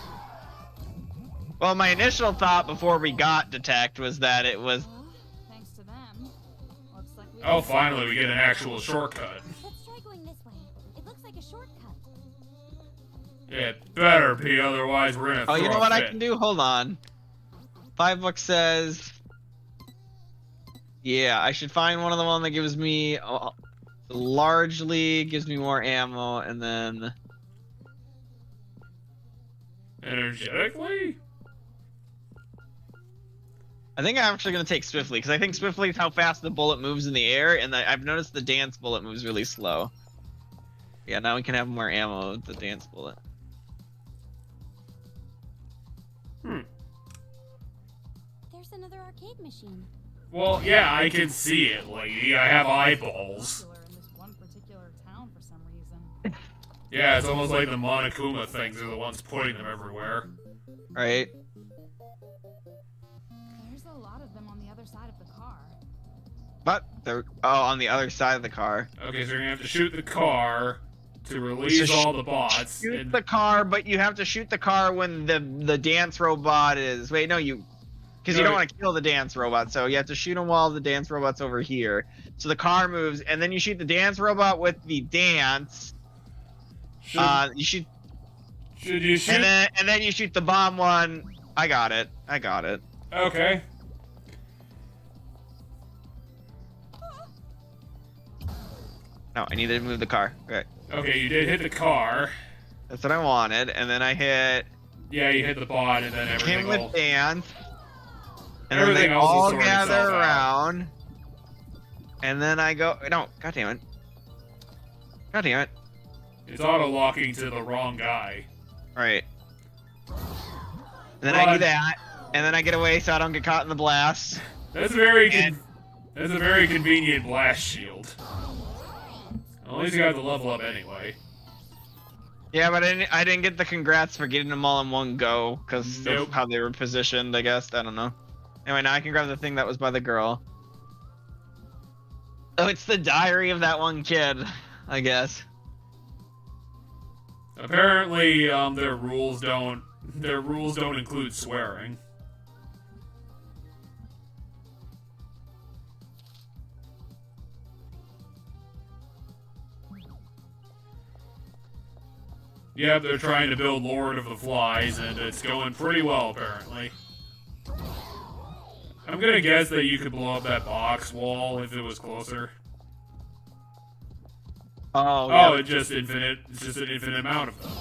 Well, my initial thought before we got Detect was that it was... Thanks to them. Looks like we Oh, finally, we get an actual shortcut. Let's try going this way. It looks like a shortcut. It better be, otherwise we're gonna Oh, throw you know a what I fit. can do? Hold on. 5 bucks says... Yeah, I should find one of the one that gives me... largely gives me more ammo, and then... Energetically? I think I'm actually going to take Swiftly, because I think Swiftly is how fast the bullet moves in the air, and I've noticed the dance bullet moves really slow. Yeah, now we can have more ammo with the dance bullet. There's another arcade machine. Well, yeah, I can see it, lady. I have eyeballs. popular in this one particular town for some reason. Yeah, it's almost like the Monokuma things are the ones putting them everywhere. Right? There's a lot of them on the other side of the car. But they're on the other side of the car. Okay, so you're gonna have to shoot the car to release So all the bots. Shoot and- the car, but you have to shoot the car when the dance robot is... Wait, no, you... Because you No, don't want to kill the dance robot, so you have to shoot him while the dance robot's over here. So the car moves, and then you shoot the dance robot with the dance. should, You shoot, should you shoot? and then you shoot the bomb one. I got it. Okay. No, I needed to move the car. Okay, Okay, you did hit the car. that's what I wanted, and then I hit Yeah, you hit the bot, and then everything him will... with dance. And then Everything they else will all sort gather itself out. around. And then I go... No, God damn it. It's auto-locking to the wrong guy. Alright. And then I Run. do that. And then I get away so I don't get caught in the blast. That's a very And- that's a very convenient blast shield. At least you got the level up anyway. Yeah, but I didn't get the congrats for getting them all in one go. Because Nope. of how they were positioned, I guess. I don't know. Anyway, now I can grab the thing that was by the girl. Oh, it's the diary of that one kid, I guess. Apparently, their rules don't include swearing. Yep, they're trying to build Lord of the Flies, and it's going pretty well, apparently. I'm gonna guess that you could blow up that box wall if it was closer. Oh, Oh, yeah. it's just infinite. It's just an infinite amount of them.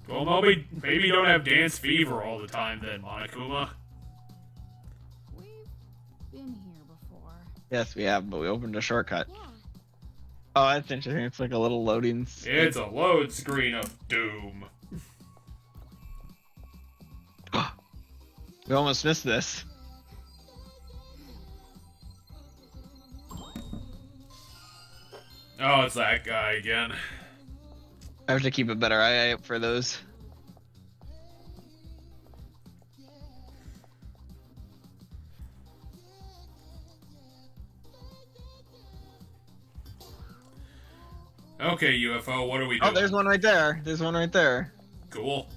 Well, maybe you don't have dance fever all the time then, Monokuma. We've been here before. Yes, we have, but we opened a shortcut. Yeah. Oh, that's interesting. It's like a little loading. It's a load screen of doom. We almost missed this. Oh, it's that guy again. I have to keep a better eye out for those. Okay, UFO, what are we Oh, doing? there's one right there. There's one right there. Cool.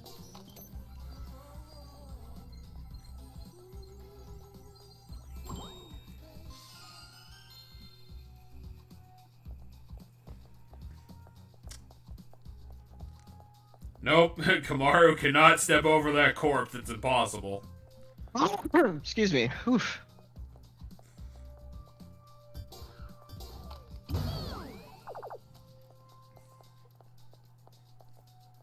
Nope, Kamaru cannot step over that corpse. It's impossible. Excuse me. Oof.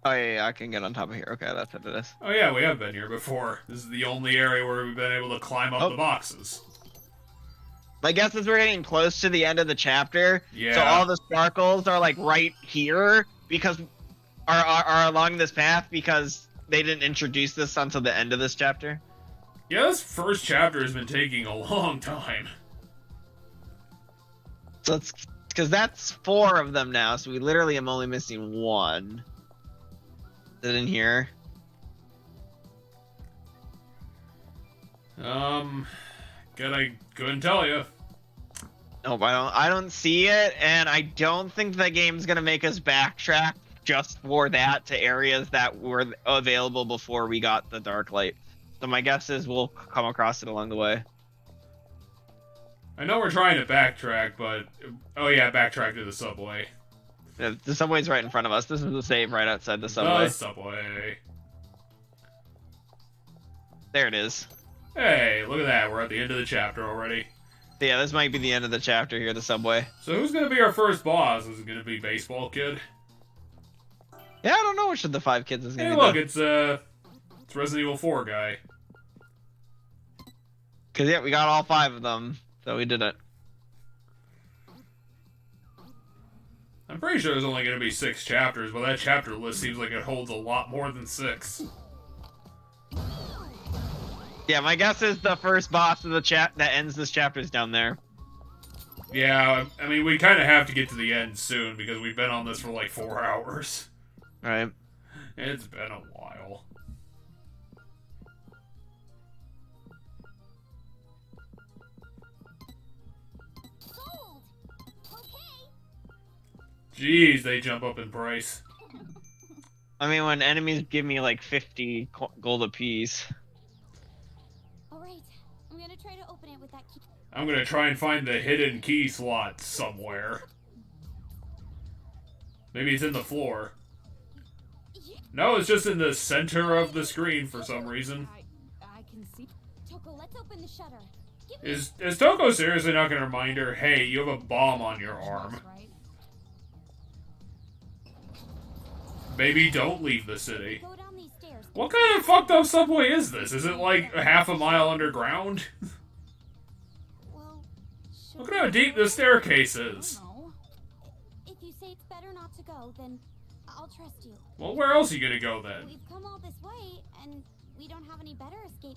Oh yeah, I can get on top of here. Okay, that's what it is. Oh yeah, we have been here before. This is the only area where we've been able to climb up Oh. the boxes. I guess as we're getting close to the end of the chapter, Yeah. so all the sparkles are like right here because are along this path because they didn't introduce this until the end of this chapter. Yeah, this first chapter has been taking a long time. So it's Because that's 4 of them now, so we literally am only missing 1. Is it in here? Couldn't tell you. Nope, I don't see it, and I don't think the game's gonna make us backtrack just for that to areas that were available before we got the dark light. So my guess is we'll come across it along the way. I know we're trying to backtrack, but... Oh yeah, backtrack to the subway. Yeah, the subway's right in front of us. This is the save right outside the subway. The subway. There it is. Hey, look at that. We're at the end of the chapter already. Yeah, this might be the end of the chapter here, the subway. So who's going to be our first boss? Is it going to be Baseball Kid? Yeah, I don't know which of the 5 kids is going to Hey, be. look, it's Resident Evil 4 guy. Because, yeah, we got all 5 of them, so we did it. I'm pretty sure there's only going to be 6 chapters, but that chapter list seems like it holds a lot more than 6. Yeah, my guess is the first boss of the that ends this chapter is down there. Yeah, I mean, we kind of have to get to the end soon, because we've been on this for like 4 hours. Right. It's been a while. Sold. Okay. Jeez, they jump up in price. I mean, when enemies give me like 50 gold apiece. All right. I'm gonna try to open it with that key. I'm gonna try and find the hidden key slot somewhere. Maybe it's in the floor. No, it's just in the center of the screen for some reason. I can see. Toko, let's open the shutter. Give me Is Toko seriously not gonna remind her, hey, you have a bomb on your arm? Right? Maybe don't leave the city. go down these stairs. What kind of fucked up subway is this? Is it like a half a mile underground? Well, Look at how deep the staircase I is. don't know. if you say it's better not to go, then I'll trust you. Well, where else are you gonna go then? We've come all this way, and we don't have any better escape.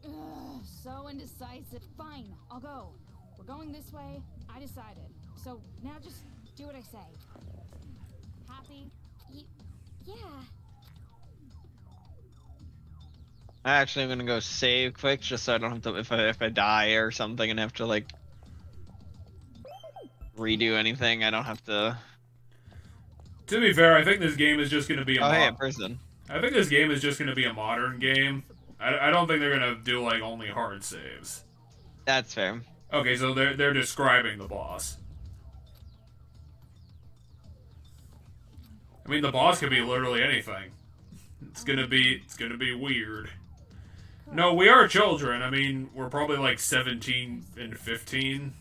Ugh, so indecisive. Fine, I'll go. We're going this way. I decided. So now just do what I say. Happy? Yeah. Actually, I'm gonna go save quick, just so I don't have to, if I die or something and have to like redo anything, I don't have to. To be fair, I think this game is just gonna be a Oh, hey, a person. I think this game is just gonna be a modern game. I don't think they're gonna do like only hard saves. That's fair. Okay, so they're describing the boss. I mean, the boss could be literally anything. It's gonna be weird. No, we are children. I mean, we're probably like 17 and 15.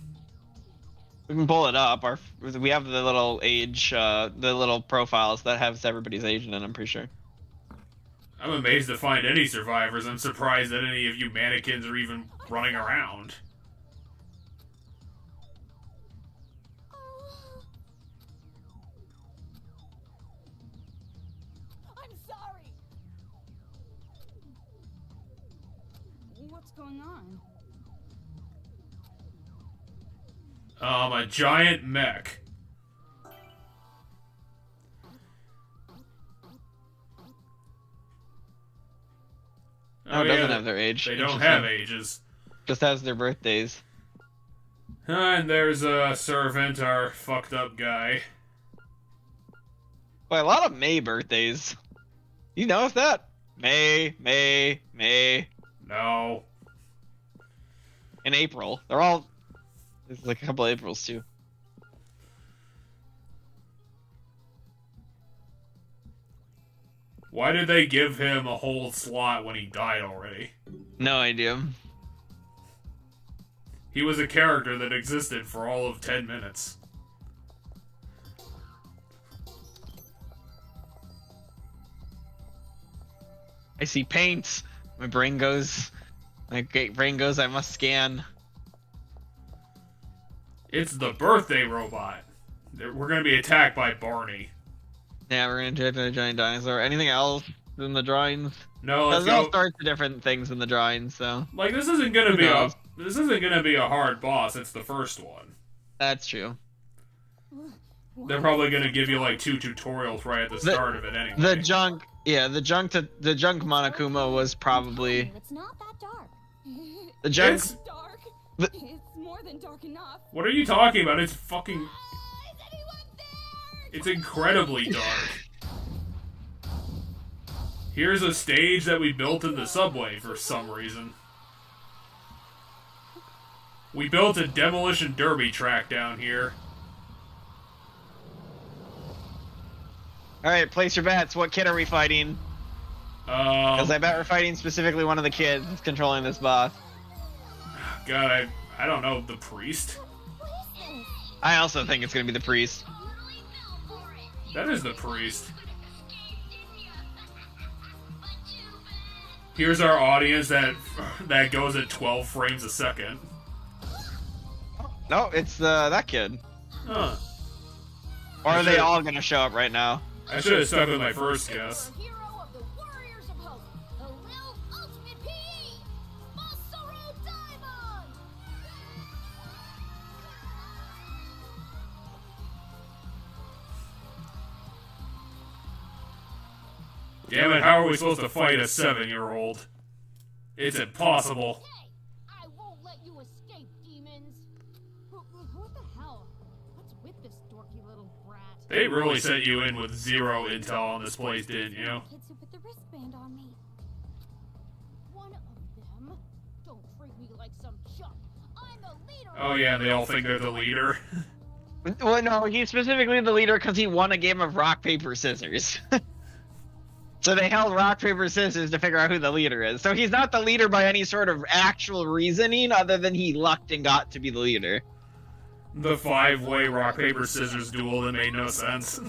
We can pull it up. We have the little age, the little profiles that has everybody's age in it, I'm pretty sure. I'm amazed to find any survivors. I'm surprised that any of you mannequins are even running around. I'm sorry. What's going on? A giant mech. Oh, it doesn't have their age. They don't have ages. Just has their birthdays. And there's a servant, our fucked up guy. Boy, a lot of May birthdays. You notice that? May. No. In April. They're all... There's like a couple of Aprils, too. Why did they give him a whole slot when he died already? No idea. He was a character that existed for all of 10 minutes. I see paint. My brain goes, I must scan. It's the birthday robot. We're gonna be attacked by Barney. Yeah, we're gonna attack a giant dinosaur. Anything else in the drawings? No, let's There's all go. sorts of different things in the drawings, so. Like, this isn't gonna Who knows? be a hard boss. It's the first one. That's true. They're probably gonna give you like 2 tutorials right at the start of it anyway. The junk Monokuma was probably It's not that dark. the junk. It's, Dark. The- It's more than dark enough. what are you talking about? It's fucking... Is anyone there? It's incredibly dark. Here's a stage that we built in the subway for some reason. We built a demolition derby track down here. All right, place your bets. What kid are we fighting? Because I bet we're fighting specifically one of the kids controlling this boss. God, I don't know, the priest? What is this? I also think it's gonna be the priest. That is the priest. Here's our audience that goes at 12 frames a second. No, it's that kid. Huh. Or are they all gonna show up right now? I should have stuck with my first guess. Hero of the Warriors of Hope, the Lil Ultimate PE, Masaru Diamond! Damn it, how are we supposed to fight a 7-year-old? It's impossible. Hey, I won't let you escape, demons! What the hell? What's with this dorky little brat? They really sent you in with 0 intel on this place, didn't you? Kids who put the wristband on me. One of them. Don't treat me like some chump. I'm the leader. Oh yeah, they all think they're the leader. Well, no, he's specifically the leader because he won a game of rock, paper, scissors. So they held rock, paper, scissors to figure out who the leader is. So he's not the leader by any sort of actual reasoning other than he lucked and got to be the leader. The 5-way rock, paper, scissors duel that made no sense.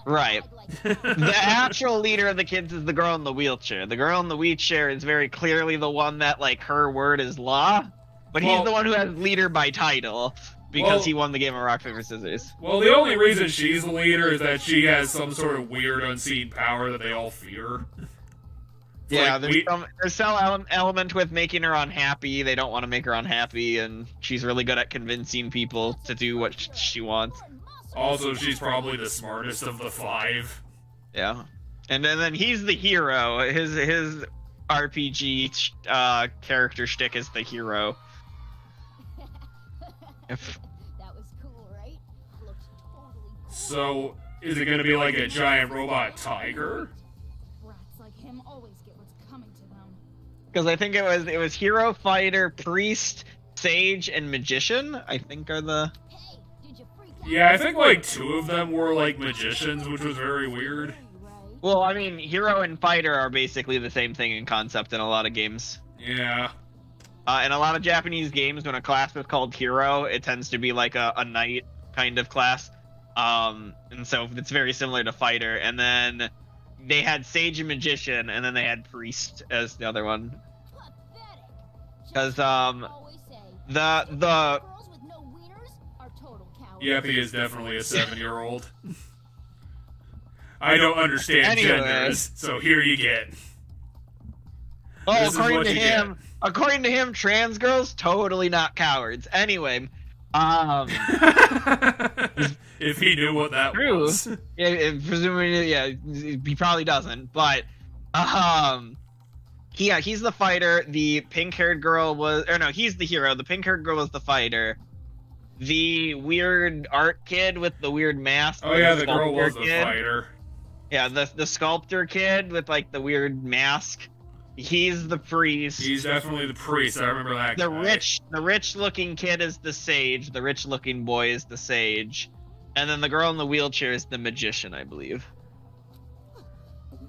Right. The actual leader of the kids is the girl in the wheelchair. The girl in the wheelchair is very clearly the one that, like, her word is law. But he's Well- the one who has leader by title because Well- he won the game of rock, paper, scissors. Well, the only reason she's the leader is that she has some sort of weird unseen power that they all fear. It's Yeah, like, there's some element with making her unhappy. They don't want to make her unhappy, and she's really good at convincing people to do what she wants. also, she's probably the smartest of the 5. Yeah, and then he's the hero. His RPG character shtick is the hero. If That was cool, right? Looked totally cool. So, is it gonna be like a giant robot tiger? Brats like him always get what's coming to them. because I think it was hero, fighter, priest, sage, and magician. I think are the. Hey, did you freak out? Yeah, I think like 2 of them were like magicians, which was very weird. Right? Well, I mean, hero and fighter are basically the same thing in concept in a lot of games. Yeah. In a lot of Japanese games, when a class is called hero, it tends to be like a knight kind of class. And so it's very similar to fighter. And then they had sage and magician, and then they had priest as the other one. Pathetic. 'Cause, Just like I always say, the- girls with no wieners are total cowards. Yep, he is definitely a 7-year-old. I don't understand Anyway. genders, so here you get. Oh, This is according what to you him, trans girls totally not cowards. Anyway, If he knew what that True. was. presumably, yeah, he probably doesn't. But, he's the fighter. The pink-haired girl was, or no, he's the hero. The pink-haired girl was the fighter. The weird art kid with the weird mask. Oh yeah, the girl sculptor was the kid. fighter. Yeah, the sculptor kid with like the weird mask. He's the priest. He's definitely the priest. I remember that The guy. rich looking kid is the sage. The rich looking boy is the sage. And then the girl in the wheelchair is the magician, I believe.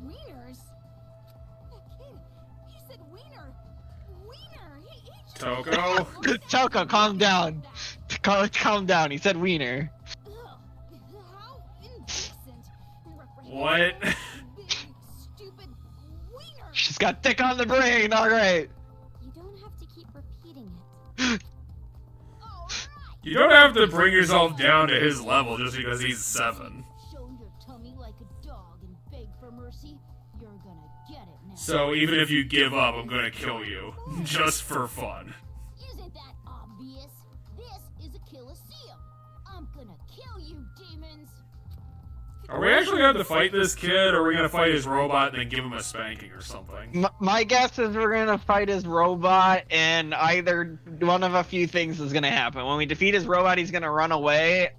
Wieners? That kid, he said wiener. Wiener. He Toko? Toko, calm down. Calm down. He said wiener. Ugh, how indecent. What? Big, stupid wiener. She's got thick on the brain. All right. You don't have to keep repeating it. All right. You don't have to bring yourself down to his level just because he's 7. Show your tummy like a dog and beg for mercy. You're gonna get it now. So even if you give up, I'm gonna kill you. Just for fun. Isn't that obvious? This is a Colosseum. I'm gonna kill you, Are we actually going to have to fight this kid, or are we going to fight his robot and then give him a spanking or something? My guess is we're gonna fight his robot, and either one of a few things is gonna happen. When we defeat his robot, he's gonna run away,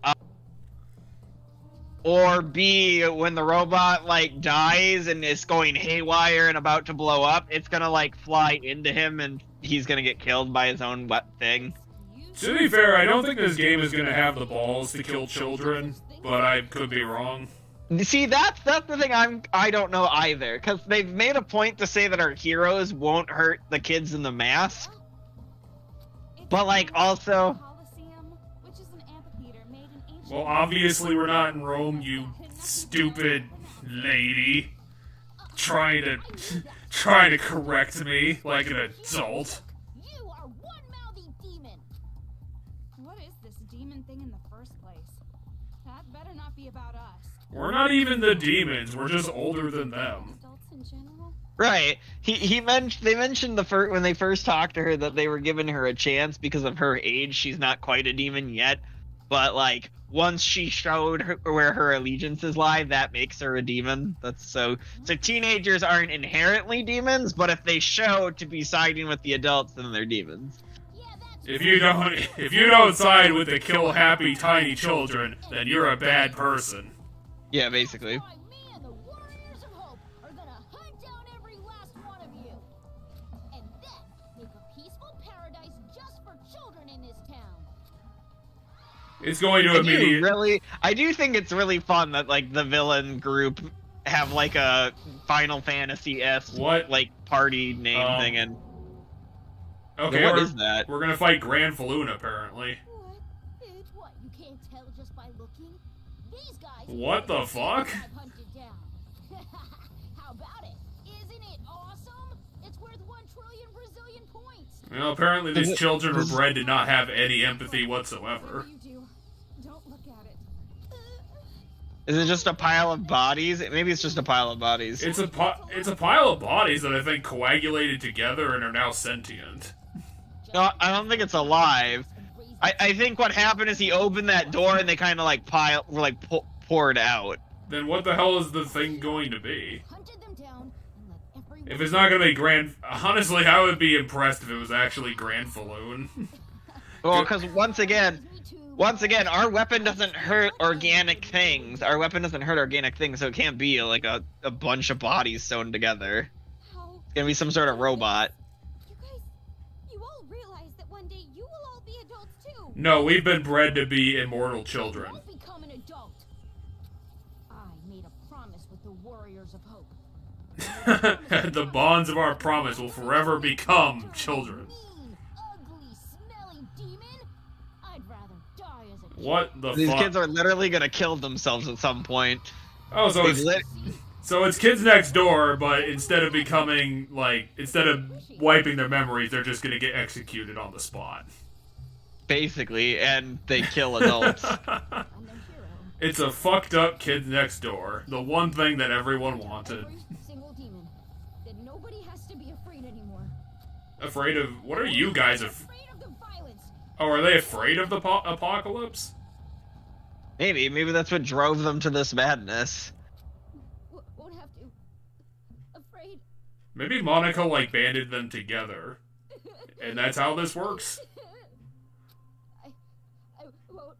or B, when the robot like dies and is going haywire and about to blow up, it's gonna like fly into him and he's gonna get killed by his own thing. To be fair, I don't think this game is going to have the balls to kill children, but I could be wrong. See, that's the thing I don't know either, because they've made a point to say that our heroes won't hurt the kids in the mask, but like also. Well, obviously we're not in Rome, you stupid lady. Trying to correct me like an adult. You are one-mouthy demon. What is this demon thing in the first place? That better not be about us. We're not even the demons, we're just older than them. Adults in general? Right. They mentioned when they first talked to her that they were giving her a chance because of her age. She's not quite a demon yet, but like once she showed where her allegiances lie, that makes her a demon. So teenagers aren't inherently demons, but if they show to be siding with the adults, then they're demons. If you don't side with the kill happy tiny children, then you're a bad person. Yeah, basically. Me and the Warriors of Hope are gonna hunt down every last one of you, and then make a peaceful paradise just for children in this town. It's going to immediately. I do think it's really fun that like the villain group have like a Final Fantasy-esque like party name thing, and okay, what is that? We're gonna fight Grand Falloon apparently. What? You can't tell just by looking? These guys. What the fuck? I've hunted down. How about it? Isn't it awesome? It's worth 1 trillion Brazilian points. Well, apparently these children were bred to not have any empathy whatsoever. Is it just a pile of bodies? Maybe it's just a pile of bodies. It's a pile of bodies that I think coagulated together and are now sentient. No, I don't think it's alive. I think what happened is he opened that door and they kind of like poured out. Then what the hell is the thing going to be? If it's not going to be Grand... Honestly, I would be impressed if it was actually Grand Falloon. Well, because once again, our weapon doesn't hurt organic things. Our weapon doesn't hurt organic things, so it can't be like a bunch of bodies sewn together. It's gonna be some sort of robot. You all realize that one day you will all be adults too. No, we've been bred to be immortal children. You won't become an adult. I made a promise with the Warriors of Hope. The bonds of our promise will forever become children. What the fuck? These kids are literally gonna kill themselves at some point. Oh, so it's kids next door, but instead of wiping their memories, they're just gonna get executed on the spot. Basically, and they kill adults. It's a fucked up kids next door. The one thing that everyone wanted. Demon. That nobody has to be afraid anymore. Afraid of... What are you guys afraid of the violence. Oh, are they afraid of the apocalypse? Maybe that's what drove them to this madness. Won't have to. Afraid. Maybe Monica, banded them together. And that's how this works. I won't.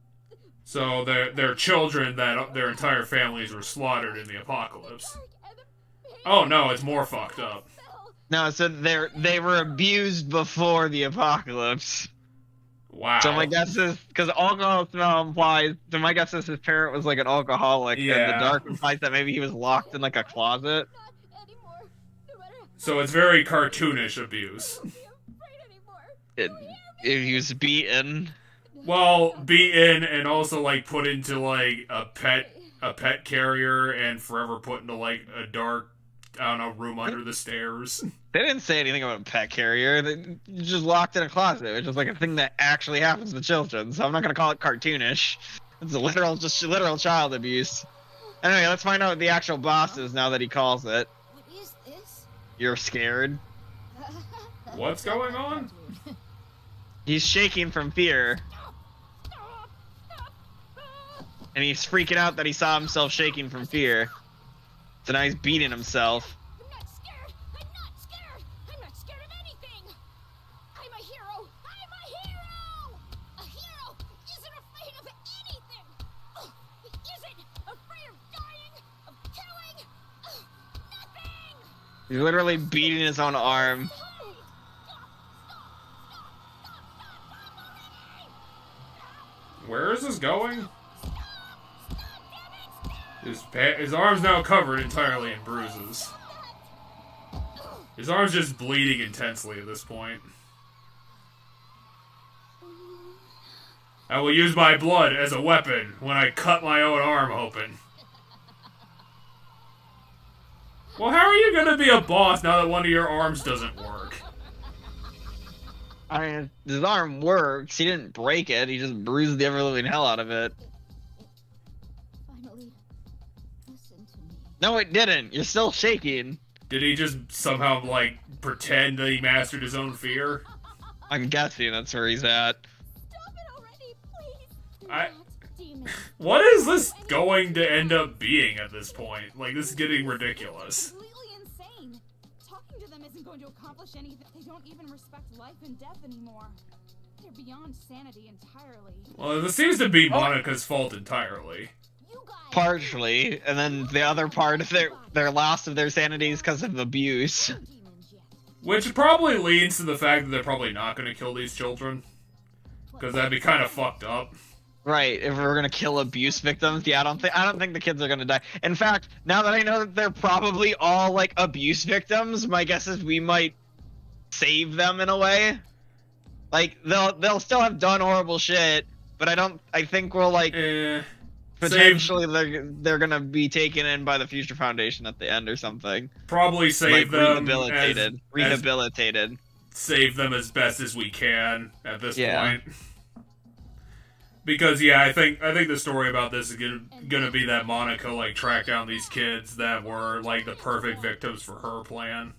So they're children that their entire families were slaughtered in the apocalypse. Oh no, it's more fucked up. No, so they were abused before the apocalypse. Wow. So my guess is, because alcohol smell implies, so my guess is his parent was like an alcoholic, and the dark implies that maybe he was locked in like a closet. So it's very cartoonish abuse. He was beaten. Well, beaten and also put into a pet carrier and forever put into a dark, I don't know, room under the stairs. They didn't say anything about a pet carrier. They just locked in a closet, which is a thing that actually happens to children. So I'm not gonna call it cartoonish. It's literal child abuse. Anyway, let's find out what the actual boss is now that he calls it. What is this? You're scared. What's going on? He's shaking from fear. And he's freaking out that he saw himself shaking from fear. So now he's beating himself. I'm not scared. I'm not scared. I'm not scared of anything. I'm a hero. I'm a hero. A hero isn't afraid of anything. He isn't afraid of dying, of killing, nothing. He's literally beating his own arm. Where is this going? His arm's now covered entirely in bruises. His arm's just bleeding intensely at this point. I will use my blood as a weapon when I cut my own arm open. Well, how are you gonna be a boss now that one of your arms doesn't work? I mean, his arm works. He didn't break it. He just bruised the ever-living hell out of it. Finally, listen to me. No, it didn't. You're still shaking. Did he just somehow, like, pretend that he mastered his own fear? I'm guessing that's where he's at. Stop it already, please. I- Not demons. What is this going to end up being at this point? Like, this is getting ridiculous. Completely insane. Talking to them isn't going to accomplish anything. They don't even respect life and death anymore. They're beyond sanity entirely. Well, this seems to be Monika's fault entirely. You guys. Partially, and then the other part of their loss of their sanity is because of abuse. No demons yet. Which probably leads to the fact that they're probably not going to kill these children. Because that'd be kind of fucked up. Right, if we're gonna kill abuse victims, yeah, I don't think the kids are gonna die. In fact, now that I know that they're probably all like abuse victims, my guess is we might save them in a way. Like they'll still have done horrible shit, but I think we'll like potentially they're gonna be taken in by the Future Foundation at the end or something. Probably save them rehabilitated. Save them as best as we can at this Yeah. point. Because yeah, I think the story about this is gonna be that Monika like tracked down these kids that were like the perfect victims for her plan.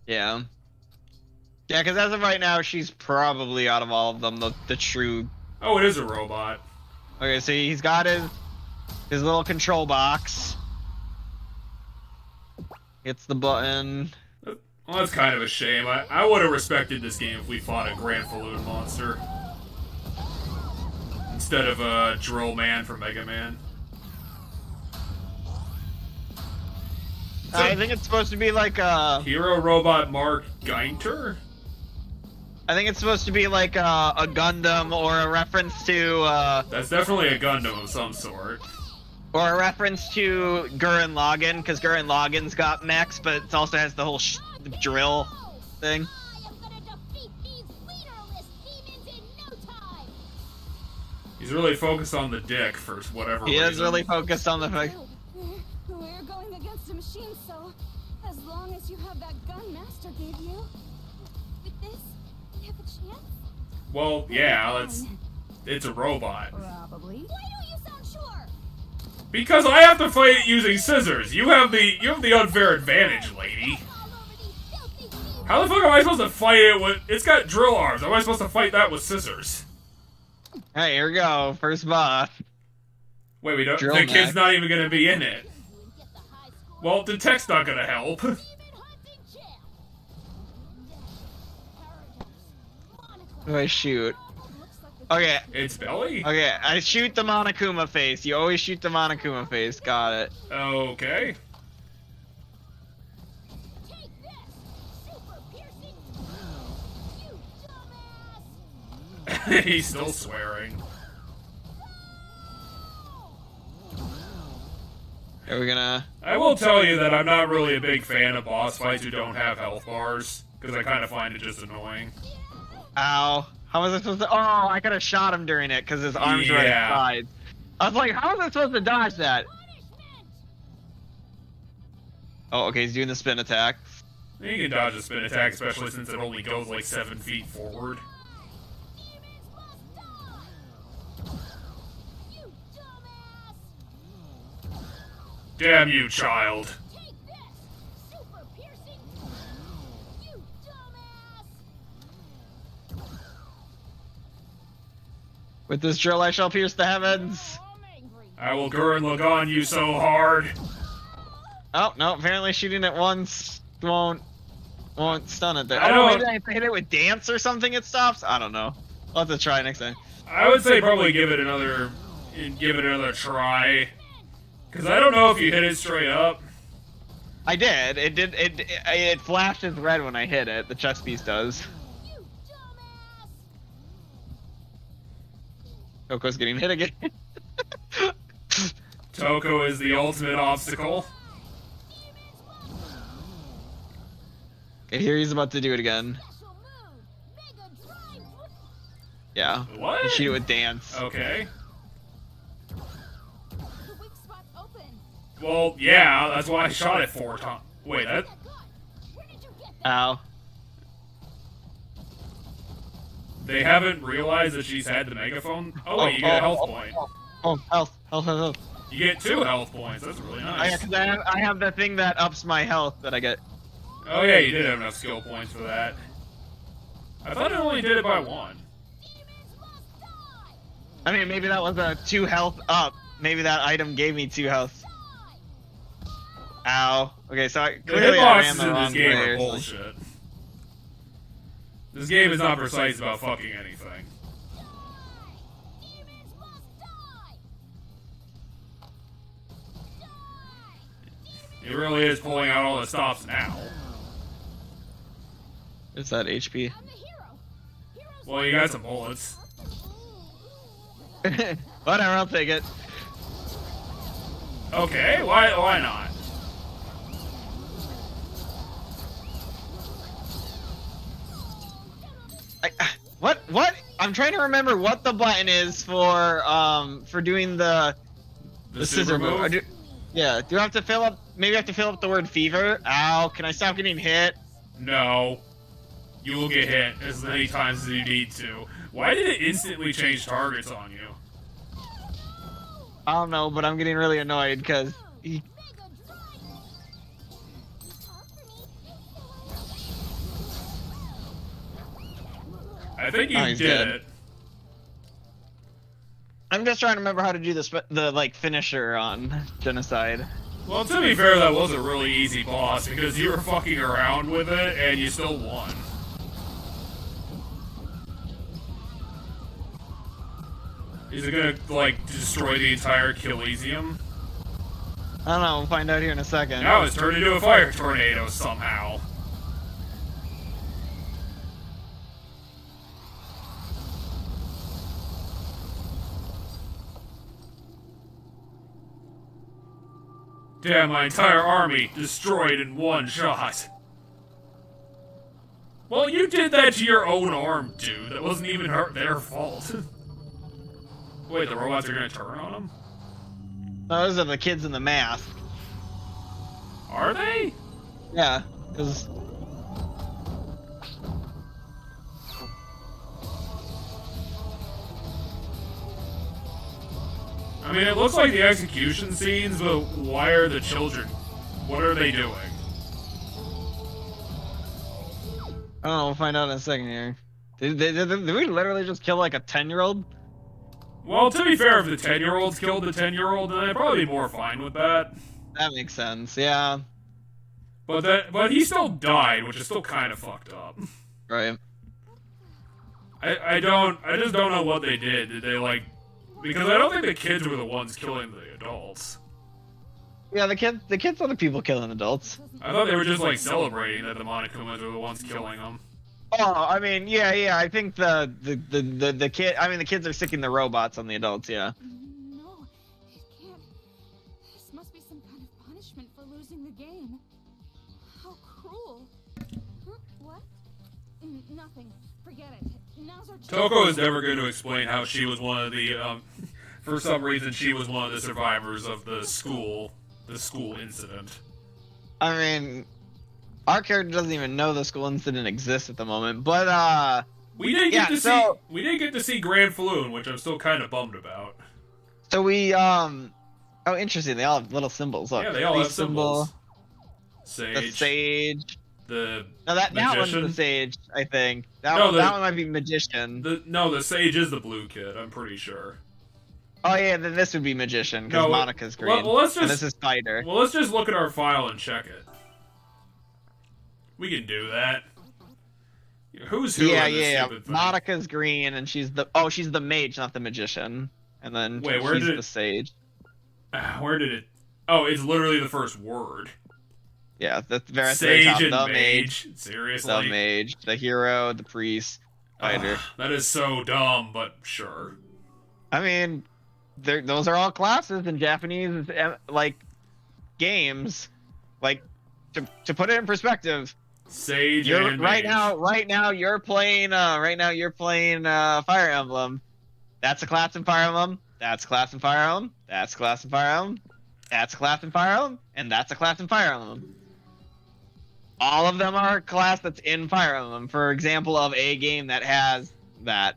Yeah. Yeah, because as of right now, she's probably out of all of them the true. Oh, it is a robot. Okay, so he's got his little control box. Hits the button. Well, that's kind of a shame. I would have respected this game if we fought a Grand Falloon monster instead of a Drill Man from Mega Man. I think it's supposed to be like a. Hero Robot Mark Geinter? I think it's supposed to be like a Gundam or a reference to. That's definitely a Gundam of some sort. Or a reference to Gurren Lagann, because Gurren Lagann's got mechs, but it also has the whole drill thing. I am gonna defeat these leaderless demons in no time. He's really focused on the dick for whatever He reason. is really focused on the fact. We're going against a machine, so as long as you have that gun Master gave you, with this, we have a chance. Well, yeah, it's a robot. Probably. Why don't you sound sure? Because I have to fight it using scissors. You have the unfair advantage, lady. All over these filthy demons. How the fuck am I supposed to fight it with? It's got drill arms. How am I supposed to fight that with scissors? Hey, here we go. First boss. Wait, we don't. Drill The kid's mech. not even gonna be in it. And get the high score. Well, the tech's not gonna help. Demon hunting champ. Paradise. Who do I shoot? Looks like the Okay, It's Belly. okay. I shoot the Monokuma face. You always shoot the Monokuma face. Got it. Okay. Take this, super piercing. You dumbass. He's still swearing. Are we gonna? I will tell you that I'm not really a big fan of boss fights who don't have health bars, because I kind of find it just annoying. Ow. How was I supposed to? Oh, I could have shot him during it because his arms were at his Yeah. sides. I was like, how was I supposed to dodge that? Punishment. Oh, okay. He's doing the spin attack. You can dodge a spin attack, especially since it only goes like 7 feet forward. Demons must die. You dumbass. Damn you, child. Take this, super piercing. You dumbass. With this drill, I shall pierce the heavens. I'm angry. I will Gurren Lagann you so hard. Oh, no, apparently shooting it once won't stun it there. I Oh, don't- maybe I have to hit it with dance or something it stops? I don't know. I'll have to try next time. I would say probably give it another try. Because I don't know if you hit it straight up. I did. It flashes red when I hit it. The chest piece does. You dumbass! Toko's getting hit again. Toko is the ultimate obstacle. Okay, here he's about to do it again. Special move! Mega drive! Yeah. What? You shoot it with dance. Okay. The weak spot's open. Well, yeah, that's why I shot it 4 times. Wait, that... That gun! Where did you get that? Ow. They haven't realized that she's had the megaphone? Oh, wait, you get a health point. Oh, health. You get 2 health points. That's really Oh, yeah, nice. 'cause I have the thing that ups my health that I get. Oh, yeah, you did have enough skill points for that. I thought it only did it by 1. Demons must die! I mean, maybe that was a 2 health up. Maybe that item gave me 2 health. Ow. Okay, so The clearly I ran hitboxes the in wrong this game way are or something. bullshit. This game is not precise about fucking anything. Demons must die! Die! It really is pulling out all the stops now. Is that HP? I'm the hero! Heroes Well, you got some bullets. Whatever, I'll take it. Okay, why not? What? I'm trying to remember what the button is for doing the scissor move. Yeah, do I have to fill up? Maybe I have to fill up the word fever. Ow! Can I stop getting hit? No. You will get hit as many times as you need to. Why did it instantly change targets on you? I don't know, but I'm getting really annoyed because he. Mega drive! Talk for me! I think you Oh, he's did dead. it. I'm just trying to remember how to do the like finisher on genocide. Well, to be fair, that was a really easy boss because you were fucking around with it and you still won. Is it gonna, like, destroy the entire Killesium? I don't know. We'll find out here in a second. Now it's turned into a fire tornado somehow. Damn, my entire army destroyed in one shot. Well, you did that to your own arm, dude. That wasn't even their fault. Wait, the robots are gonna turn on them? No, those are the kids in the mask. Are they? Yeah, because I mean, it looks like the execution scenes, but why are the children? What are they doing? I don't know. We'll find out in a second here. Did we literally just kill like a 10-year-old? Well, to be fair, if the 10-year-olds killed the 10-year-old, then I'd probably be more fine with that. That makes sense. Yeah. But he still died, which is still kind of fucked up. Right. I just don't know what they did. Did they, like... Because I don't think the kids were the ones killing the adults. Yeah, the kids are the people killing adults. I thought they were just, like, celebrating that the Monokumas were the ones killing them. Oh, I mean, yeah. I think the kid. I mean, the kids are sicking the robots on the adults. Yeah. No, it can't. This must be some kind of punishment for losing the game. How cruel. Huh? What? Nothing. Forget it. Now's our chance. Toko is never going to explain how she was one of the, for some reason she was one of the survivors of the school incident. I mean, our character doesn't even know the school incident exists at the moment. But We did Yeah, get to so- see. We did get to see Grand Floon, which I'm still kind of bummed about. so we Oh, interesting. They all have little symbols. Look, Yeah, they all Leaf have symbols. The Sage. sage. The No, that one's Magician? the sage. I think that No, one. the- That one might be magician. the sage is the blue kid. I'm pretty sure. Oh yeah, then this would be magician because No, Monica's green. well, let's and just this is fighter. well, let's just look at our file and check it. We can do that. Who's who? Yeah, in this yeah. stupid thing? Monica's green, and she's the mage, not the magician. And then Wait, where she's did it- the sage. Where did it? Oh, it's literally the first word. Yeah, that's very Sage top. and The mage. the Seriously. mage, the hero, the priest, fighter. That is so dumb, but sure. I mean, those are all classes in Japanese like games. Like to put it in perspective, Sage you're and right mage. now you're playing Fire Emblem. That's a class in Fire Emblem. That's a class in Fire Emblem. That's a class in Fire Emblem. That's a class in Fire Emblem, and that's a class in Fire Emblem. All of them are a class that's in Fire Emblem. For example, of a game that has that.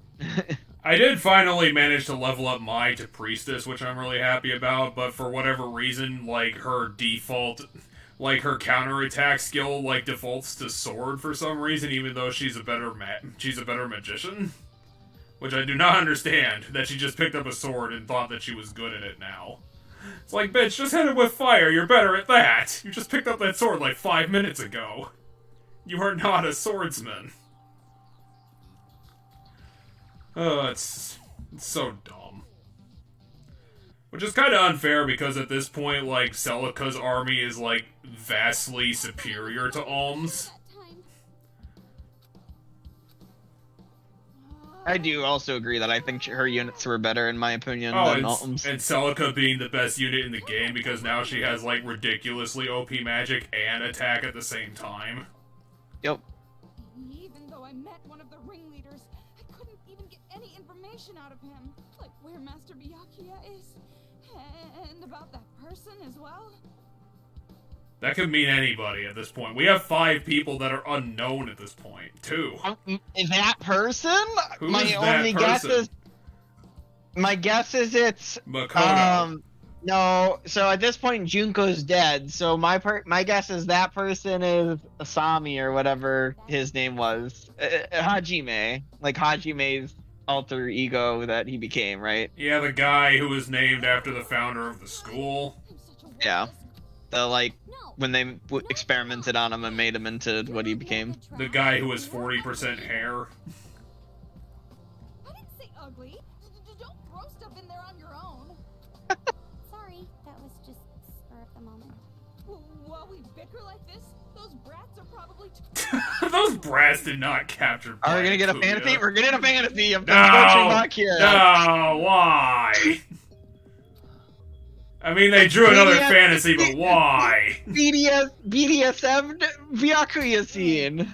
I did finally manage to level up Mai to priestess, which I'm really happy about, but for whatever reason, like, her default, like, her counterattack skill, like, defaults to sword for some reason, even though she's a better magician. Which I do not understand, that she just picked up a sword and thought that she was good at it now. It's like, bitch, just hit it with fire, you're better at that! You just picked up that sword like 5 minutes ago. You are not a swordsman. Oh, it's so dumb. Which is kind of unfair because at this point, like, Celica's army is, like, vastly superior to Alm's. I do also agree that I think her units were better, in my opinion, Oh, than and Alm's. Celica being the best unit in the game because now she has, like, ridiculously OP magic and attack at the same time. Yep. Even though I met one of the ringleaders, I couldn't even get any information out of him. Like where Master Byakuya is. And about that person as well. That could mean anybody at this point. We have 5 people that are unknown at this point, too. That person? Who is that person? My guess is it's Makoto. no. So at this point, Junko's dead. So my guess is that person is Asami or whatever his name was, Hajime, like Hajime's alter ego that he became, right? Yeah, the guy who was named after the founder of the school. Yeah. The like when they experimented on him and made him into what he became. The guy who has 40% hair. I didn't say ugly. Don't throw stuff in there on your own. Sorry, that was just spur of the moment. While we bicker like this, those brats are probably Those brats did not capture. Are we gonna get a Byakuya. fantasy? We're getting a fantasy of No! Byakuya. No, why? I mean, they drew another fantasy, but why? BDSM Byakuya scene.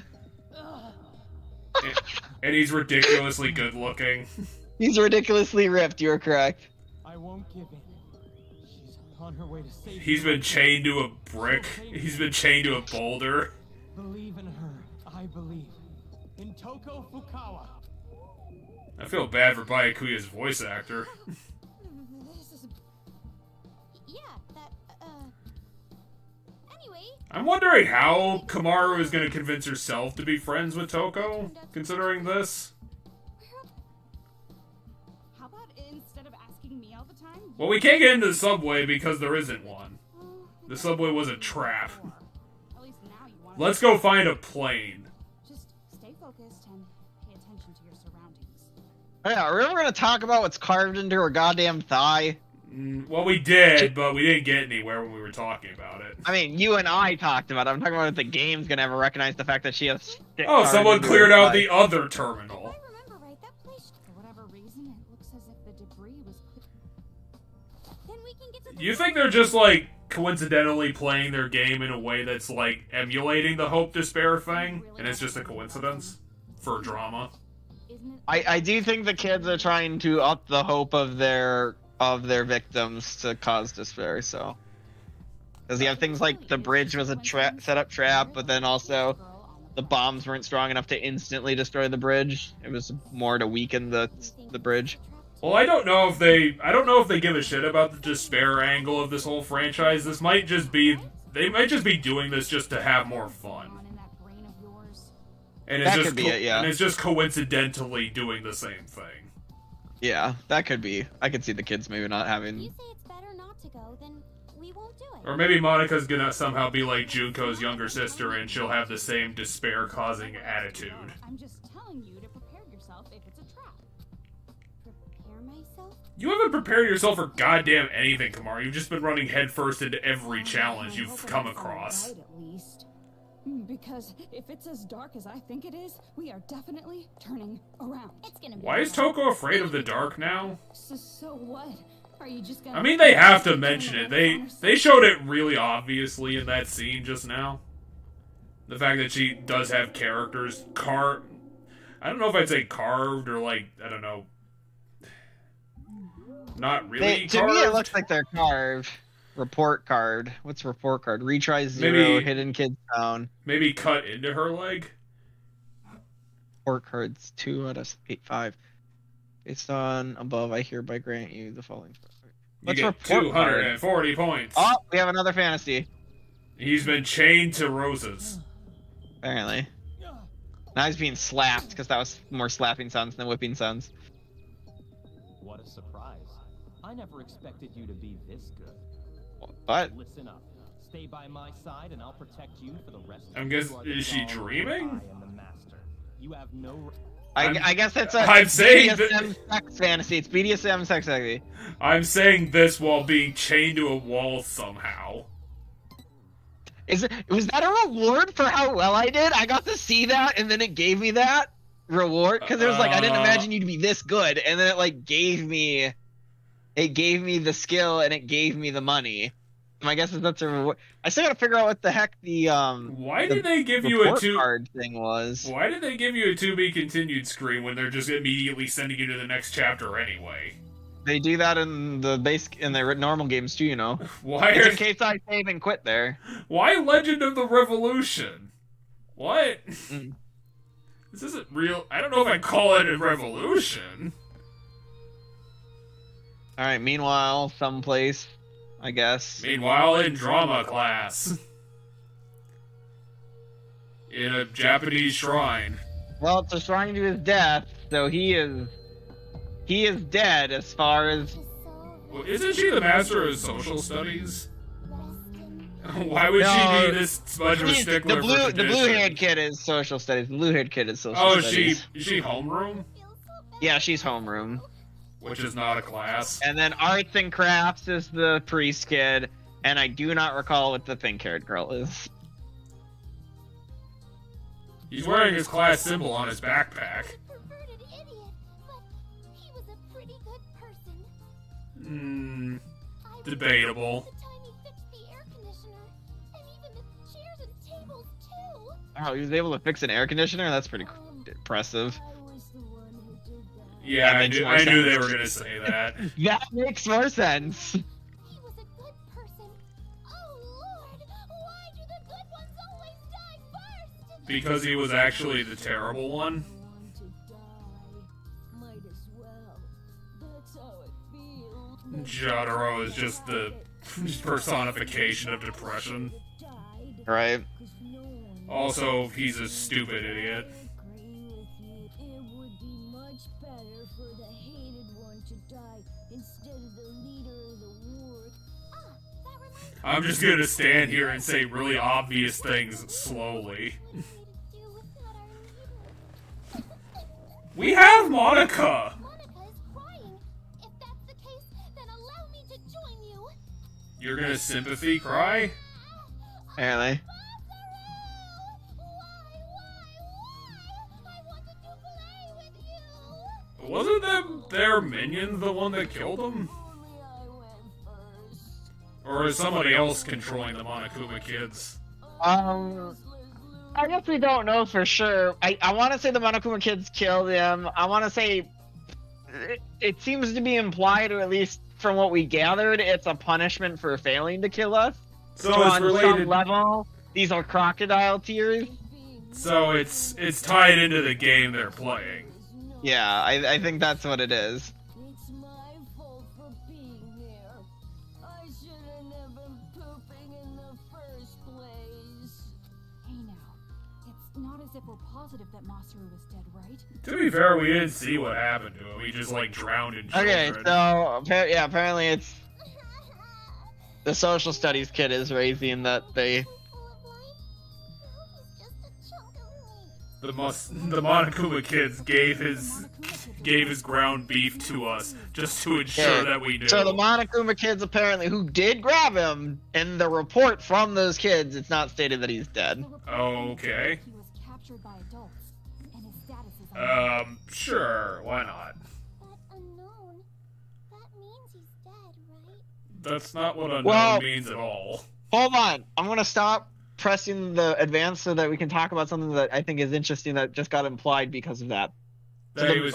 And he's ridiculously good looking. He's ridiculously ripped, you're correct. I won't give in. She's on her way to safety. He's been chained to a brick. He's been chained to a boulder. Believe in her. I believe. In Toko Fukawa. I feel bad for Byakuya's voice actor. This is Yeah, that, Anyway, I'm wondering how Komura is going to convince herself to be friends with Toko, considering this. how about instead of asking me all the time? Well, we can't get into the subway because there isn't one. The subway was a trap. At least now you want Let's go find a plane. Just stay focused and pay attention to your surroundings. Yeah, are we ever gonna talk about what's carved into her goddamn thigh? Well, we did, but we didn't get anywhere when we were talking about it. I mean, you and I talked about it. I'm talking about if the game's gonna ever recognize the fact that she has stick Oh, carved someone into cleared her out thigh. the other terminal. if I remember right, that place. For whatever reason, it looks as if the debris was Then we can get to the You think they're just, like, coincidentally playing their game in a way that's, like, emulating the Hope Despair thing, and it's just a coincidence for drama? Isn't it? I do think the kids are trying to up the hope of their victims to cause despair. So, because you have things like the bridge was a set up trap, but then also the bombs weren't strong enough to instantly destroy the bridge. It was more to weaken the bridge. Well, I don't know if they give a shit about the despair angle of this whole franchise. This might just be, they might just be doing this just to have more fun. On in that brain of yours. And it's That just could be it, yeah. and it's just coincidentally doing the same thing. Yeah, that could be. I could see the kids maybe not If having. you say it's better not to go, then we won't do it. Or maybe Monika's gonna somehow be like Junko's younger sister and she'll have the same despair-causing attitude. I'm just telling you to prepare yourself if it's a trap. Prepare myself? You haven't prepared yourself for goddamn anything, Komura. You've just been running headfirst into every challenge you've come across. Right, at least. Because if it's as dark as I think it is, we are definitely turning around. It's gonna be. Why is Toko afraid of the dark now? So what? Are you just gonna... I mean, they have to mention it. They showed it really obviously in that scene just now. The fact that she does have characters carved. I don't know if I'd say carved or like, I don't know. Not really To carved. me, it looks like they're carved. Report card. What's report card? Retry 0, Maybe- hidden kids down. Maybe cut into her leg. Report cards 2 out of 5. Based on above, I hereby grant you the following. You What's get report card? 240 points. Oh, we have another fantasy. He's been chained to roses. Apparently. Now he's being slapped because that was more slapping sounds than whipping sounds. What a surprise. I never expected you to be this good. But Listen up. Stay by my side and I'll protect you for the rest of I'm your guessing, life. is she dreaming? I am the master. You have no I guess it's a I'm saying BDSM sex fantasy. It's BDSM sex fantasy. I'm saying this while being chained to a wall somehow. Was that a reward for how well I did? I got to see that, and then it gave me that reward because it was like I didn't imagine you to be this good, and then it like gave me the skill and it gave me the money. My guess is that's a reward. I still gotta figure out what the heck the Why did they give you a report two? card thing was. Why did they give you a to be continued screen when they're just immediately sending you to the next chapter anyway? They do that in the normal games too, you know. Why It's are, in case I save and quit there. why Legend of the Revolution? What? Mm. This isn't real. I don't know if I call it a revolution. All right. Meanwhile, someplace, I guess. Meanwhile, in drama class, in a Japanese shrine. Well, it's a shrine to his death, so he is dead as far as. Well, isn't she the master of social studies? Resting. Why would No, she be this much of a stickler The for blue tradition? haired kid is social studies. The blue haired kid is social Oh, studies. is she homeroom? Feels so bad. Yeah, she's homeroom. Which is not a class. And then arts and crafts is the priest kid, and I do not recall what the pink haired girl is. He's wearing his class symbol on his backpack. He's a perverted idiot, but he was a pretty good person. Hmm, I was debatable. the time he fixed the air conditioner, and even the chairs and tables too. Oh, he was able to fix an air conditioner? That's pretty impressive. I was the one who did that. Yeah, That I makes knew, more I knew they sense. were gonna say that. That makes more sense. He was a good person. Oh Lord, why do the good ones always die first? Because he was actually the terrible one. Want to die? Might as well. That's how it feels. Jotaro is just the personification of depression. Right. Also, he's a stupid idiot. Agree with you. It would be much better for the hated one to die instead of the leader of the ward. Ah, that reminds me. I'm just gonna stand here and say really obvious things slowly. What do we need to do without our leader? We have Monica! Monica is crying. If that's the case, then allow me to join you. You're gonna sympathy cry? Apparently. Why? I wanted to play with you. Wasn't them their minions the one that killed him? Only I went first. Or is somebody else controlling the Monokuma kids? I guess we don't know for sure. I want to say the Monokuma kids killed him. I want to say it seems to be implied, or at least from what we gathered, it's a punishment for failing to kill us. So on it's some related. level, these are crocodile tears. So it's tied into the game they're playing. Yeah, I think that's what it is. It's my fault for being here. I should have never been pooping in the first place. Hey now, it's not as as if we're positive that Masaru was dead, right? To be fair, we didn't see what happened to him. He just like drowned in children. Okay, so yeah, apparently it's the social studies kid is raising that they. The Monokuma kids gave his ground beef to us just to ensure that we knew. So the Monokuma kids apparently who did grab him, in the report from those kids, it's not stated that he's dead. Okay. He was captured by adults, and his status is Sure, why not? That unknown. That means he's dead, right? That's not what unknown means at all. Hold on, I'm gonna stop pressing the advance so that we can talk about something that I think is interesting that just got implied because of that. That So he was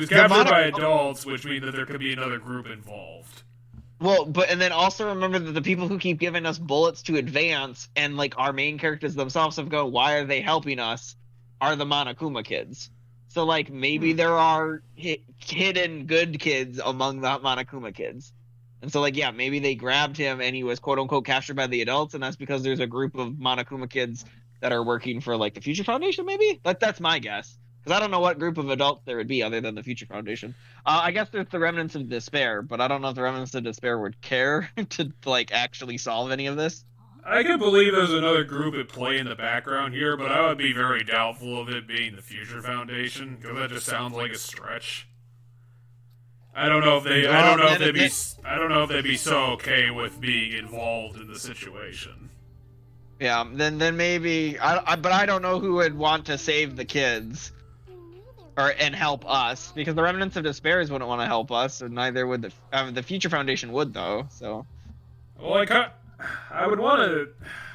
captured by adults, which means that there could be another group involved. Well, and then also remember that the people who keep giving us bullets to advance and like our main characters themselves have gone, why are they helping us? Are the Monokuma kids. So like maybe there are hidden good kids among the Monokuma kids. And so like, yeah, maybe they grabbed him and he was quote unquote captured by the adults, and that's because there's a group of Monokuma kids that are working for like the Future Foundation, maybe? That's my guess. Because I don't know what group of adults there would be other than the Future Foundation. I guess there's the Remnants of Despair, but I don't know if the Remnants of Despair would care to like actually solve any of this. I can believe there's another group at play in the background here, but I would be very doubtful of it being the Future Foundation, because that just sounds like a stretch. I don't know if they'd be so okay with being involved in the situation. Yeah, then maybe but I don't know who would want to save the kids and help us, because the Remnants of Despair wouldn't want to help us, and neither would the Future Foundation would though. So, well, I would want to.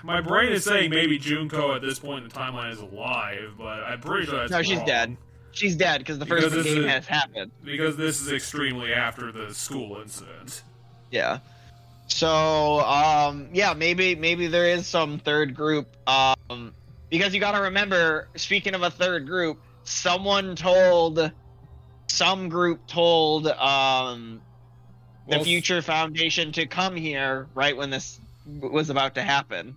My brain is saying maybe Junko at this point in the timeline is alive, but I'm pretty sure that's no, she's wrong. Dead. She's dead because the first game has happened. Because this is extremely after the school incident. Yeah. So, yeah, maybe there is some third group. Because you gotta remember, speaking of a third group, some group told, the Future Foundation to come here right when this was about to happen.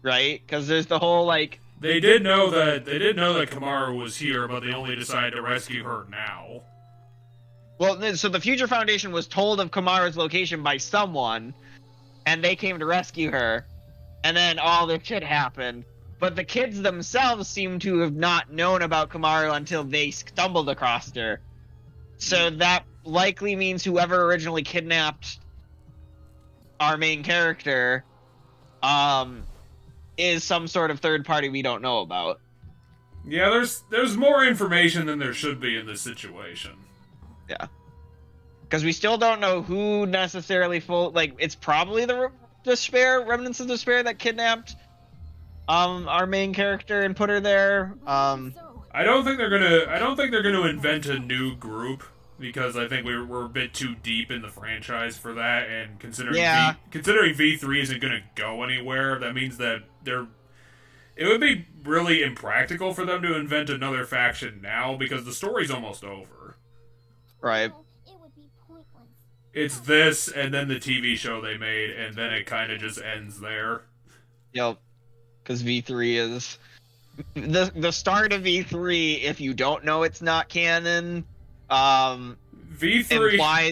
Right? Because there's the whole, like, They did know that Komura was here, but they only decided to rescue her now. Well, so the Future Foundation was told of Komura's location by someone, and they came to rescue her, and then all this shit happened. But the kids themselves seem to have not known about Komura until they stumbled across her. So that likely means whoever originally kidnapped our main character, is some sort of third party we don't know about. Yeah, there's more information than there should be in this situation. Yeah. Because we still don't know who necessarily it's probably the Remnants of Despair that kidnapped our main character and put her there. I don't think they're gonna invent a new group, because I think we're a bit too deep in the franchise for that, and considering V3 isn't gonna go anywhere, that means that it would be really impractical for them to invent another faction now, because the story's almost over. Right. It would be pointless. It's this, and then the TV show they made, and then it kind of just ends there. Yep. Because V3 is the start of V3. If you don't know it's not canon, V3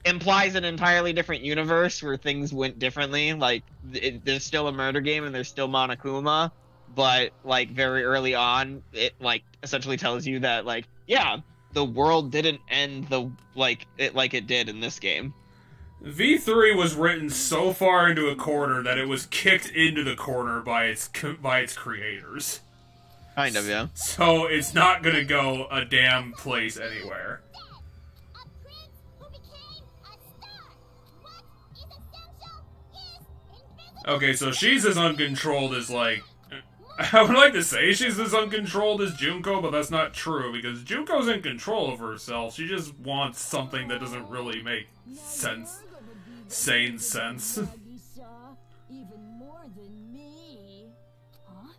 implies an entirely different universe where things went differently. Like there's still a murder game and there's still Monokuma, but like very early on, it like essentially tells you that like the world didn't end like it did in this game. V3 was written so far into a corner that it was kicked into the corner by its creators. Kind of, yeah. So it's not gonna go a damn place anywhere. A prince who became a star. What is essential is invisible. Okay, so she's as uncontrolled as, like... I would like to say she's as uncontrolled as Junko, but that's not true, because Junko's in control of herself. She just wants something that doesn't really make sense. Sane sense. Even more than me. Huh?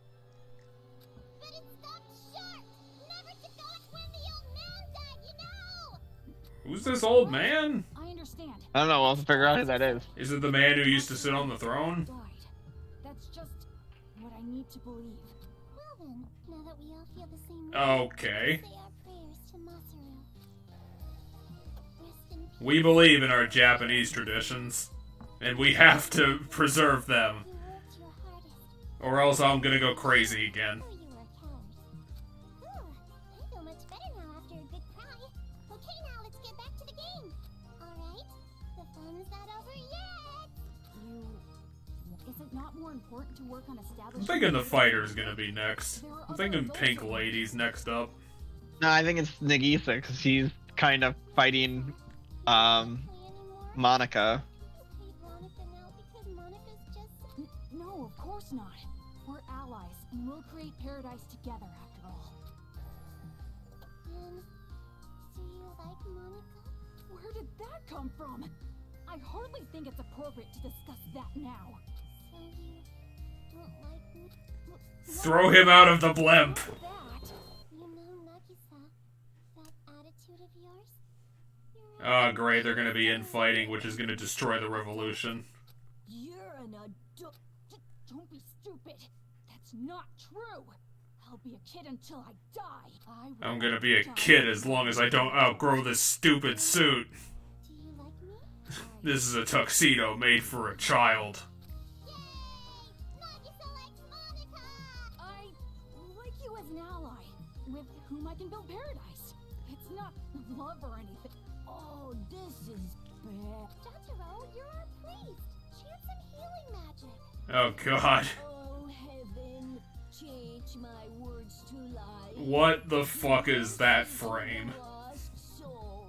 But it stopped short. Never to go it when the old man died, you know. Who's this old man? I understand. I don't know. We'll have to figure out who that is. Is it the man who used to sit on the throne? Died. That's just I need to believe. Well then, now that we all feel the same way, Okay. say our prayers to Masaru. Rest in peace. We believe in our Japanese traditions, and we have to preserve them, You worked your hardest. or else I'm gonna go crazy again. Oh, you were a coward. I feel much better now after a good cry. Okay, now let's get back to the game. Alright? The fun's not over yet. Is it not more important to work on establishing... I'm thinking the fighter's gonna be next. I'm thinking Pink Lady's next up. No, I think it's Nagisa because she's kind of fighting Play anymore? Monica. You hate Monica now because Monica's just... No, of course not. We're allies, and we'll create paradise together after all. Do you like Monica? Where did that come from? I hardly think it's appropriate to discuss that now. So you don't like me? Throw him out of the blimp! That? You know, Nagisa, that attitude of yours? Oh, great, they're gonna be infighting, which is gonna destroy the revolution. You're an adult. Don't be stupid. That's not true. I'll be a kid until I die. I'm gonna be a kid as long as I don't outgrow this stupid suit. Do you like me? This is a tuxedo made for a child. Yay! Nagisa likes Monica! I like you as an ally, with whom I can build paradise. It's not love or anything. Oh, this is bad. Jotaro, you're our priest. Chant some healing magic. Oh god. Oh, heaven, change my words to life. What the fuck is that frame? Lost soul.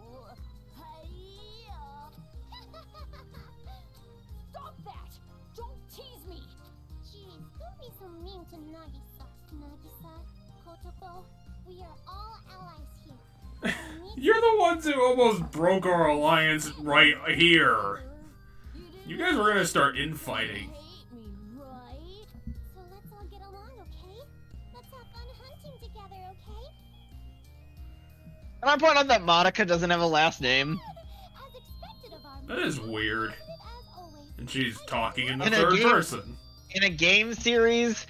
Stop that! Don't tease me! Jeez, don't be so mean to Nagisa. Nagisa, Kotoko, we are all allies here. You're the ones who almost broke our alliance right here. You guys were gonna start infighting. Hate me, right? So let's all get along, okay? Let's have fun hunting together, okay? Can I point out that Monica doesn't have a last name? As expected of our That is weird. positive as always. And she's talking in the In a third game- person. In a game series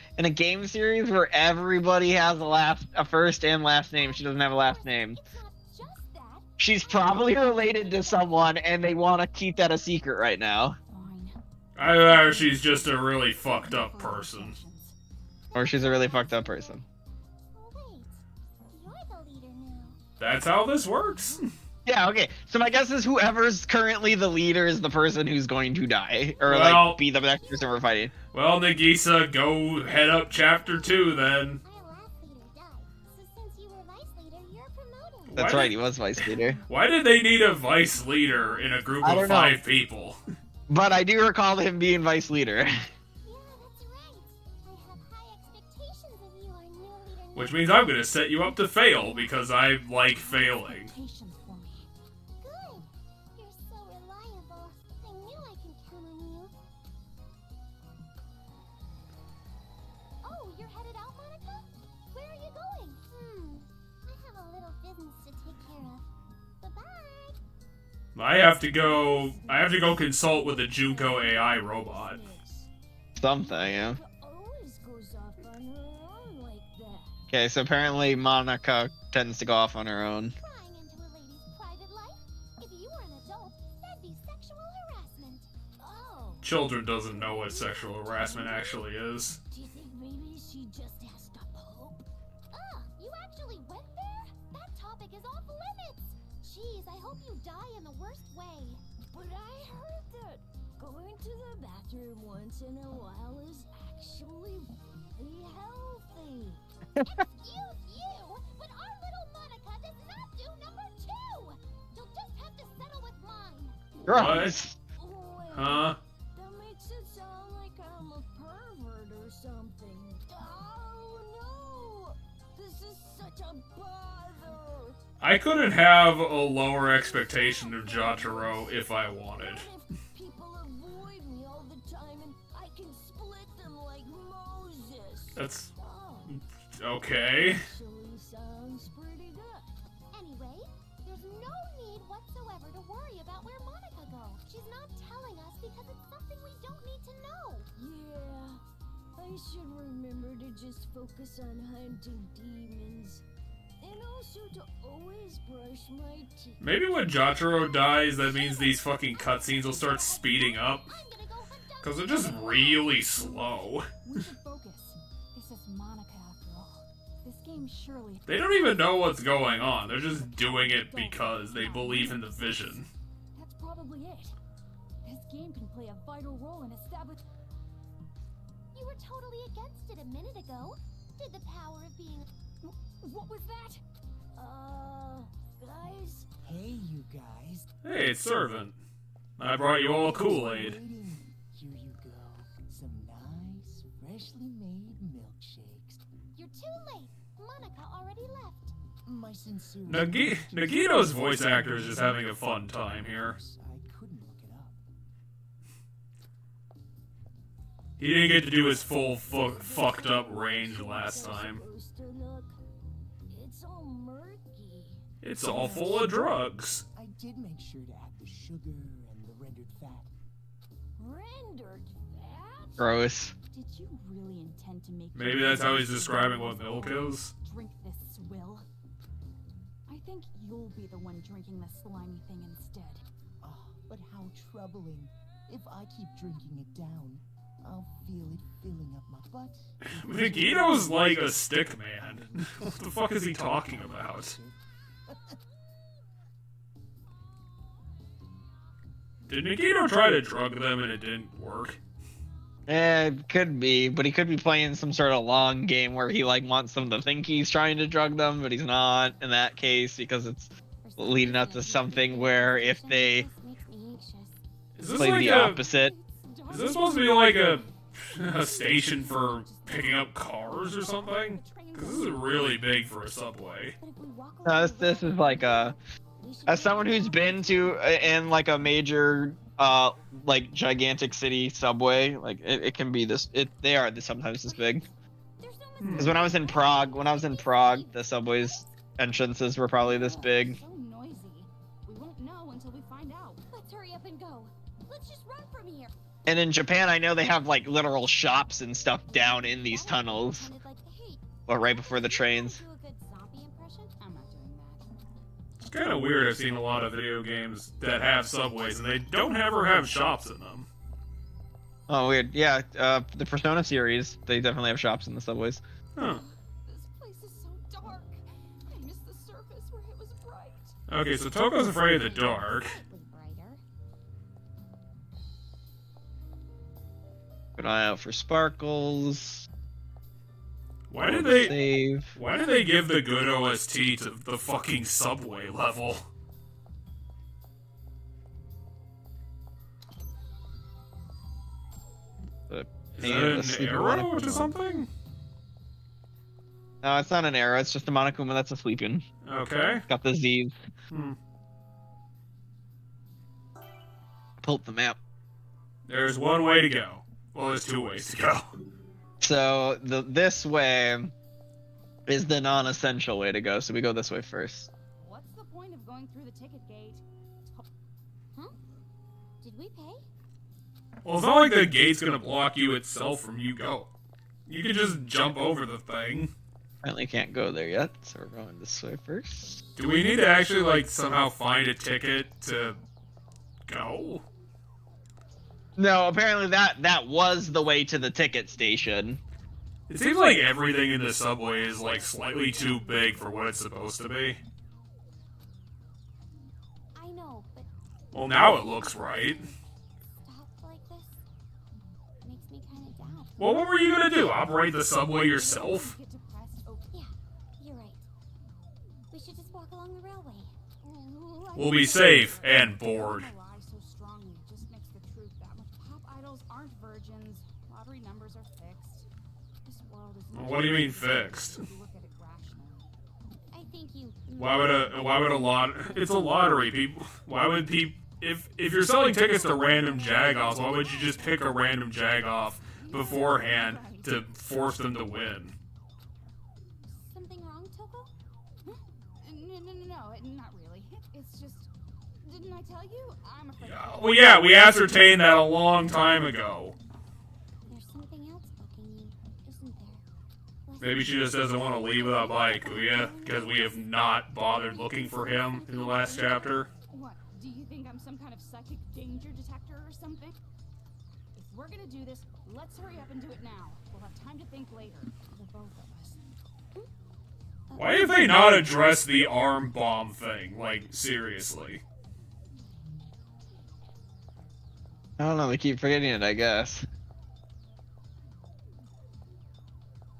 where everybody has a first and last name, she doesn't have a last name. It's not just that. She's probably related to someone, and they want to keep that a secret right now. Fine. Either she's just a really fucked up person. Or she's a really fucked up person. Oh wait, you're the leader now. That's how this works. Yeah, okay. So my guess is whoever's currently the leader is the person who's going to die. Or, Well- like, be the next person we're fighting. Well, Nagisa, go head up chapter 2 then. Our last leader died, so since you were vice leader, you're promoted. That's Why right, did- he was vice leader. Why did they need a vice leader in a group I of don't know. 5 people? But I do recall him being vice leader. Yeah, that's right. I have high expectations of you, our new leader. Which means I'm gonna set you up to fail, because I like failing. Expectations for me. Good. You're so reliable. I knew I could count on you. Oh, you're headed out, Monica? Where are you going? I have a little business to take care of. Bye-bye. I have to go consult with the Junko AI robot. Something, yeah. Always goes off on her own like that. Okay, so apparently Monica tends to go off on her own. Prying into a lady's private life? If you were an adult, that'd be sexual harassment. Oh, Children doesn't know what sexual harassment actually is. do you think maybe she just has to poop? You actually went there? That topic is off limits. Jeez, I hope you die in the worst way. But I heard that going to the bathroom once in a while is actually really healthy. Excuse you, but our little Monica does not do number 2. You'll just have to settle with mine. Gross. Wait, Huh? that makes it sound like I'm a pervert or something. Oh no! This is such a bother! I couldn't have a lower expectation of Jotaro if I wanted. What if people avoid me all the time and I can split them like Moses? That's Oh, okay. actually sounds pretty good. Anyway, there's no need whatsoever to worry about where Monica goes. She's not telling us because it's something we don't need to know. Yeah, I I should remember to just focus on hunting demons. And also to always brush my teeth. Maybe when Jotaro dies, that means these fucking cutscenes will start speeding up. Because they're just really slow. We should focus. This is Monica after all. This game surely... They don't even know what's going on. They're just doing it because they believe in the vision. That's probably it. This game can play a vital role in establishing... You were totally against it a minute ago. Did the power of being... What was that? Guys? Hey, you guys. Hey, it's Servant. I brought you all Kool-Aid. Here you go. Some nice, freshly made milkshakes. You're too late. Monica already left. My sincere... Nagito's voice actor is just having a fun time here. I couldn't look it up. He didn't get to do his full fucked up range last time. Supposed to look. It's all murky. It's all full of drugs. I did make sure to add the sugar and the rendered fat. Rendered fat? Gross. Did you really intend to make... Maybe that's how he's describing what milk is. Drink this swill. I think you'll be the one drinking the slimy thing instead. Oh, but how troubling. If I keep drinking it down, I'll feel it filling up my butt. Nagito's like a stick man. What the fuck is he talking about? Did Nagito try to drug them and it didn't work? It could be, but he could be playing some sort of long game where he like wants them to think he's trying to drug them, but he's not in that case because it's leading up to something where if they Is this play like the a, opposite. Is this supposed to be like a station for picking up cars or something? Because this is really big for a subway. No, this is like a... As someone who's been to in like a major like gigantic city subway, like it can be this. They are sometimes this big. Because when I was in Prague, the subway's entrances were probably this big. So noisy. We won't know until we find out. Let's hurry up and go. Let's just run from here. And in Japan, I know they have like literal shops and stuff down in these tunnels, or right before the trains. Do a good zombie impression? I'm not doing that. It's kind of weird. I've seen a lot of video games that have subways and they don't ever have shops in them. Oh, weird. Yeah, the Persona series, they definitely have shops in the subways. Huh. This place is so dark. I miss the surface where it was bright. Okay, so Toko's afraid of the dark. Brighter. Keep an eye out for sparkles. Why did they Save. Why did they give the good OST to the fucking subway level? Is that an arrow to something? No, it's not an arrow. It's just a Monokuma that's asleep in. Okay. Got the Z's. Hmm. Pull up the map. There's one way to go. Well, there's two ways to go. So this way is the non-essential way to go. So we go this way first. What's the point of going through the ticket gate? Huh? Did we pay? Well, it's not like the gate's gonna block you itself from you go. You can just jump over the thing. Apparently can't go there yet, so we're going this way first. Do we need to actually, like, somehow find a ticket to go? No, apparently that was the way to the ticket station. It seems like everything in the subway is, like, slightly too big for what it's supposed to be. I know, but Well, now it looks right. stuff like this makes me kind of down. Well, what were you gonna do? Operate the subway yourself? Get depressed over... Yeah, you're right. We should just walk along the railway. We'll be safe and bored. To lie so strongly just makes the truth that much. Pop idols aren't virgins. Lottery numbers are fixed. This world is not... What do you mean fixed? If you look at it rationally. I think you. Why would a lot? It's a lottery, people. Why would people? If you're selling tickets to random jag-offs, why would you just pick a random jag-off beforehand to force them to win? Something wrong, Toko? No, not really. It's just... Didn't I tell you? I'm afraid... Well, yeah, we ascertained that a long time ago. There's something else bugging you. Maybe she just doesn't want to leave without Byakuya, because we have not bothered looking for him in the last chapter. What? Do you think I'm some kind of psychic danger detector or something? If we're gonna do this, let's hurry up and do it now. We'll have time to think later. The both of us. Why have they not addressed the arm bomb thing? Like, seriously. I don't know, they keep forgetting it, I guess.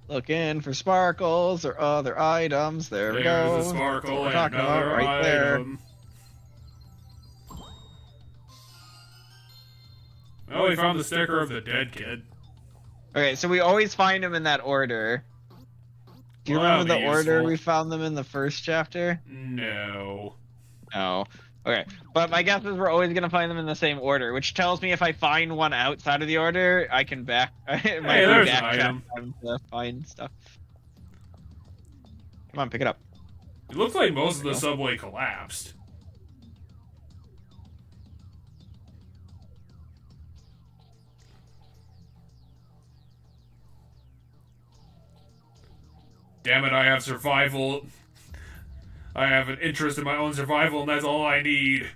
Looking for sparkles or other items. There we go. There's a sparkle We're and talking about another right there. item. Oh, we found the sticker of the dead kid. Okay, so we always find them in that order. Do you Well, remember that'd the be order useful. we found them in the first chapter? No. No. Okay, but my guess is we're always gonna find them in the same order, which tells me if I find one outside of the order, I can back. It might be there's an backtrack item. time to find stuff. Come on, pick it up. It looks like most of the subway collapsed. Damn it, I have survival. I have an interest in my own survival, and that's all I need.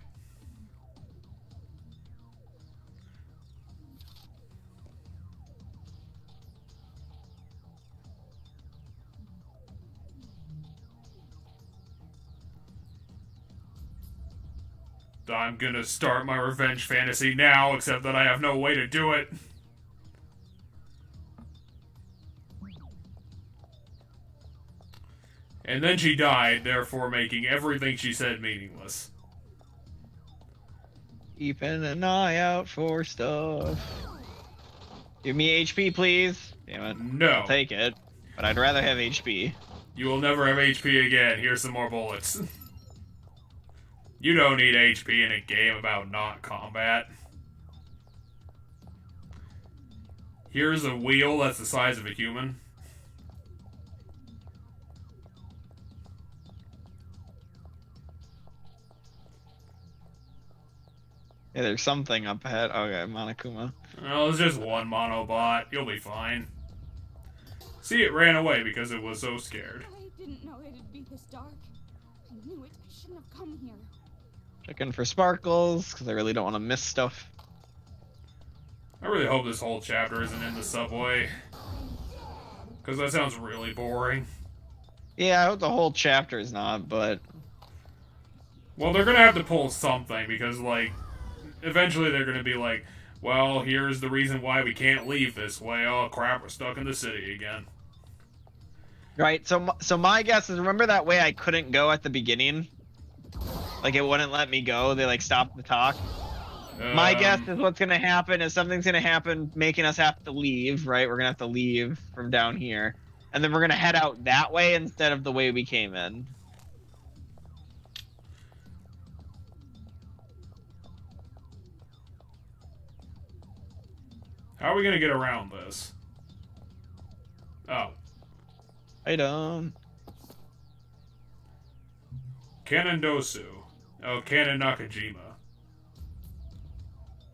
I'm gonna start my revenge fantasy now, except that I have no way to do it. And then she died, therefore making everything she said meaningless. Keeping an eye out for stuff. Give me HP, please. Damn it. No. I'll take it, but I'd rather have HP. You will never have HP again. Here's some more bullets. You don't need HP in a game about not combat. Here's a wheel that's the size of a human. Yeah, there's something up ahead. Okay, Monokuma. Well, it's just one monobot. You'll be fine. See, it ran away because it was so scared. I didn't know it'd be this dark. I knew it. I shouldn't have come here. Checking for sparkles, because I really don't want to miss stuff. I really hope this whole chapter isn't in the subway. Because that sounds really boring. Yeah, I hope the whole chapter is not, but... Well, they're gonna have to pull something, because, like, eventually they're gonna be like, well, here's the reason why we can't leave this way. Oh, crap, we're stuck in the city again. Right, so my guess is, remember that way I couldn't go at the beginning? Like, it wouldn't let me go, they, like, stopped the talk? My guess is what's gonna happen is something's gonna happen making us have to leave, right? We're gonna have to leave from down here. And then we're gonna head out that way instead of the way we came in. How are we gonna get around this? Oh. Item. Kanon Dosu. Oh, Kanon Nakajima.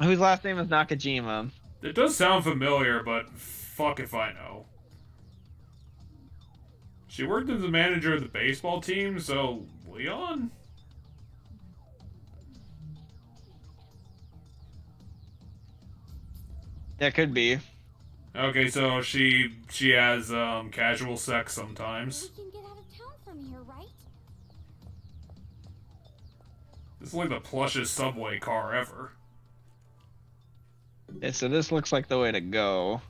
Whose last name is Nakajima? It does sound familiar, but fuck if I know. She worked as the manager of the baseball team, so Leon? That could be. Okay, so she has casual sex sometimes. We can get out of town from here, right? This is like the plushest subway car ever. Yeah, so this looks like the way to go.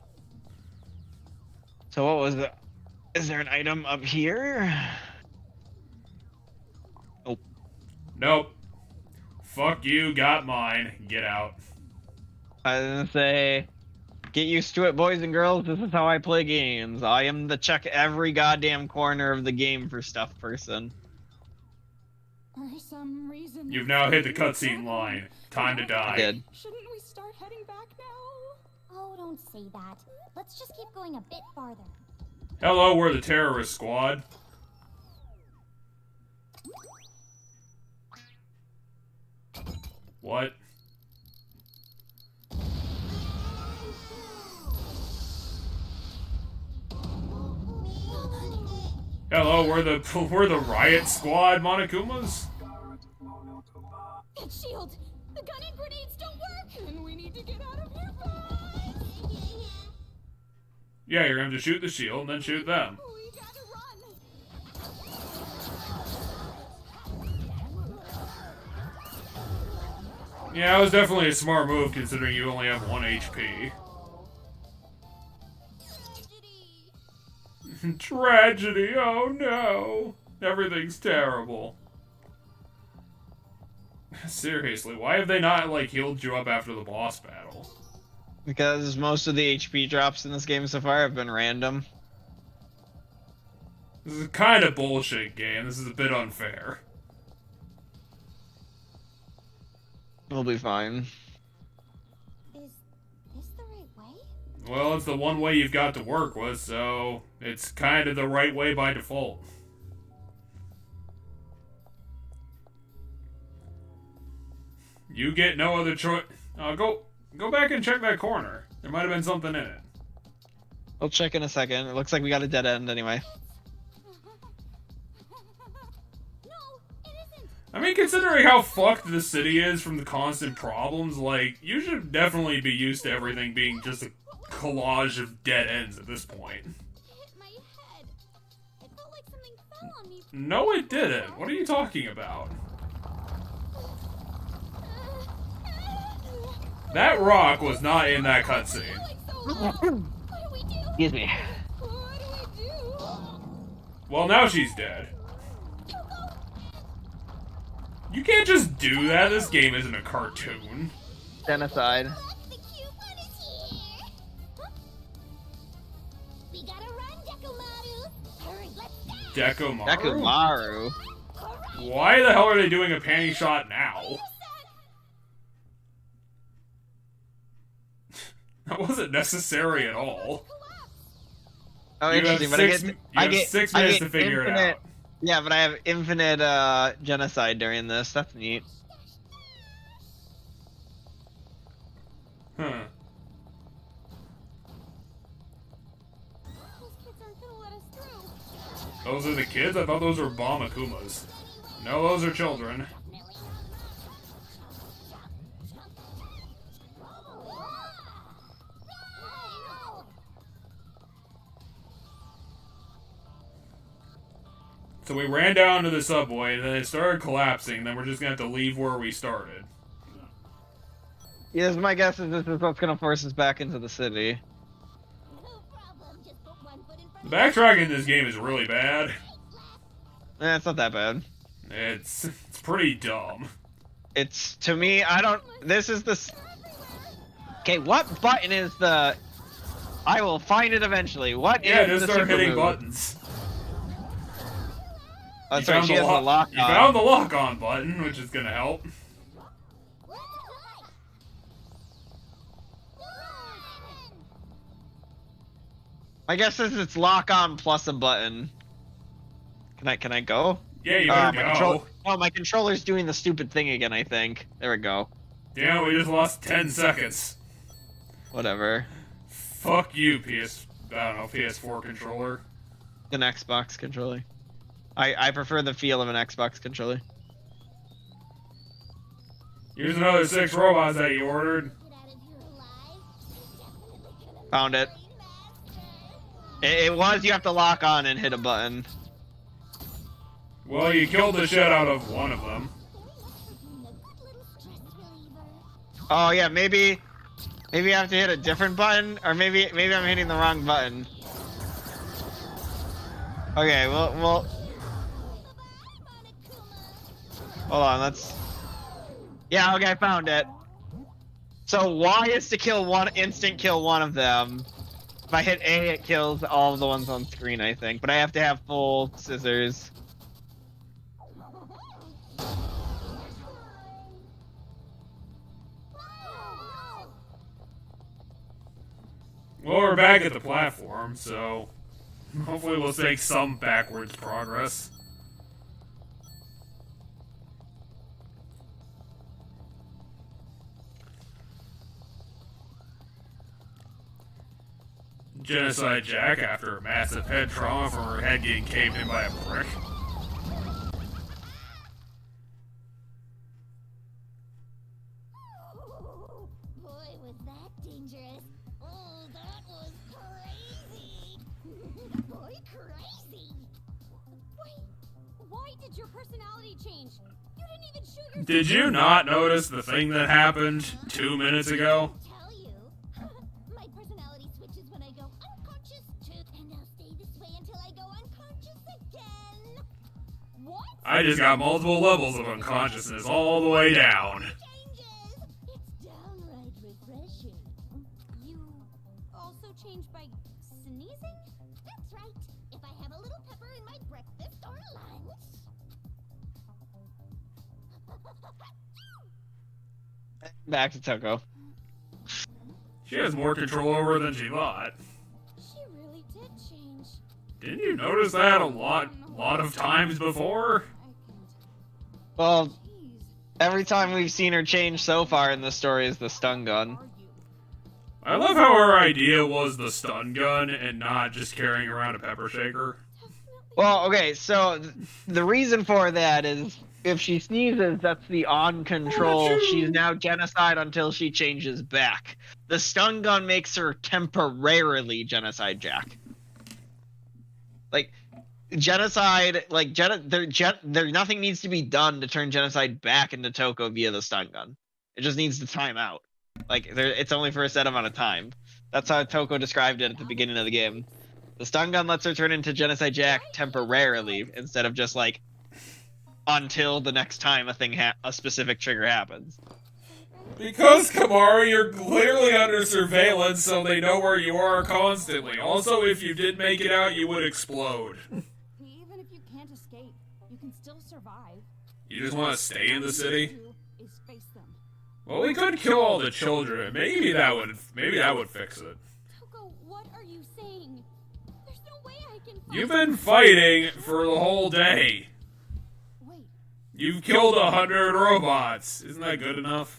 So what was the... Is there an item up here? Nope. Nope. Fuck you, got mine. Get out. I was gonna say... Get used to it, boys and girls. This is how I play games. I am the check every goddamn corner of the game for stuff person. For some reason... You've now hit the cutscene line. Time to I die. did. Shouldn't we start heading back now? Oh, don't say that. Let's just keep going a bit farther. Hello, we're the terrorist squad. What? Hello, we're the riot squad, Monokumas. That shield! The gun and grenades don't work! And we need to get out of here fast! Yeah, you're gonna have to shoot the shield and then shoot them. We gotta run! Yeah, it was definitely a smart move considering you only have 1 HP. Tragedy! Tragedy, oh no! Everything's terrible. Seriously, why have they not, like, healed you up after the boss battle? Because most of the HP drops in this game so far have been random. This is a kind of bullshit game. This is a bit unfair. We'll be fine. Is this the right way? Well, it's the one way you've got to work with, so it's kind of the right way by default. You get no other choice. Go back and check that corner. There might have been something in it. I'll check in a second. It looks like we got a dead end anyway. No, it isn't. I mean, considering how fucked the city is from the constant problems, like, you should definitely be used to everything being just a collage of dead ends at this point. It hit my head. It felt like something fell on me. No, it didn't. What are you talking about? That rock was not in that cutscene. What do we do? Excuse me. What do we do? Well, now she's dead. You can't just do that. This game isn't a cartoon. Genocide. The cute one is here. Huh? We gotta run, Dekomaru. Hurry, let's go. Dekomaru? Dekomaru. Why the hell are they doing a panty shot now? That wasn't necessary at all. Oh, You have interesting. But I six- get, you I have get 6 I minutes get to figure it infinite- out. Yeah, but I have infinite genocide during this. That's neat. Huh. Those kids aren't gonna let us through. Those are the kids? I thought those were Bamakumas. No, those are children. So we ran down to the subway, and then it started collapsing, then we're just gonna have to leave where we started. Yes, my guess is this is what's gonna force us back into the city. No problem. Just put one foot in front The backtracking in this game is really bad. It's not that bad. It's pretty dumb. It's, to me, I don't, this is the... Okay, what button is the... I will find it eventually. What Yeah, is just the start super hitting move? buttons. Oh, You sorry, found she the has the lock You on. found the lock-on button, which is gonna help. My guess is it's lock on plus a button. Can I go? Yeah, you better my go. Oh, my controller's doing the stupid thing again, I think. There we go. Damn, we just lost 10 seconds. Whatever. Fuck you, I don't know, PS4 controller. An Xbox controller. I prefer the feel of an Xbox controller. Here's another 6 robots that you ordered. Get out of here alive. Definitely gonna Found it. master. It was you have to lock on and hit a button. Well, you killed the shit out of one of them. Being a good little stress reliever. Oh yeah, maybe I have to hit a different button, or maybe I'm hitting the wrong button. Okay, well, Bye-bye, Monokuma. hold on, let's. Yeah, okay, I found it. So Y is to kill one, instant kill one of them. If I hit A, it kills all of the ones on screen, I think. But I have to have full scissors. Well, we're back at the platform, so hopefully we'll take some backwards progress. Genocide Jack after a massive head trauma from her head getting caved in by a brick. Oh, boy, was that dangerous. Oh, that was crazy. Boy, crazy. Wait, why did your personality change? You didn't even shoot your... Did you not notice the thing that happened 2 minutes ago? Tell you. My personality switches when I go unconscious too, and I'll stay this way until I go unconscious again. What? I just got multiple levels of unconsciousness all the way down. Changes. It's downright refreshing. You also changed by sneezing? That's right. If I have a little pepper in my breakfast or lunch. Back to Toko. She has more control over her than she thought. She really did change. Didn't you notice that a lot of times before? I can't. Well, Jeez. every time we've seen her change so far in the story is the stun gun. Are you? I love how her idea was the stun gun and not just carrying around a pepper shaker. Well, okay, so the reason for that is if she sneezes, that's the on control. She's now genocide until she changes back. The stun gun makes her temporarily genocide Jack. Like genocide, like there nothing needs to be done to turn genocide back into Toko via the stun gun. It just needs to time out. Like it's only for a set amount of time. That's how Toko described it at the beginning of the game. The stun gun lets her turn into Genocide Jack temporarily instead of just like until the next time a specific trigger happens. Because, Komura, you're clearly under surveillance, so they know where you are constantly. Also, if you did make it out, you would explode. Even if you can't escape, you can still survive. You just want to stay in the city? Do is face them. Well, we could kill all the children. Maybe that would fix it. Toko, what are you saying? There's no way I can fight. You've been fighting for the whole day. Wait, You've killed 100 robots. Isn't that good enough?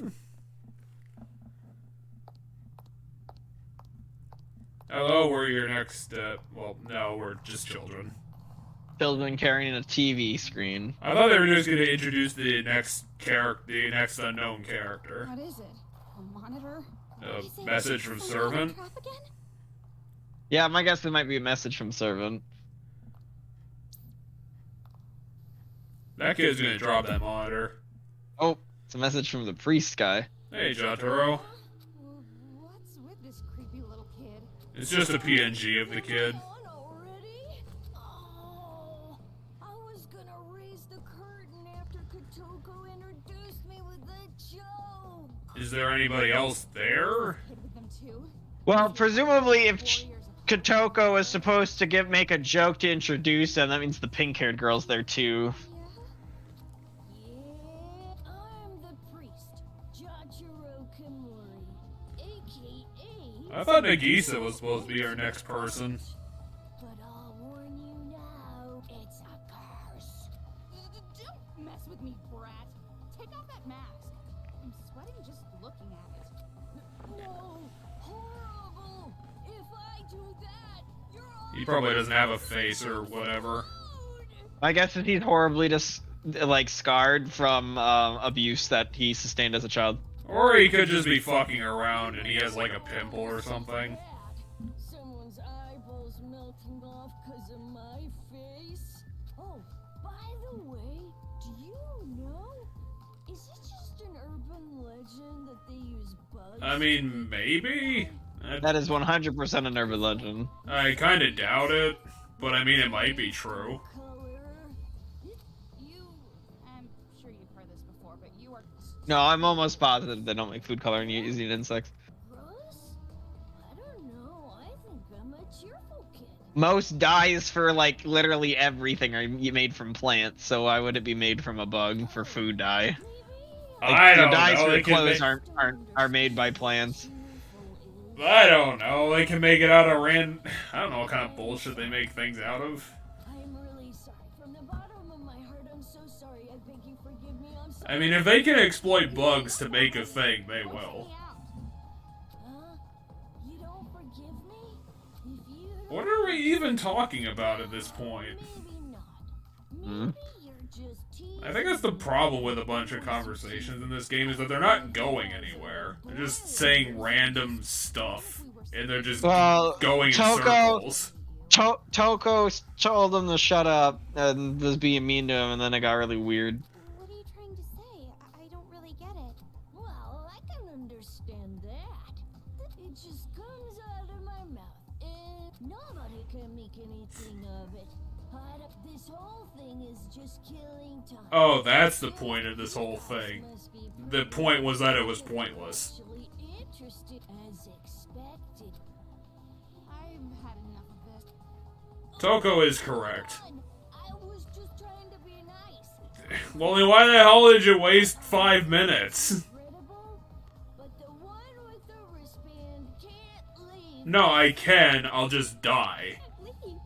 Hello, we're your next, well, no, we're just children. Children carrying a TV screen. I thought they were just going to introduce the next unknown character. what is it? A monitor? A message from Servant. Trap again? Yeah, my guess it might be a message from Servant. That kid's going to drop that monitor. Oh, it's a message from the priest guy. Hey, Jotaro. What's with this creepy little kid? It's just a PNG of the kid. On already? Oh, I was gonna raise the curtain after Kotoko introduced me with that joke. Is there anybody else there? Kid with them too? Well, presumably if Warriors of Kotoko is supposed to make a joke to introduce them, that means the pink-haired girl's there too. Yeah, I'm the priest, Jotaro Komura, aka. I thought Nagisa was supposed to be our next person. But I'll warn you now, it's a curse. Don't mess with me, brat. Take off that mask. I'm sweating just looking at it. No, horrible! If I do that, you're all He probably doesn't have a face or whatever. screwed. My guess is he's horribly just like scarred from abuse that he sustained as a child. Or he could just be fucking around and he has like a pimple or something. Someone's eyeballs melting off because of my face. Oh, by the way, do you know? Is it just an urban legend that they use bugs? I mean, maybe? That is 100% an urban legend. I kinda doubt it, but I mean, it might be true. Color. I'm sure you've heard this before, but you are No, I'm almost positive they don't make food coloring using insects. Gross? I don't know. I think I'm a cheerful kid. Most dyes for like literally everything are made from plants, so why would it be made from a bug for food dye? Maybe Like, I the don't dyes know. for They the can clothes make, are made by plants. I don't know. They can make it out of I don't know what kind of bullshit they make things out of. I'm really sorry. From the bottom of my heart, I'm so sorry. I beg you forgive me. I'm sorry. I mean, if they can exploit bugs to make a thing, they will. Huh? You don't forgive me? What are we even talking about at this point? I think that's the problem with a bunch of conversations in this game, is that they're not going anywhere. They're just saying random stuff, and they're just going in circles. Toko told them to shut up and was being mean to him, and then it got really weird. What are you trying to say? I don't really get it. Well, I can understand that. It just comes out of my mouth. Nobody can make anything of it. But this whole thing is just killing time. Oh, that's the point of this whole thing. The point was that it was pointless. Interested as expected. I've had enough of this. Toko is correct. I was just trying to be nice. Well, then why the hell did you waste 5 minutes? But the one with the wristband can't leave. No, I can. I'll just die. Leave.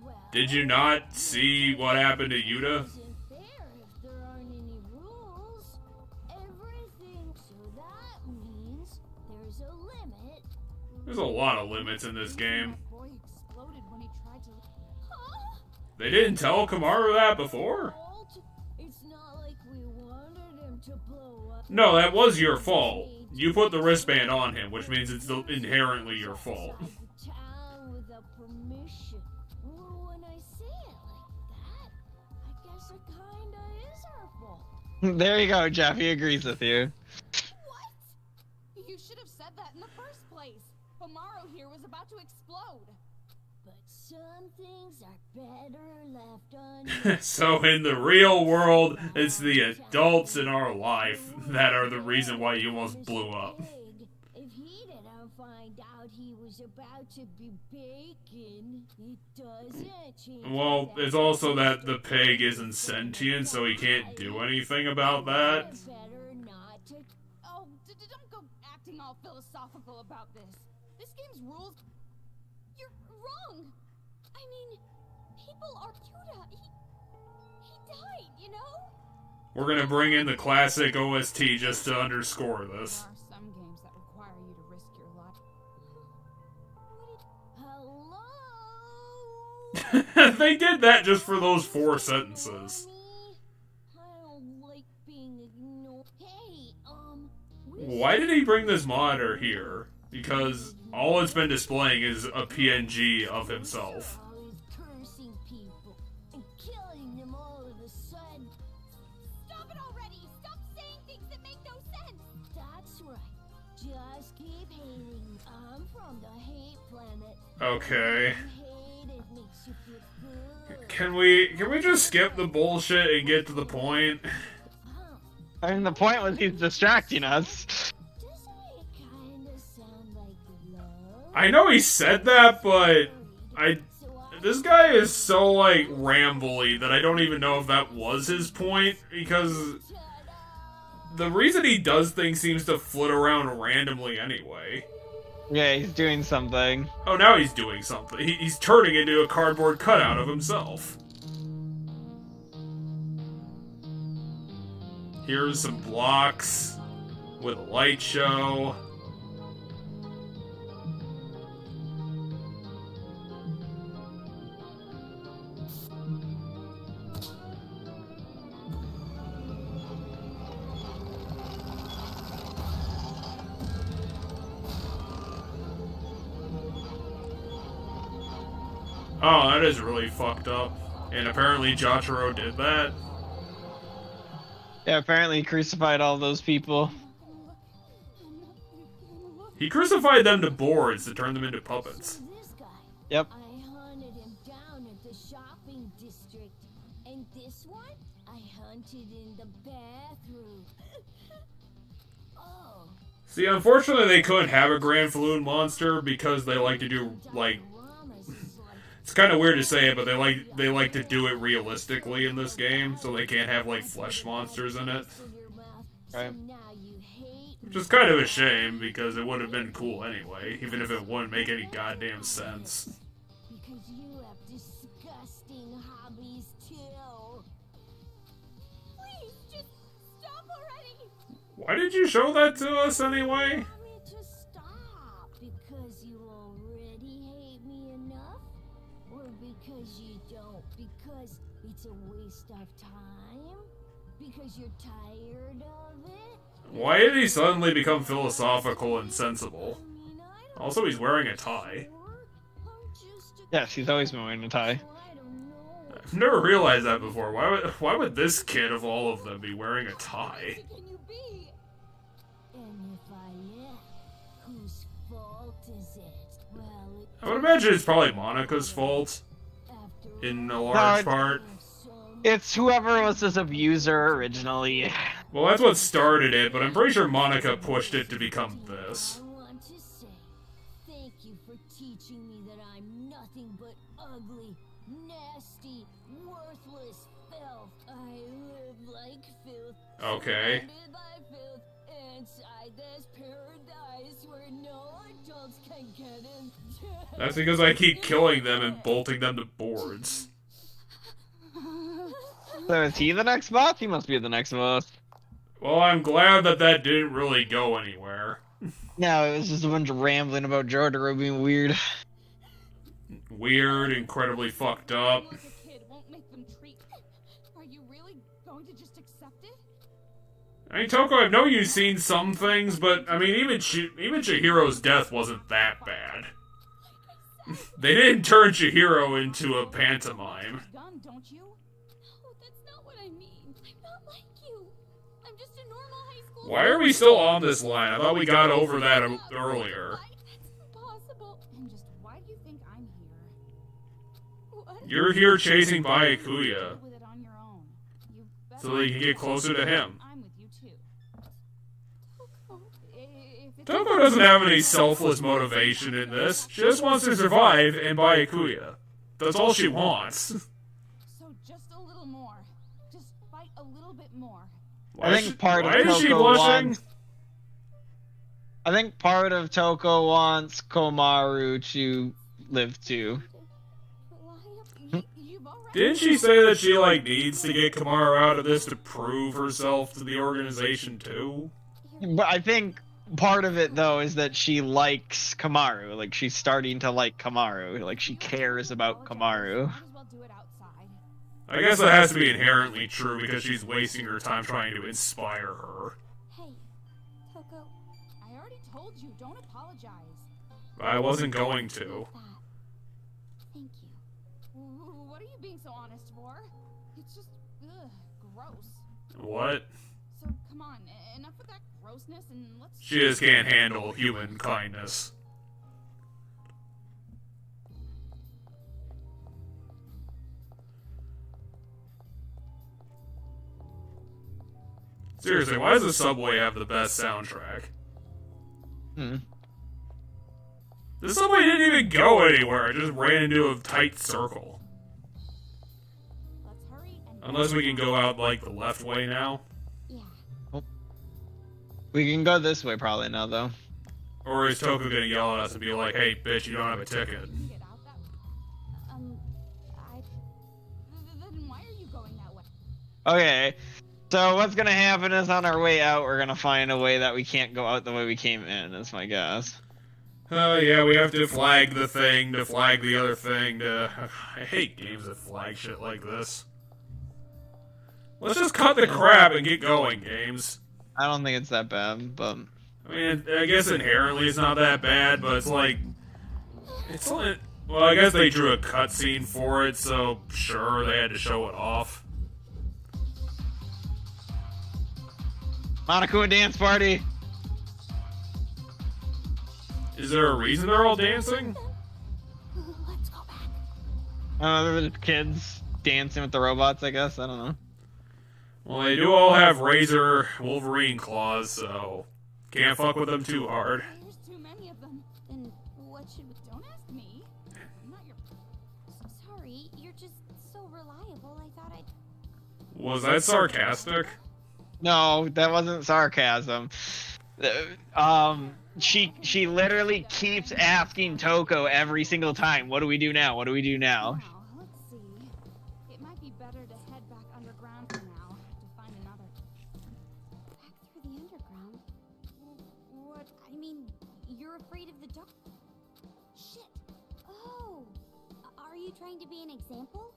Well, Did you not see what happened to Yuta? isn't fair if there aren't any rules. Everything. So that means there's a limit. There's a lot of limits in this game. That boy exploded when he tried to. Huh? They didn't tell Komura that before? Fault? It's not like we wanted him to blow up. No, that was your fault. You put the wristband on him, which means it's inherently your fault. Outside the town without permission. Well, when I say it like that, I guess it kinda is our fault. There you go, Jeff. He agrees with you. What? You should have said that in the first place. Komaro here was about to explode. But some things are better left unknown. So in the real world, it's the adults in our life that are the reason why you almost blew up. If he didn't find out he was about to be bacon, it doesn't change. Well, it's also that the pig isn't sentient, so he can't do anything about that. Better not to. Oh, don't go acting all philosophical about this. This game's rules. You're wrong. I mean, people are Yuta. He died, you know? We're gonna bring in the classic OST just to underscore this. There are some games that require you to risk your life. Hello? They did that just for those 4 sentences. I don't like being ignored. Hey, Why did he bring this monitor here? Because all it's been displaying is a PNG of himself. Always cursing people and killing them all of a sudden. Stop it already! Stop saying things that make no sense! That's right. Just keep hating. I'm from the hate planet. Okay. Hate it makes you feel good. Can we just skip the bullshit and get to the point? I mean, the point was he's distracting us. Doesn't it kind of sound like love? I know he said that, but this guy is so like rambly that I don't even know if that was his point, because the reason he does things seems to flit around randomly anyway. Yeah, he's doing something. Oh, now he's doing something. He's turning into a cardboard cutout of himself. Here's some blocks with a light show. Oh, that is really fucked up. And apparently Jotaro did that. Yeah, apparently he crucified all those people. He crucified them to boards to turn them into puppets. This guy. Yep. I hunted him down at the shopping district. And this one, I hunted in the bathroom. Oh. See, unfortunately they couldn't have a Grand Falloon monster because they like to do, like... It's kind of weird to say it, but they like to do it realistically in this game, so they can't have, like, flesh monsters in it. Right. Which is kind of a shame, because it would have been cool anyway, even if it wouldn't make any goddamn sense. Because you have disgusting hobbies too. Please, just stop already! Why did you show that to us anyway? Tell me to stop because you already hate me enough? Or because you don't? Because it's a waste of time? Because you're tired of it? Why did he suddenly become philosophical and sensible? Also, he's wearing a tie. Yes, he's always been wearing a tie. I've never realized that before. Why would this kid of all of them be wearing a tie? And if I am, whose fault is it? Well, I would imagine it's probably Monica's fault, in a large part. It's whoever was this abuser originally. Well, that's what started it, but I'm pretty sure Monica pushed it to become this. I want to say thank you for teaching me that I'm nothing but ugly, nasty, worthless filth. I live like filth. Okay. Surrounded by filth. Inside this paradise where no adults can get in. That's because I keep killing them and bolting them to boards. So is he the next boss? He must be the next boss. Well, I'm glad that didn't really go anywhere. No, it was just a bunch of rambling about Jotaro being weird. Weird, incredibly fucked up. Like a kid won't make them treat. Are you really going to just accept it? I mean, Toko, I know you've seen some things, but, I mean, even Chihiro's death wasn't that bad. They didn't turn Chihiro into a pantomime. Gun, don't you? No, that's not what I mean. I'm not like you. I'm just a normal high school. Why are we still on this line? I thought we got over that earlier. That's impossible. And just why do you think I'm here? What? You're here chasing Byakuya, Deal with it on your own. You better so that you can get closer to him. I'm with you too. Toko. If it's Toko doesn't have any selfless motivation in this. She just wants to survive and Byakuya. That's all she wants. So just a little more. Just fight a little bit more. I think part of Why is she Toko blushing? wants. I think part of Toko wants Komaru to live too. You've already Didn't she say that she, like, needs to get Komura out of this to prove herself to the organization, too? But I think part of it though is that she likes Komaru. Like she's starting to like Komaru. Like she cares about Komaru. Might as well do it outside. I guess that has to be inherently true because she's wasting her time trying to inspire her. Hey, Toko. I already told you, don't apologize. I wasn't going to. That. Thank you. What are you being so honest for? It's just, gross. What? So come on, enough with that grossness and let's. She just can't handle human kindness. Seriously, why does the subway have the best soundtrack? The subway didn't even go anywhere, it just ran into a tight circle. Let's hurry and. Unless we can go out, like, the left way now. Yeah. We can go this way probably now though. Or is Toko gonna yell at us and be like, hey, bitch, you don't have a ticket? Get out that. Then why are you going that way? Okay. So what's gonna happen is on our way out we're gonna find a way that we can't go out the way we came in, is my guess. Oh, yeah, we have to flag the thing, to flag the other thing, to... I hate games that flag shit like this. Let's just cut the crap and get going, games. I don't think it's that bad, but I mean, I guess inherently it's not that bad, but it's like... It's like... Well, I guess they drew a cutscene for it, so sure, they had to show it off. Monokuma dance party! Is there a reason they're all dancing? Let's go back. There were just kids dancing with the robots, I guess. I don't know. Well, they do all have Razor Wolverine claws, so... Can't fuck with them too hard. There's too many of them. Then what should we... Don't ask me. I'm not your. Sorry, you're just so reliable. I thought I'd... Was that sarcastic? No, that wasn't sarcasm. She literally keeps asking Toko every single time, what do we do now? What do we do now? Now, let's see. It might be better to head back underground for now to find another. Back through the underground? What? I mean, you're afraid of the dark? trying to be an example?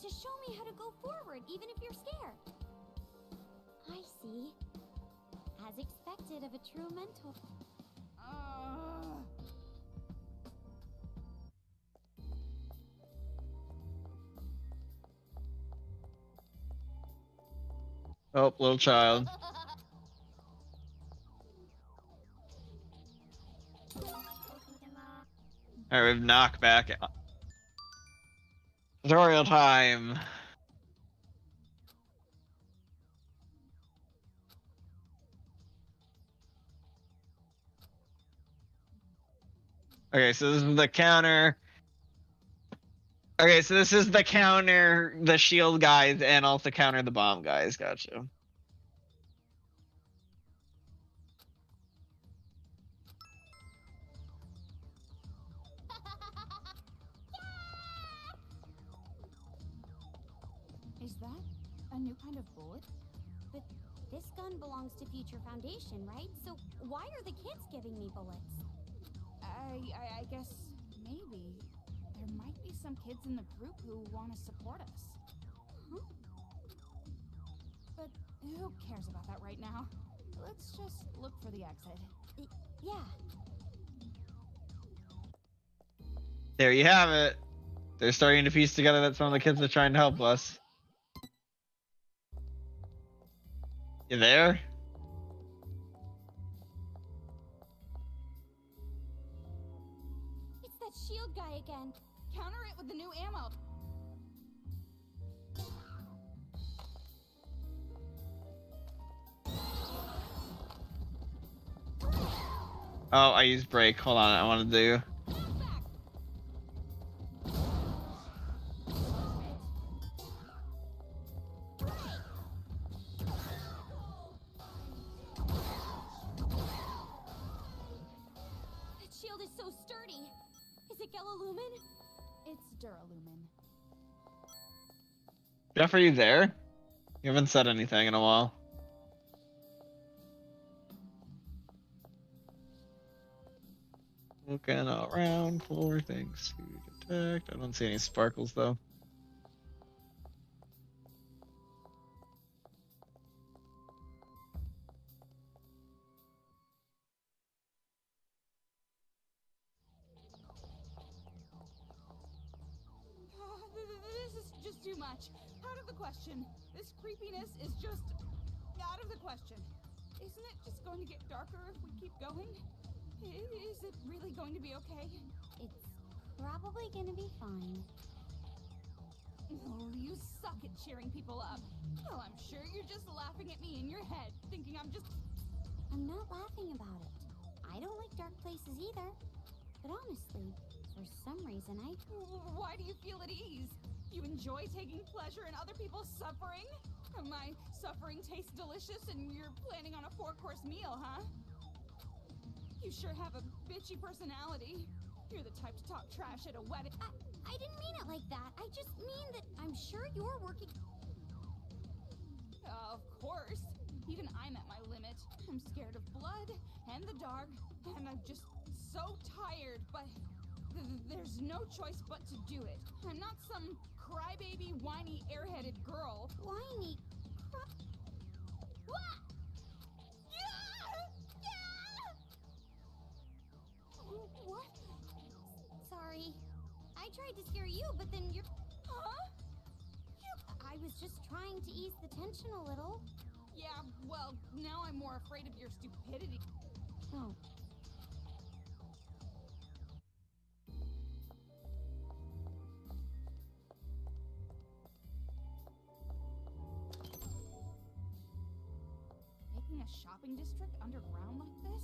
To show me how to go forward, even if you're scared. I see. As expected of a true mentor. Oh, little child. Alright, we have knockback. Tutorial time. Okay, so this is the counter. Okay, so this is the counter the shield guys and also counter the bomb guys. Gotcha. Is that a new kind of bullet? But this gun belongs to Future Foundation, right? So why are the kids giving me bullets? I guess maybe there might be some kids in the group who want to support us. Huh? But who cares about that right now? Let's just look for the exit. Yeah. There you have it. They're starting to piece together that some of the kids are trying to help us. You there? It's that shield guy again. Counter it with the new ammo. Oh, I used brake. Hold on, I want to do. That shield is so sturdy. Is it Lumen? It's Duralumin. Jeff, are you there? You haven't said anything in a while. Looking around for things to detect. I don't see any sparkles though. This is just too much. Out of the question. This creepiness is just out of the question. Isn't it just going to get darker if we keep going? Is it really going to be okay? It's probably gonna be fine. Oh, you suck at cheering people up. Well, I'm sure you're just laughing at me in your head, thinking I'm just... I'm not laughing about it. I don't like dark places either. But honestly, for some reason Why do you feel at ease? You enjoy taking pleasure in other people's suffering? My suffering tastes delicious and you're planning on a 4-course meal, huh? You sure have a bitchy personality. You're the type to talk trash at a wedding. I didn't mean it like that. I just mean that I'm sure you're working... Of course. Even I'm at my limit. I'm scared of blood and the dark, and I'm just so tired, but there's no choice but to do it. I'm not some crybaby, whiny, airheaded girl. Whiny... What? What? Sorry. I tried to scare you, but then you're... Huh? I was just trying to ease the tension a little. Yeah, well, now I'm more afraid of your stupidity. Oh. Making a shopping district underground like this?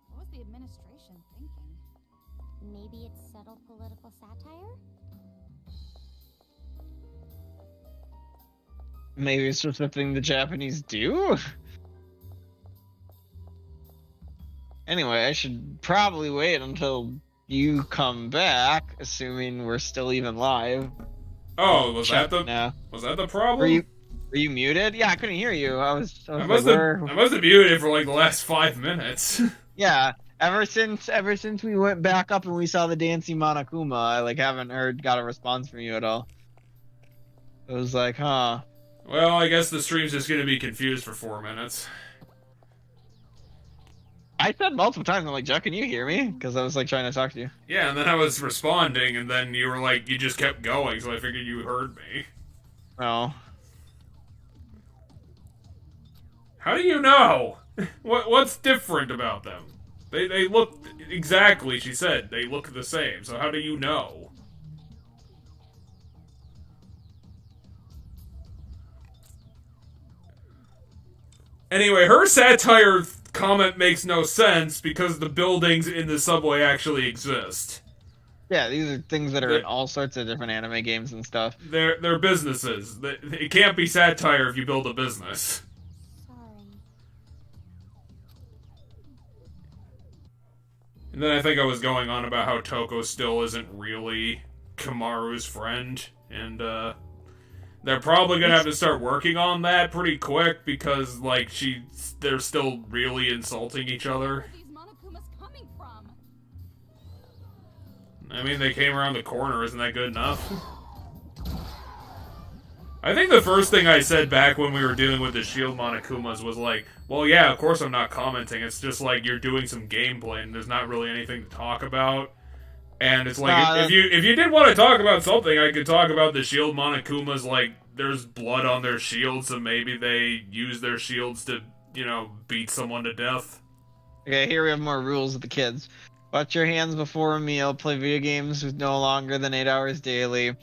What was the administration thinking? Maybe it's subtle political satire? Maybe it's just a thing the Japanese do? Anyway, I should probably wait until you come back, assuming we're still even live. Oh, was that the problem? Were you muted? Yeah, I couldn't hear you. I must have muted for like the last 5 minutes. Yeah, Ever since we went back up and we saw the dancing Monokuma, I like haven't got a response from you at all. It was like, huh. Well, I guess the stream's just gonna be confused for 4 minutes. I said multiple times, I'm like, Jack, can you hear me? Because I was like trying to talk to you. Yeah, and then I was responding, and then you were like, you just kept going, so I figured you heard me. No. How do you know? What's different about them? They look exactly, she said, they look the same, so how do you know? Anyway, her satire comment makes no sense because the buildings in the subway actually exist. Yeah, these are things that are in all sorts of different anime games and stuff. They're businesses. It can't be satire if you build a business. Sorry. And then I think I was going on about how Toko still isn't really Kamaru's friend, and they're probably gonna have to start working on that pretty quick because, like, they're still really insulting each other. Where are these Monokumas coming from? I mean, they came around the corner, isn't that good enough? I think the first thing I said back when we were dealing with the Shield Monokumas was like, well, yeah, of course I'm not commenting, it's just like you're doing some gameplay and there's not really anything to talk about. And it's like, if you did want to talk about something, I could talk about the Shield Monokumas, like, there's blood on their shields, so maybe they use their shields to, you know, beat someone to death. Okay, here we have more rules with the kids. Wash your hands before a meal, play video games with no longer than 8 hours daily.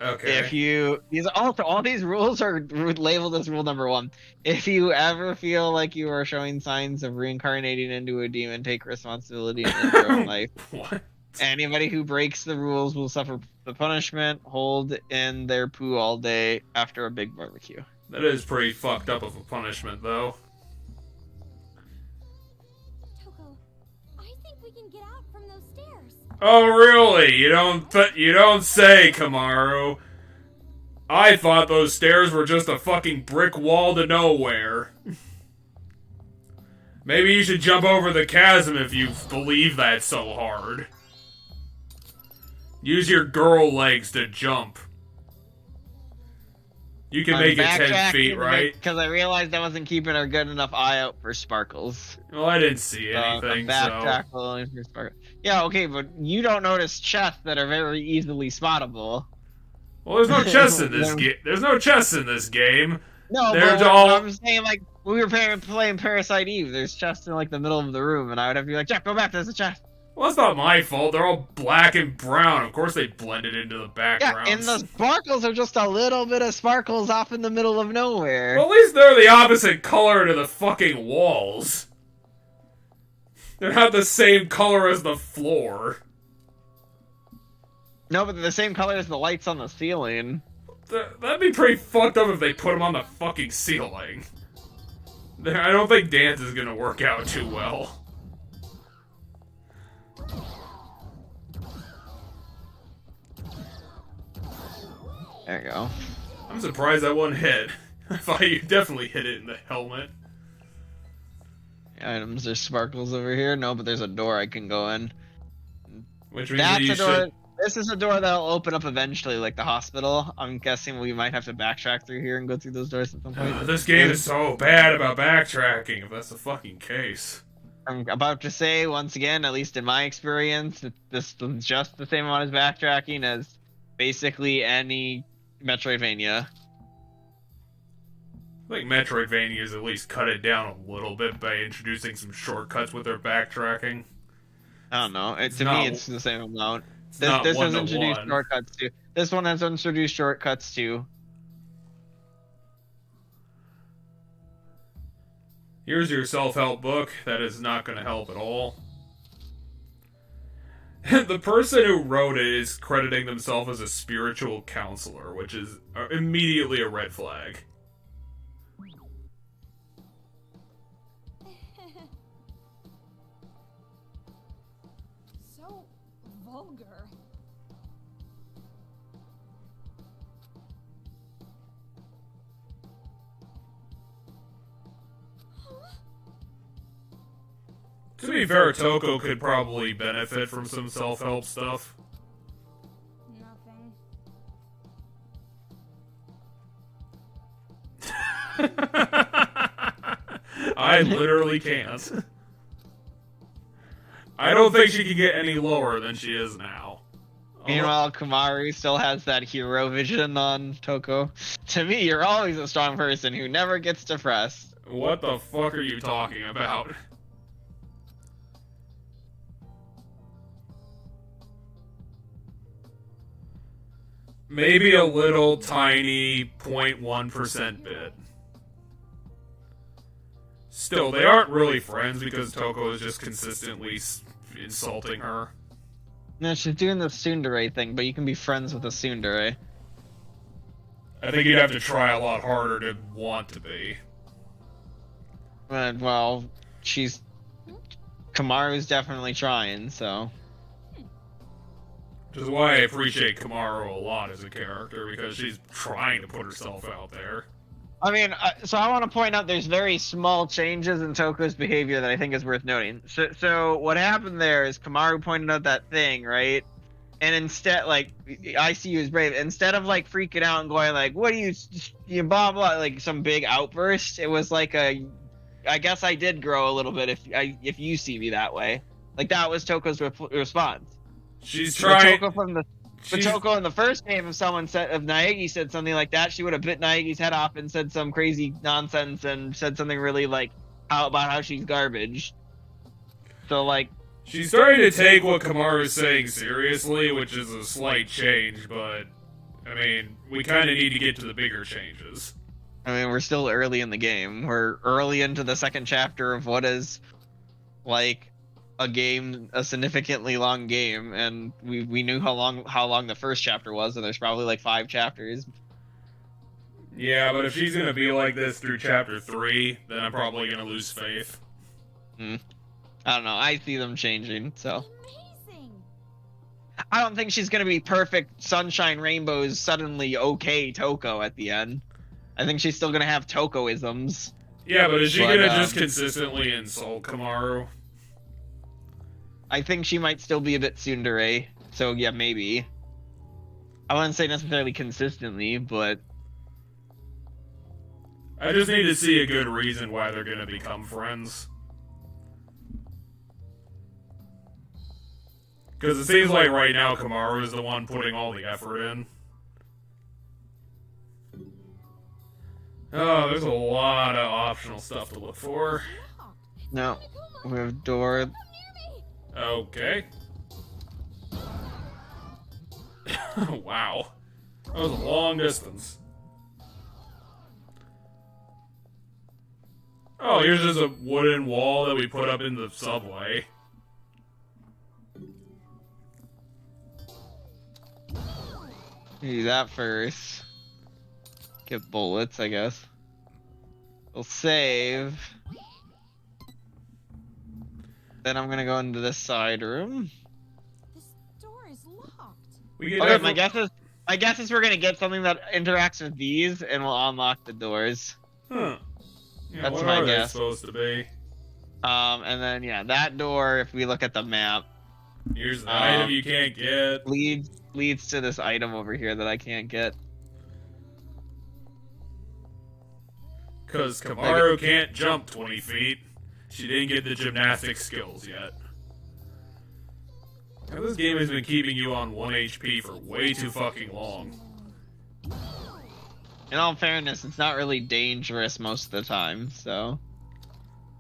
Okay. If you... all these rules are labeled as rule number 1. If you ever feel like you are showing signs of reincarnating into a demon, take responsibility in your own life. What? Anybody who breaks the rules will suffer the punishment, hold in their poo all day after a big barbecue. That is pretty fucked up of a punishment, though. Toko, I think we can get out from those stairs. Oh, really? You don't say, Kamaru. I thought those stairs were just a fucking brick wall to nowhere. Maybe you should jump over the chasm if you believe that so hard. Use your girl legs to jump. You can make it 10 feet, right? Because I realized I wasn't keeping a good enough eye out for sparkles. Well, I didn't see anything, so... Only for sparkles. Yeah, okay, but you don't notice chests that are very easily spottable. Well, there's no chests in this game. There's no chests in this game. No, but I'm saying, like, when we were playing Parasite Eve, there's chests in, like, the middle of the room, and I would have to be like, Jack, go back, there's a chest. Well, that's not my fault. They're all black and brown. Of course they blended into the background. Yeah, and the sparkles are just a little bit of sparkles off in the middle of nowhere. Well, at least they're the opposite color to the fucking walls. They're not the same color as the floor. No, but they're the same color as the lights on the ceiling. That'd be pretty fucked up if they put them on the fucking ceiling. I don't think dance is gonna work out too well. There you go. I'm surprised that one hit. I thought you definitely hit it in the helmet. Items, there's sparkles over here. No, but there's a door I can go in. Which means that you should... This is a door that'll open up eventually, like the hospital. I'm guessing we might have to backtrack through here and go through those doors at some point. This game is so bad about backtracking, if that's the fucking case. I'm about to say, once again, at least in my experience, this is just the same amount as backtracking as basically any Metroidvania. I think Metroidvanias at least cut it down a little bit by introducing some shortcuts with their backtracking. I don't know. To me, it's the same amount. This has introduced shortcuts too. This one has introduced shortcuts too. Here's your self-help book. That is not going to help at all. The person who wrote it is crediting themselves as a spiritual counselor, which is immediately a red flag. So vulgar. To be fair, Toko could probably benefit from some self-help stuff. Nothing. I literally can't. I don't think she can get any lower than she is now. Meanwhile, Komaru still has that hero vision on Toko. To me, you're always a strong person who never gets depressed. What the fuck are you talking about? Maybe a little tiny 0.1% bit. Still, they aren't really friends because Toko is just consistently insulting her. No, she's doing the tsundere thing, but you can be friends with a tsundere. I think you'd have to try a lot harder to want to be. Well, Kamaru's definitely trying, so. Which is why I appreciate Komura a lot as a character, because she's trying to put herself out there. I mean, so I want to point out there's very small changes in Toko's behavior that I think is worth noting. So what happened there is Komaru pointed out that thing, right? And instead, like, I see you as brave. Instead of, like, freaking out and going, like, what are you blah, blah, like, some big outburst, it was like I guess I did grow a little bit if you see me that way. Like, that was Toko's response. She's trying... Toko in the first game, if Naegi said something like that, she would have bit Naegi's head off and said some crazy nonsense and said something really like about how she's garbage. So like, she's starting to take what Komaru's saying seriously, which is a slight change, but I mean, we kind of need to get to the bigger changes. I mean, we're still early in the game. We're early into the second chapter of what is like a significantly long game, and we knew how long the first chapter was, and there's probably like 5 chapters. Yeah, but if she's gonna be like this through chapter 3, then I'm probably gonna lose faith. I don't know. I see them changing, so. Amazing. I don't think she's gonna be perfect sunshine rainbows suddenly okay Toko at the end. I think she's still gonna have Toko-isms. Yeah, but is she gonna just consistently insult Komaru? I think she might still be a bit tsundere, so yeah, maybe. I wouldn't say necessarily consistently, but... I just need to see a good reason why they're gonna become friends. Because it seems like right now Komaru is the one putting all the effort in. Oh, there's a lot of optional stuff to look for. No, we have door... Okay. Wow. That was a long distance. Oh, here's just a wooden wall that we put up in the subway. Do that first. Get bullets, I guess. We'll save. Then I'm gonna go into this side room. This door is locked. Okay, my guess is we're gonna get something that interacts with these, and we'll unlock the doors. Huh. Yeah, That's what my are they guess. supposed to be? And then yeah, that door. If we look at the map, Here's the item you can't get. leads to this item over here that I can't get. Because Komaru can't jump 20 feet. She didn't get the gymnastic skills yet. Now, this game has been keeping you on 1 HP for way too fucking long. In all fairness, it's not really dangerous most of the time, so...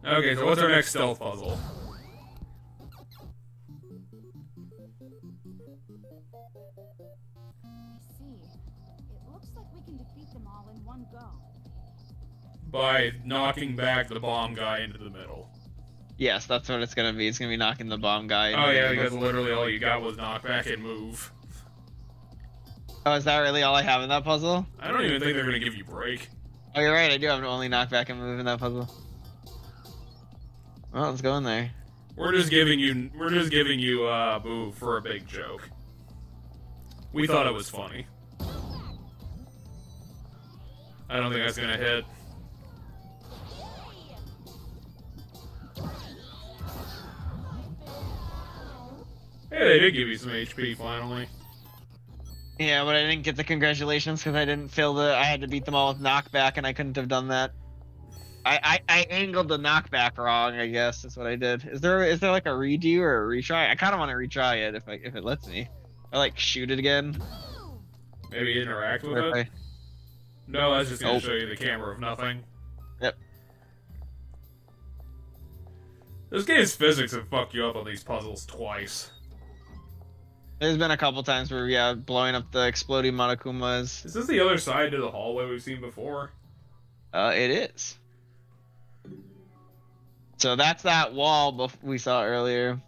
Okay, so what's our next stealth puzzle? I see. It looks like we can defeat them all in one go. By knocking back the bomb guy into the middle. Yes, that's what it's gonna be. It's gonna be knocking the bomb guy. Oh yeah, because literally all you got was knockback and move. Oh, is that really all I have in that puzzle? I don't even think they're gonna give you break. Oh, you're right. I do have only knockback and move in that puzzle. Well, let's go in there. We're just giving you Boo for a big joke. We thought it was funny. I don't think that's gonna hit. Hey, they did give you some HP finally. Yeah, but I didn't get the congratulations because I didn't feel I had to beat them all with knockback, and I couldn't have done that. I angled the knockback wrong, I guess, is what I did. Is there like a redo or a retry? I kind of want to retry it if it lets me. Or like shoot it again. Maybe interact with Or if it? I- No, that's just gonna Nope. show you the camera of nothing. Yep. This game's physics have fucked you up on these puzzles twice. There's been a couple times where, yeah, blowing up the exploding Monokumas. Is this the other side to the hallway we've seen before? It is. So that's that wall we saw earlier.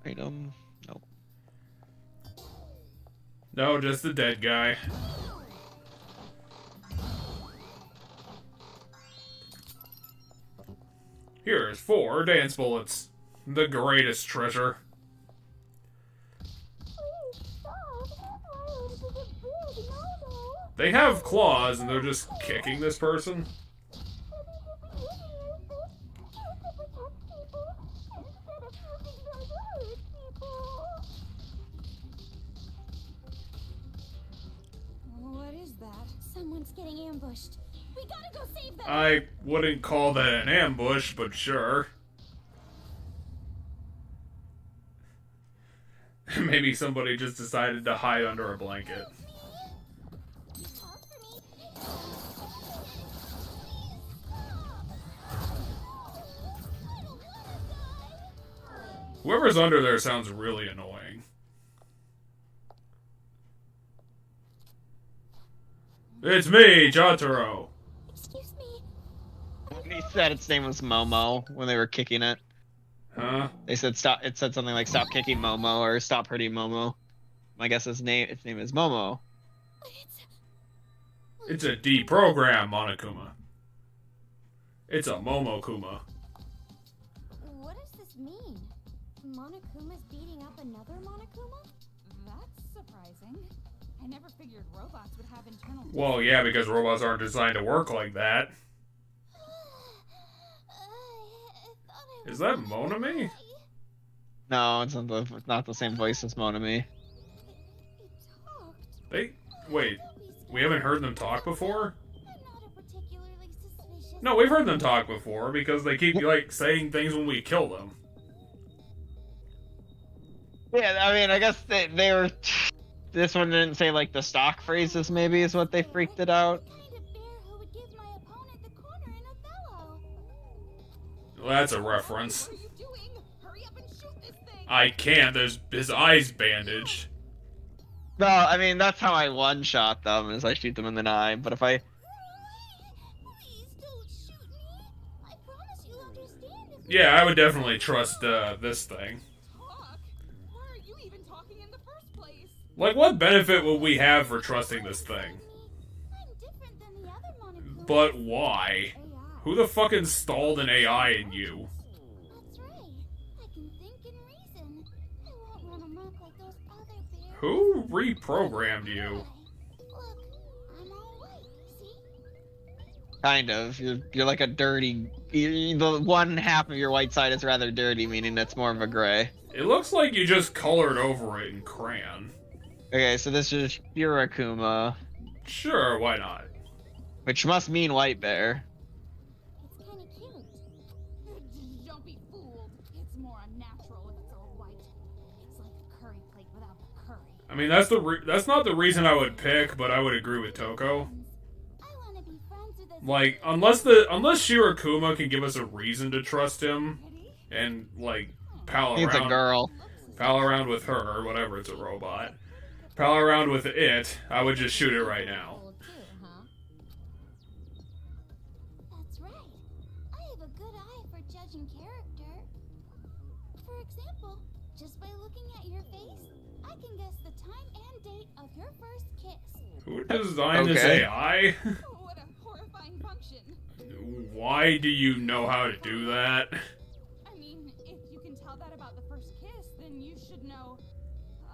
Item. Nope. No, just the dead guy. Here's 4 dance bullets. The greatest treasure. They have claws and they're just kicking this person. What is that? Someone's getting ambushed. We gotta go save them. I wouldn't call that an ambush, but sure. Maybe somebody just decided to hide under a blanket. Talk for me. Whoever's under there sounds really annoying. It's me, Jotaro. Excuse me. He said its name was Momo when they were kicking it. Huh? They said stop. It said something like "Stop kicking Momo" or "Stop hurting Momo." I guess its name is Momo. It's a deprogram Monokuma. It's a Momokuma. What does this mean? Monokuma's beating up another Monokuma? That's surprising. I never figured robots would have internal. Well, yeah, because robots aren't designed to work like that. Is that Monami? No, it's not the same voice as Monami. Wait, we haven't heard them talk before? I'm not a particularly suspicious. No, we've heard them talk before because they keep like saying things when we kill them. Yeah, I mean, I guess they were. This one didn't say like the stock phrases. Maybe is what they freaked it out. The kind of bear who would give my opponent the corner in Othello. Well, that's a reference. What are you doing? Hurry up and shoot this thing. I can't. There's his eyes bandaged. No, I mean that's how I one-shot them is I shoot them in the eye. But if I Please don't shoot me. I promise you'll understand if Yeah, I would definitely trust this thing. Talk. Why are you even talking in the first place? Like, what benefit would we have for trusting this thing? I'm different than the other Monokumas. But why? AI. Who the fuck installed an AI in you? That's right. I can think and reason. I won't run amok like those other bears. Who reprogrammed you? Look, I'm all white, see? kind of you're like a dirty. The one half of your white side is rather dirty, meaning it's more of a gray. It looks like you just colored over it in crayon. Okay, so this is Shirakuma, Sure, why not? which must mean white bear. It's kind of cute. Don't be fooled. It's more unnatural if it's all white. It's like a curry plate without the curry. I mean, that's not the reason I would pick, but I would agree with Toko. I want to be friends with this. Like, unless Shirakuma can give us a reason to trust him, and like pal It's a around, girl. pal around with her or whatever. It's a robot. Pal around with it. I would just shoot it right now. Cool too, huh? That's right. I have a good eye for judging character. For example, just by looking at your face, I can guess the time and date of your first kiss. Who designed this Okay. AI? What a horrifying function. Why do you know how to do that? I mean, if you can tell that about the first kiss, then you should know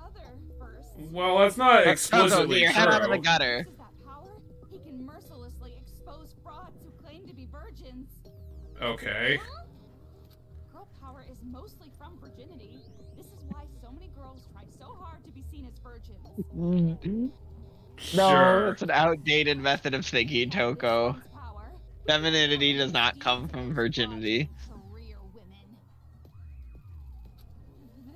other firsts. Well, that's not Toko, explicitly get your head out of the true. gutter. Uses that power, he can mercilessly expose frauds who claim to be virgins. Okay. Girls mostly from virginity. This is why so many girls try so hard to be seen as virgins. No, Sure. it's an outdated method of thinking, Toko. This one's power. Femininity does not come from virginity. Career women.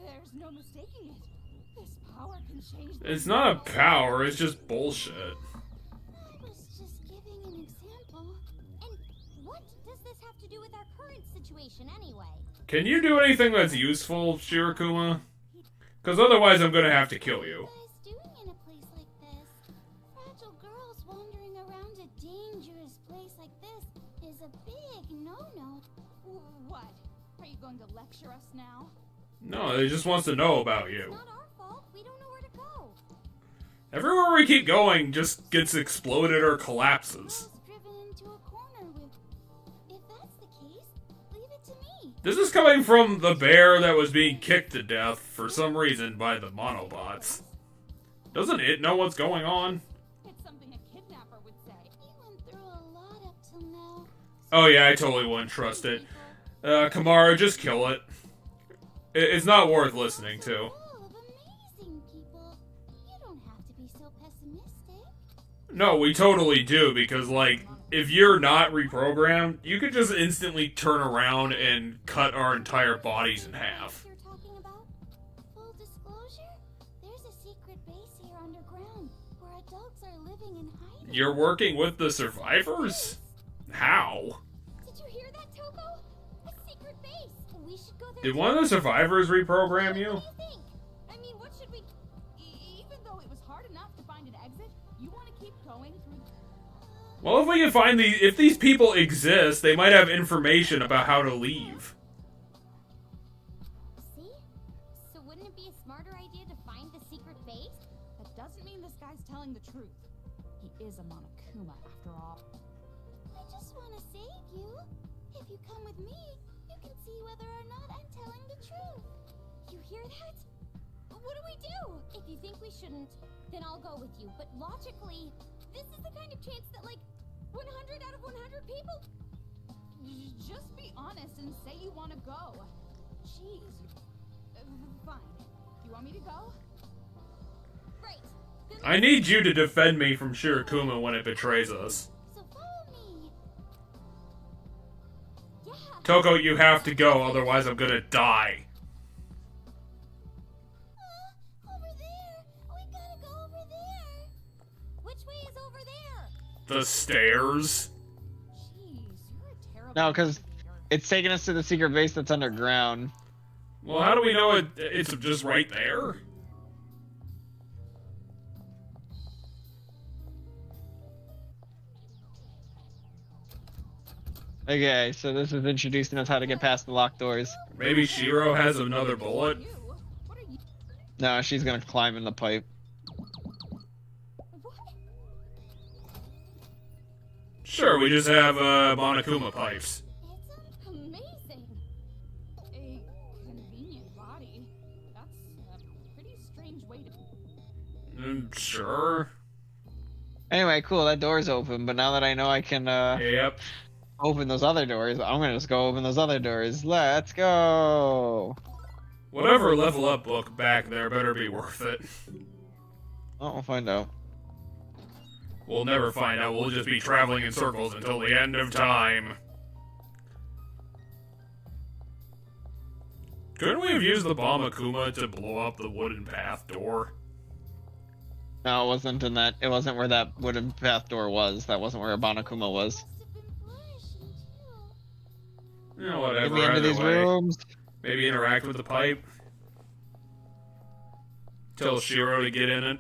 There's no mistaking it. This power can change. It's not a power, it's just bullshit. I was just giving an example. And what does this have to do with our current situation anyway? Can you do anything that's useful, Shirakuma? Because otherwise I'm gonna have to kill you. What are you guys doing in a place like this? Fragile girls wandering around a dangerous place like this is a big no-no. What? Are you going to lecture us now? No, he just wants to know about It's you. not our fault. We don't know where to go. Everywhere we keep going just gets exploded or collapses. Girls driven into a corner with. If that's the case, leave it to me. This is coming from the bear that was being kicked to death for some reason by the monobots. Doesn't it know what's going on? It's something a kidnapper would say. You went through a lot up till now. Oh yeah, I totally wouldn't trust it. Komura, just kill it. It's not worth listening to. Full of amazing people. You don't have to be so pessimistic. No, we totally do, because, like, if you're not reprogrammed, you could just instantly turn around and cut our entire bodies in half. You're talking about? Full disclosure, there's a secret base here underground where adults are living in hiding. You're working with the survivors? How? Did you hear that, Toko? A secret base. We should go there. Did one of the survivors reprogram you? What do you think? I mean, what should we... Even though it was hard enough to find an exit, you want to keep going through... Well, if we can find these... If these people exist, they might have information about how to leave. See? So wouldn't it be a smarter idea to find the secret base? That doesn't mean this guy's telling the truth. He is a Monokuma, after all. I just want to save you. If you come with me, you can see whether or not I'm telling the truth. You hear that? What do we do? If you think we shouldn't, then I'll go with you. But logically, this is the kind of chance that, like, 100 out of 100 people... Just be honest and say you want to go. Jeez. Fine. You want me to go? Right. Then I need you to defend me from Shirakuma when it betrays us. So follow me. Yeah. Toko, you have to go, otherwise I'm gonna die. Over there. We gotta go over there. Which way is over there? The stairs? Jeez, you're a terrible... No, because it's taking us to the secret base that's underground. Well, how do we know it's just right there? Okay, so this is introducing us how to get past the locked doors. Maybe Shiro has another bullet? You? What are you... No, she's gonna climb in the pipe. What? Sure, we just have Monokuma pipes. It's Amazing. A convenient body. That's a pretty strange way to... Sure. Anyway, cool, that door's open, but now that I know I can Yep. open those other doors, I'm gonna just go open those other doors. Let's go! Whatever level up book back there better be worth it. Oh, we'll find out. We'll never find out, we'll just be traveling in circles until the end of time. Couldn't we have used the bomb Akuma to blow up the wooden path door? No, it wasn't in that. It wasn't where that wooden path door was. That wasn't where Abanakuma was. must have been flourishing too. You know, Get whatever. me into either these way. rooms. Maybe interact with the pipe. Tell Shiro to get in it.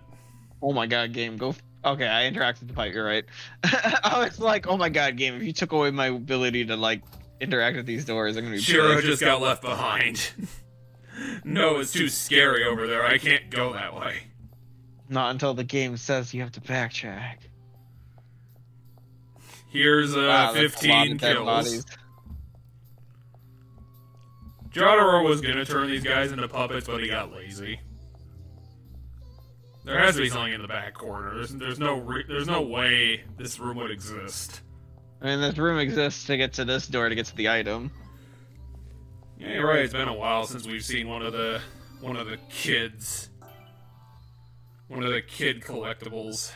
Oh my god, game, go. Okay, I interacted with the pipe. You're right. I was like, oh my god, game. If you took away my ability to like interact with these doors, I'm gonna be. Shiro pissed. just got left behind. No, it's too scary over there. I can't go that way. Not until the game says you have to backtrack. Here's Wow, that's a lot 15 of dead kills. bodies. Jotaro was gonna turn these guys into puppets, but he got lazy. There has to be something in the back corner. There's no way this room would exist. I mean, this room exists to get to this door to get to the item. Yeah, you're right. It's been a while since we've seen one of the kids. One of the kid collectibles.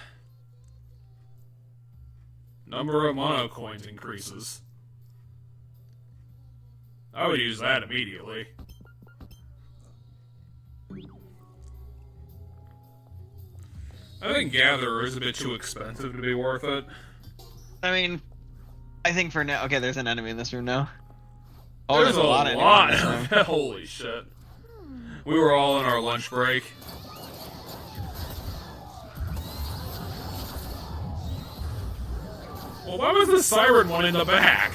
Number of mono coins increases. I would use that immediately. I think Gatherer is a bit too expensive to be worth it. I mean, I think for now. Okay, there's an enemy in this room now. Oh, there's a lot of enemies in this room. Holy shit. We were all on our lunch break. Well, why was the siren one in the back?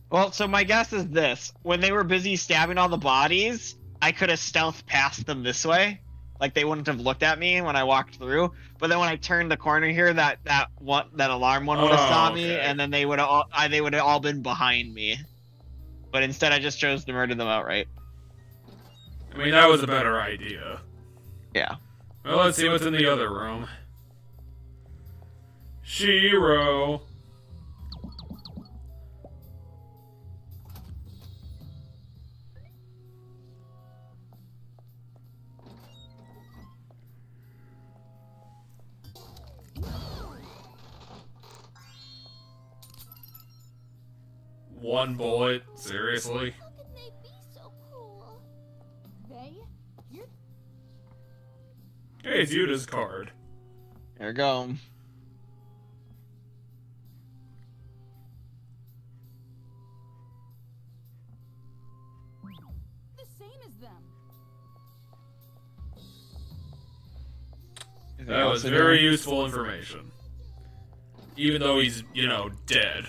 Well, so my guess is this. When they were busy stabbing all the bodies, I could have stealthed past them this way. Like, they wouldn't have looked at me when I walked through. But then when I turned the corner here, that alarm one would have saw me, and then they would have all been behind me. But instead, I just chose to murder them outright. I mean, that was a better idea. Yeah. Well, let's see what's in the other room. Shiro. One bullet? Seriously? How can they be so cruel? They? You're Hey, it's Yuta's card. There we go. the same as them. That was very useful information. Even though he's, you know, dead.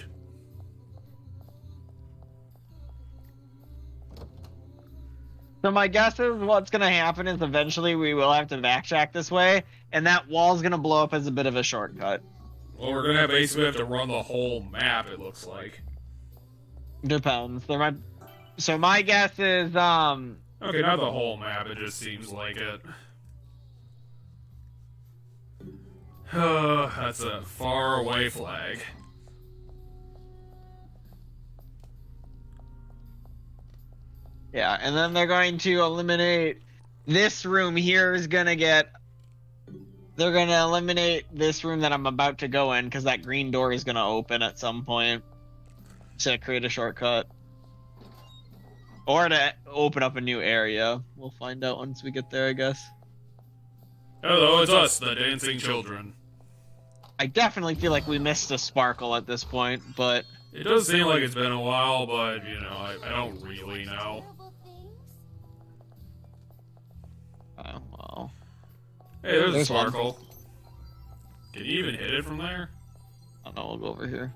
So my guess is what's going to happen is eventually we will have to backtrack this way, and that wall's going to blow up as a bit of a shortcut. Well, we're gonna basically have to run the whole map, it looks like. Depends. So my guess is, Okay, not the whole map, it just seems like it. That's a far away flag. yeah, and then they're going to eliminate this room here is going to get... They're going to eliminate this room that I'm about to go in, because that green door is going to open at some point to create a shortcut. Or to open up a new area. We'll find out once we get there, I guess. Hello, it's us, the dancing children. I definitely feel like we missed a sparkle at this point, but... It does seem like it's been a while, but, you know, I don't really know. Terrible things? Oh, well... Hey, there's a There's one. sparkle. Can you even hit it from there? I don't know, we'll go over here.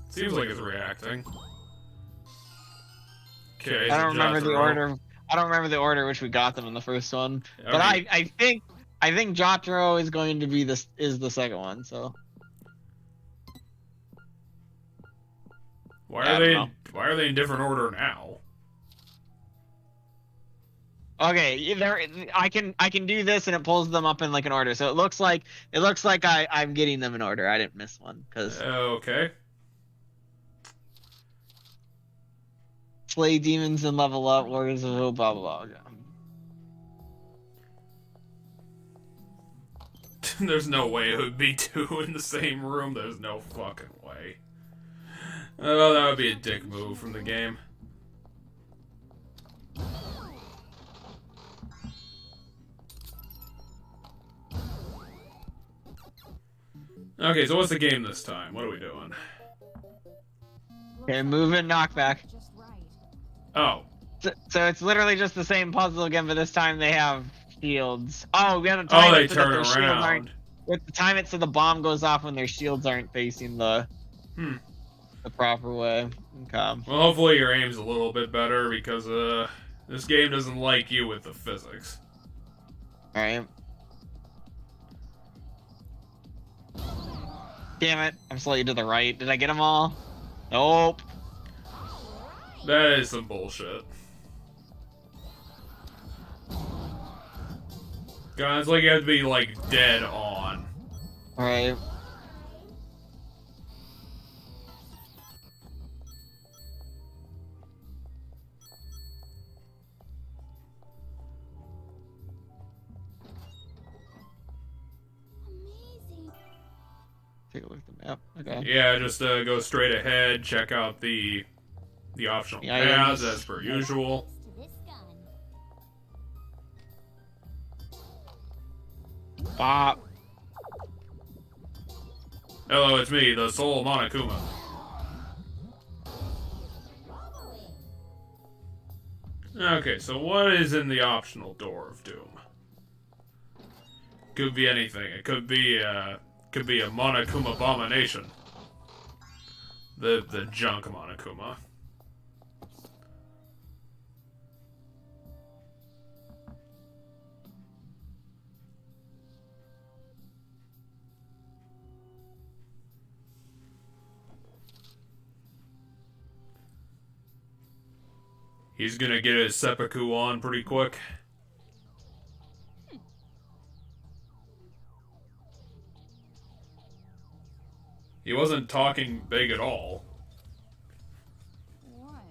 Seems like it's reacting. Okay, I don't remember the Jotaro. order. I don't remember the order which we got them in the first one. Yeah, But okay. I think Jotaro is going to be the second one, so... Why I are don't why are they in different order now? Okay, I can do this and it pulls them up in like an order. So it looks like I'm getting them in order. I didn't miss one because Okay. slay demons and level up, warriors of hope, blah blah blah. There's no way it would be two in the same room. There's no fucking way. Well, that would be a dick move from the game. Okay, so what's the game this time? What are we doing? Okay, move in, knockback. Just right. Oh. So it's literally just the same puzzle again, but this time they have shields. Oh, we have to time Oh, they it so that turn their shields aren't. around. We have to time it so the bomb goes off when their shields aren't facing the proper way. Okay. Well, hopefully your aim's a little bit better because this game doesn't like you with the physics. All right. Damn it! I'm slightly to the right. Did I get them all? Nope. That is some bullshit. Guys, like you have to be like dead on. Alright. Amazing. Take a look at the map. Okay. Yeah, just go straight ahead. Check out the optional The paths items. as per usual. To this gun. Bop. Hello, it's me, the Soul Monokuma. Okay, so what is in the optional Door of Doom? Could be anything. It could be a Monokuma abomination. The junk Monokuma. He's gonna get his seppuku on pretty quick. He wasn't talking big at all. What?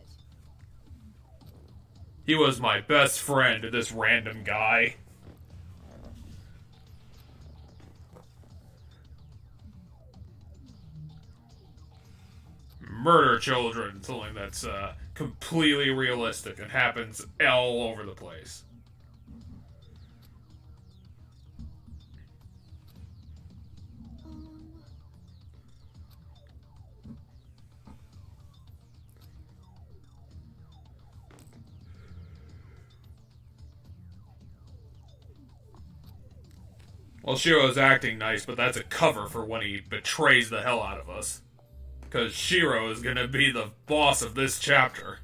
He was my best friend, this random guy. Murder children, something that's completely realistic and happens all over the place. Well, Shiro's acting nice, but that's a cover for when he betrays the hell out of us. Because Shiro is gonna be the boss of this chapter.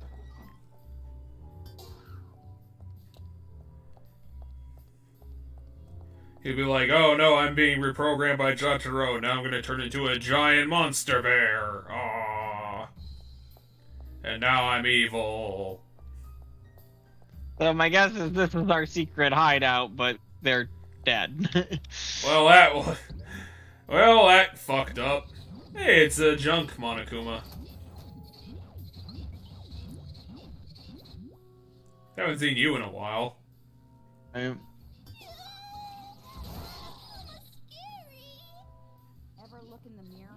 He'll be like, oh no, I'm being reprogrammed by Jotaro, now I'm gonna turn into a giant monster bear. Aww. And now I'm evil. So my guess is this is our secret hideout, but they're dead. Well, that fucked up. Hey, it's a junk Monokuma. Haven't seen you in a while. Um, Ever look in the mirror?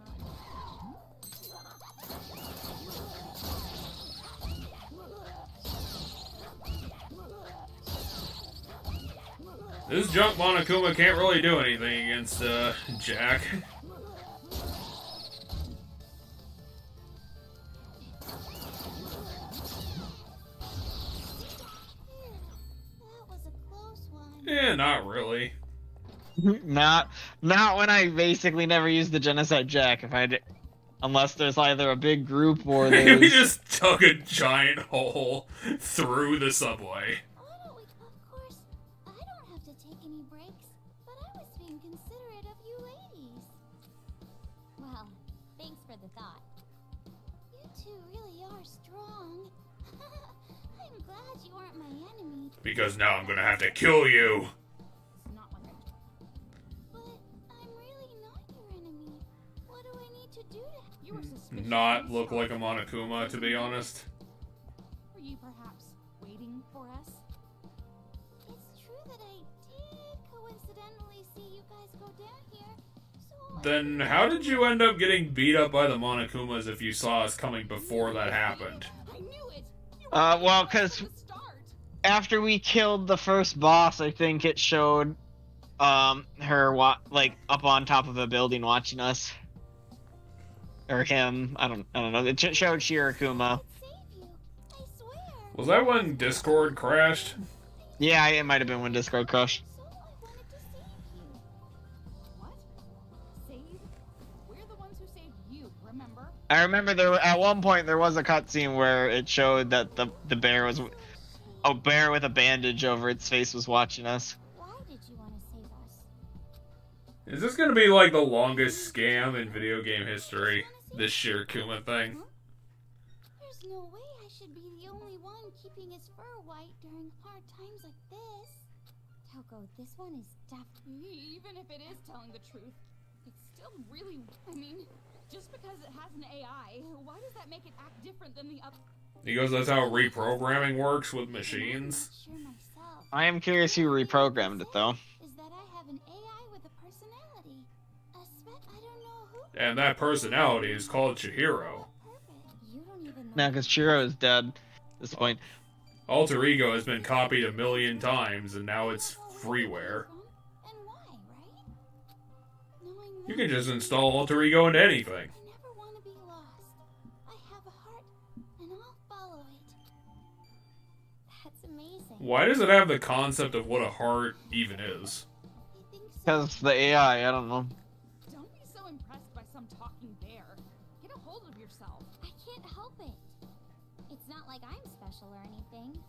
This junk Monokuma can't really do anything against Jack. That was a close one. Yeah, not really. not when I basically never use the Genocide Jack. Unless there's either a big group or We there's. just dug a giant hole through the subway. Why don't we? Of course, I don't have to take any breaks, but I was being considerate of you ladies. Well, thanks for the thought. You two really are strong. I'm glad you aren't my enemy, Because now I'm gonna have to kill you. It's not like but I'm really not your enemy. What do I need to do to? you were suspicious. Not look like a Monokuma, to be honest. Were you perhaps waiting for us? It's true that I did coincidentally see you guys go down here. So Then how did you end up getting beat up by the Monokumas if you saw us coming before that happened? I knew it. You Well, 'cause from the start. After we killed the first boss, I think it showed her like up on top of a building watching us. Or him. I don't know. It showed Shirakuma. save you. I swear. Was that when Discord crashed? Yeah, it might have been when Discord crashed. So I wanted to save you. What? Save? We're the ones who saved you, remember? I remember at one point there was a cutscene where it showed that the bear was a bear with a bandage over its face was watching us. Why did you want to save us? Is this gonna be like the longest scam in video game history? This Shirakuma thing? There's no way I should be the only one keeping his fur white during hard times like this. Toko, Toko, this one is definitely... Even if it is telling the truth, it's still really... I mean, just because it has an AI, why does that make it act different than the other? He goes, that's how reprogramming works with machines. I'm not sure myself. I am curious who reprogrammed it, though. Is that I have an AI with a personality. I don't know who... And that personality is called Chihiro. You don't even know... Now, because Chiro is dead at this point. Alter Ego has been copied 1,000,000 times, and now it's freeware. And why, right? Knowing You that, can just install Alter Ego into anything. I never want to be lost. I have a heart, and I'll follow it. That's amazing. Why does it have the concept of what a heart even is? I think so. Because the AI, I don't know. Don't be so impressed by some talking bear. Get a hold of yourself. I can't help it. It's not like I'm special or anything.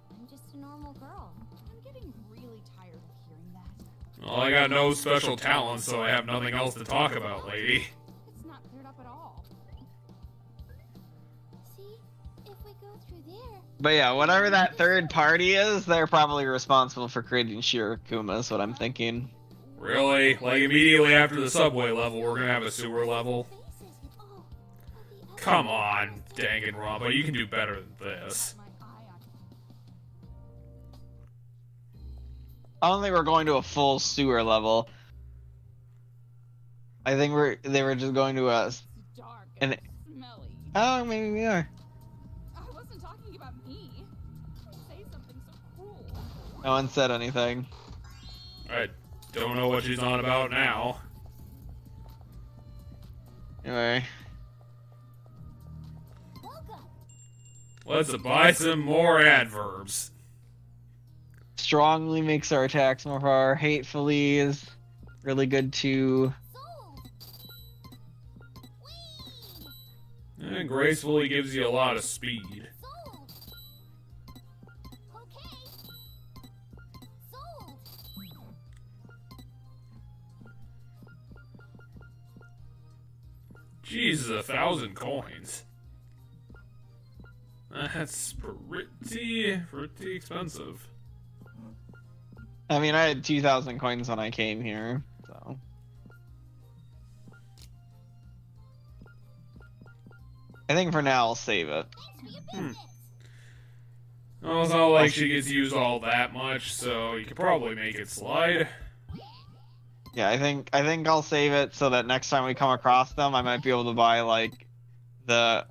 I'm just a normal girl. I'm getting really tired of hearing that. Well, I got no special talent, so I have nothing else to talk about, lady. It's not cleared up at all. See, if we go through there, But yeah, whatever that third party is, they're probably responsible for creating Shirakuma, is what I'm thinking. Really? Like, immediately after the subway level, we're gonna have a sewer level? faces. Oh, but the other Come on, Danganronpa, you can do better than this. My eye on I don't think we're going to a full sewer level. I think they were just going to a... it's dark And and smelly. Oh, maybe we are. I wasn't talking about me. Don't say something so cruel. No one said anything. I don't know what she's on about now. Anyway. welcome. Let's buy some more adverbs. Strongly makes our attacks more power. Hatefully is really good too. Sold. Whee! And gracefully gives you a lot of speed. Sold. Okay. Sold. Jesus, 1,000 coins. That's pretty expensive. I mean, I had 2,000 coins when I came here, so. I think for now I'll save it. Thanks for your business. Well, it's not like she gets used all that much, so you could probably make it slide. Yeah, I think I'll save it so that next time we come across them, I might be able to buy like the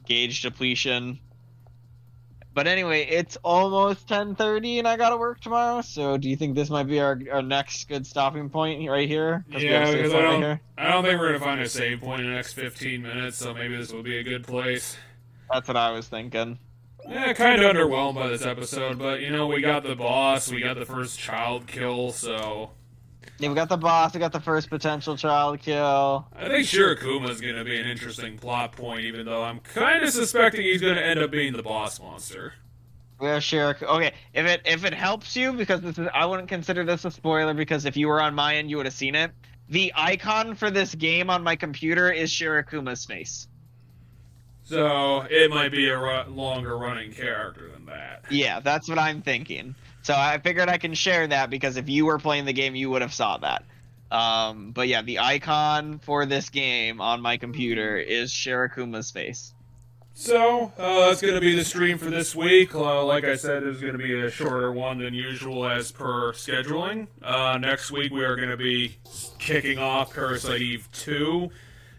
gauge depletion. But anyway, it's almost 10:30 and I gotta work tomorrow. So do you think this might be our next good stopping point right here? We Yeah, have a safe because point right here? I don't think we're gonna find a save point in the next 15 minutes, so maybe this will be a good place. That's what I was thinking. Yeah, kind of underwhelmed by this episode, but you know, we got the boss, we got the first child kill, so Yeah, we got the boss, we got the first potential child kill. I think Shirakuma's gonna be an interesting plot point, even though I'm kind of suspecting he's gonna end up being the boss monster. We have Shirakumo. Okay, if it helps you, because this is, I wouldn't consider this a spoiler, because if you were on my end, you would have seen it. The icon for this game on my computer is Shirakuma's face. So it might be a longer running character than that. Yeah, that's what I'm thinking. So I figured I can share that because if you were playing the game, you would have saw that. But yeah, the icon for this game on my computer is Shirakuma's face. So, that's going to be the stream for this week. Like I said, it's going to be a shorter one than usual as per scheduling. Next week we are going to be kicking off Parasite Eve 2,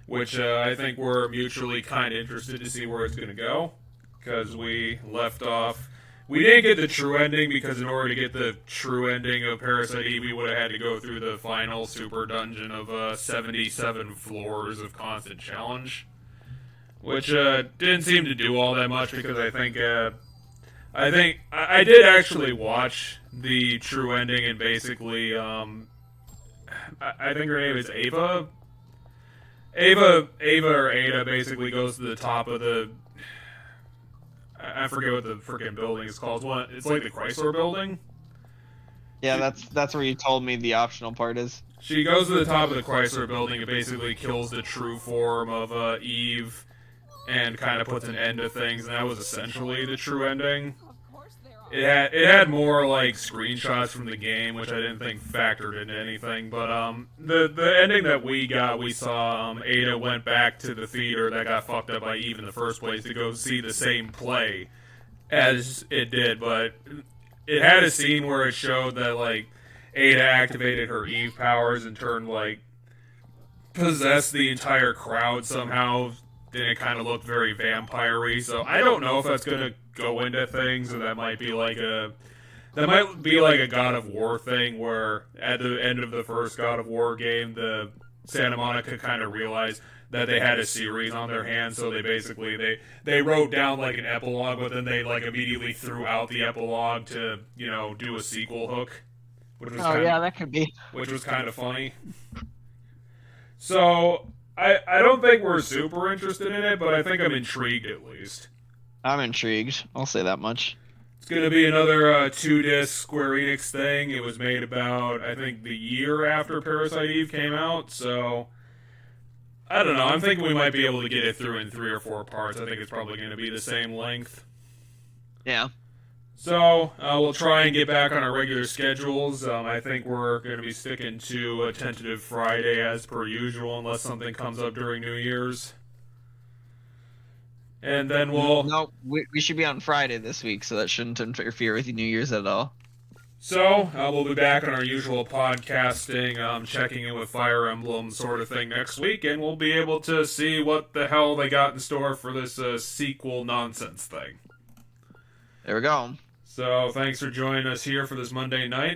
which I think we're mutually kind of interested to see where it's going to go. Because we left off... We didn't get the true ending, because in order to get the true ending of Parasite Eve, we would have had to go through the final super dungeon of 77 floors of constant challenge. Which didn't seem to do all that much, because I think I did actually watch the true ending, and basically, I think her name is Ava. Ava or Ada basically goes to the top of the... I forget what the freaking building is called. It's like the Chrysler Building. Yeah, that's where you told me the optional part is. She goes to the top of the Chrysler Building and basically kills the true form of Eve, and kind of puts an end to things, and that was essentially the true ending. Of course there it had more like screenshots from the game, which I didn't think factored into anything. But the ending that we saw Ada went back to the theater that got fucked up by Eve in the first place to go see the same play as it did, but it had a scene where it showed that like Ada activated her Eve powers and turned like possessed the entire crowd somehow. Then it kind of looked very vampire-y, so I don't know if that's gonna go into things, or that might be like a God of War thing, where at the end of the first God of War game, the Santa Monica kind of realized that they had a series on their hands, so they basically they wrote down like an epilogue, but then they like immediately threw out the epilogue to do a sequel hook, which was that could be. which was kind of funny. So I don't think we're super interested in it, but I think I'm intrigued at least. I'm intrigued. I'll say that much. It's going to be another 2-disc Square Enix thing. It was made about, I think, the year after Parasite Eve came out, so I don't know. I'm thinking we might be able to get it through in 3 or 4 parts. I think it's probably going to be the same length. Yeah. So we'll try and get back on our regular schedules. I think we're going to be sticking to a tentative Friday as per usual, unless something comes up during New Year's. And then we'll... No, we should be on Friday this week, so that shouldn't interfere with New Year's at all. So, we'll be back on our usual podcasting, checking in with Fire Emblem sort of thing next week, and we'll be able to see what the hell they got in store for this sequel nonsense thing. There we go. So, thanks for joining us here for this Monday night.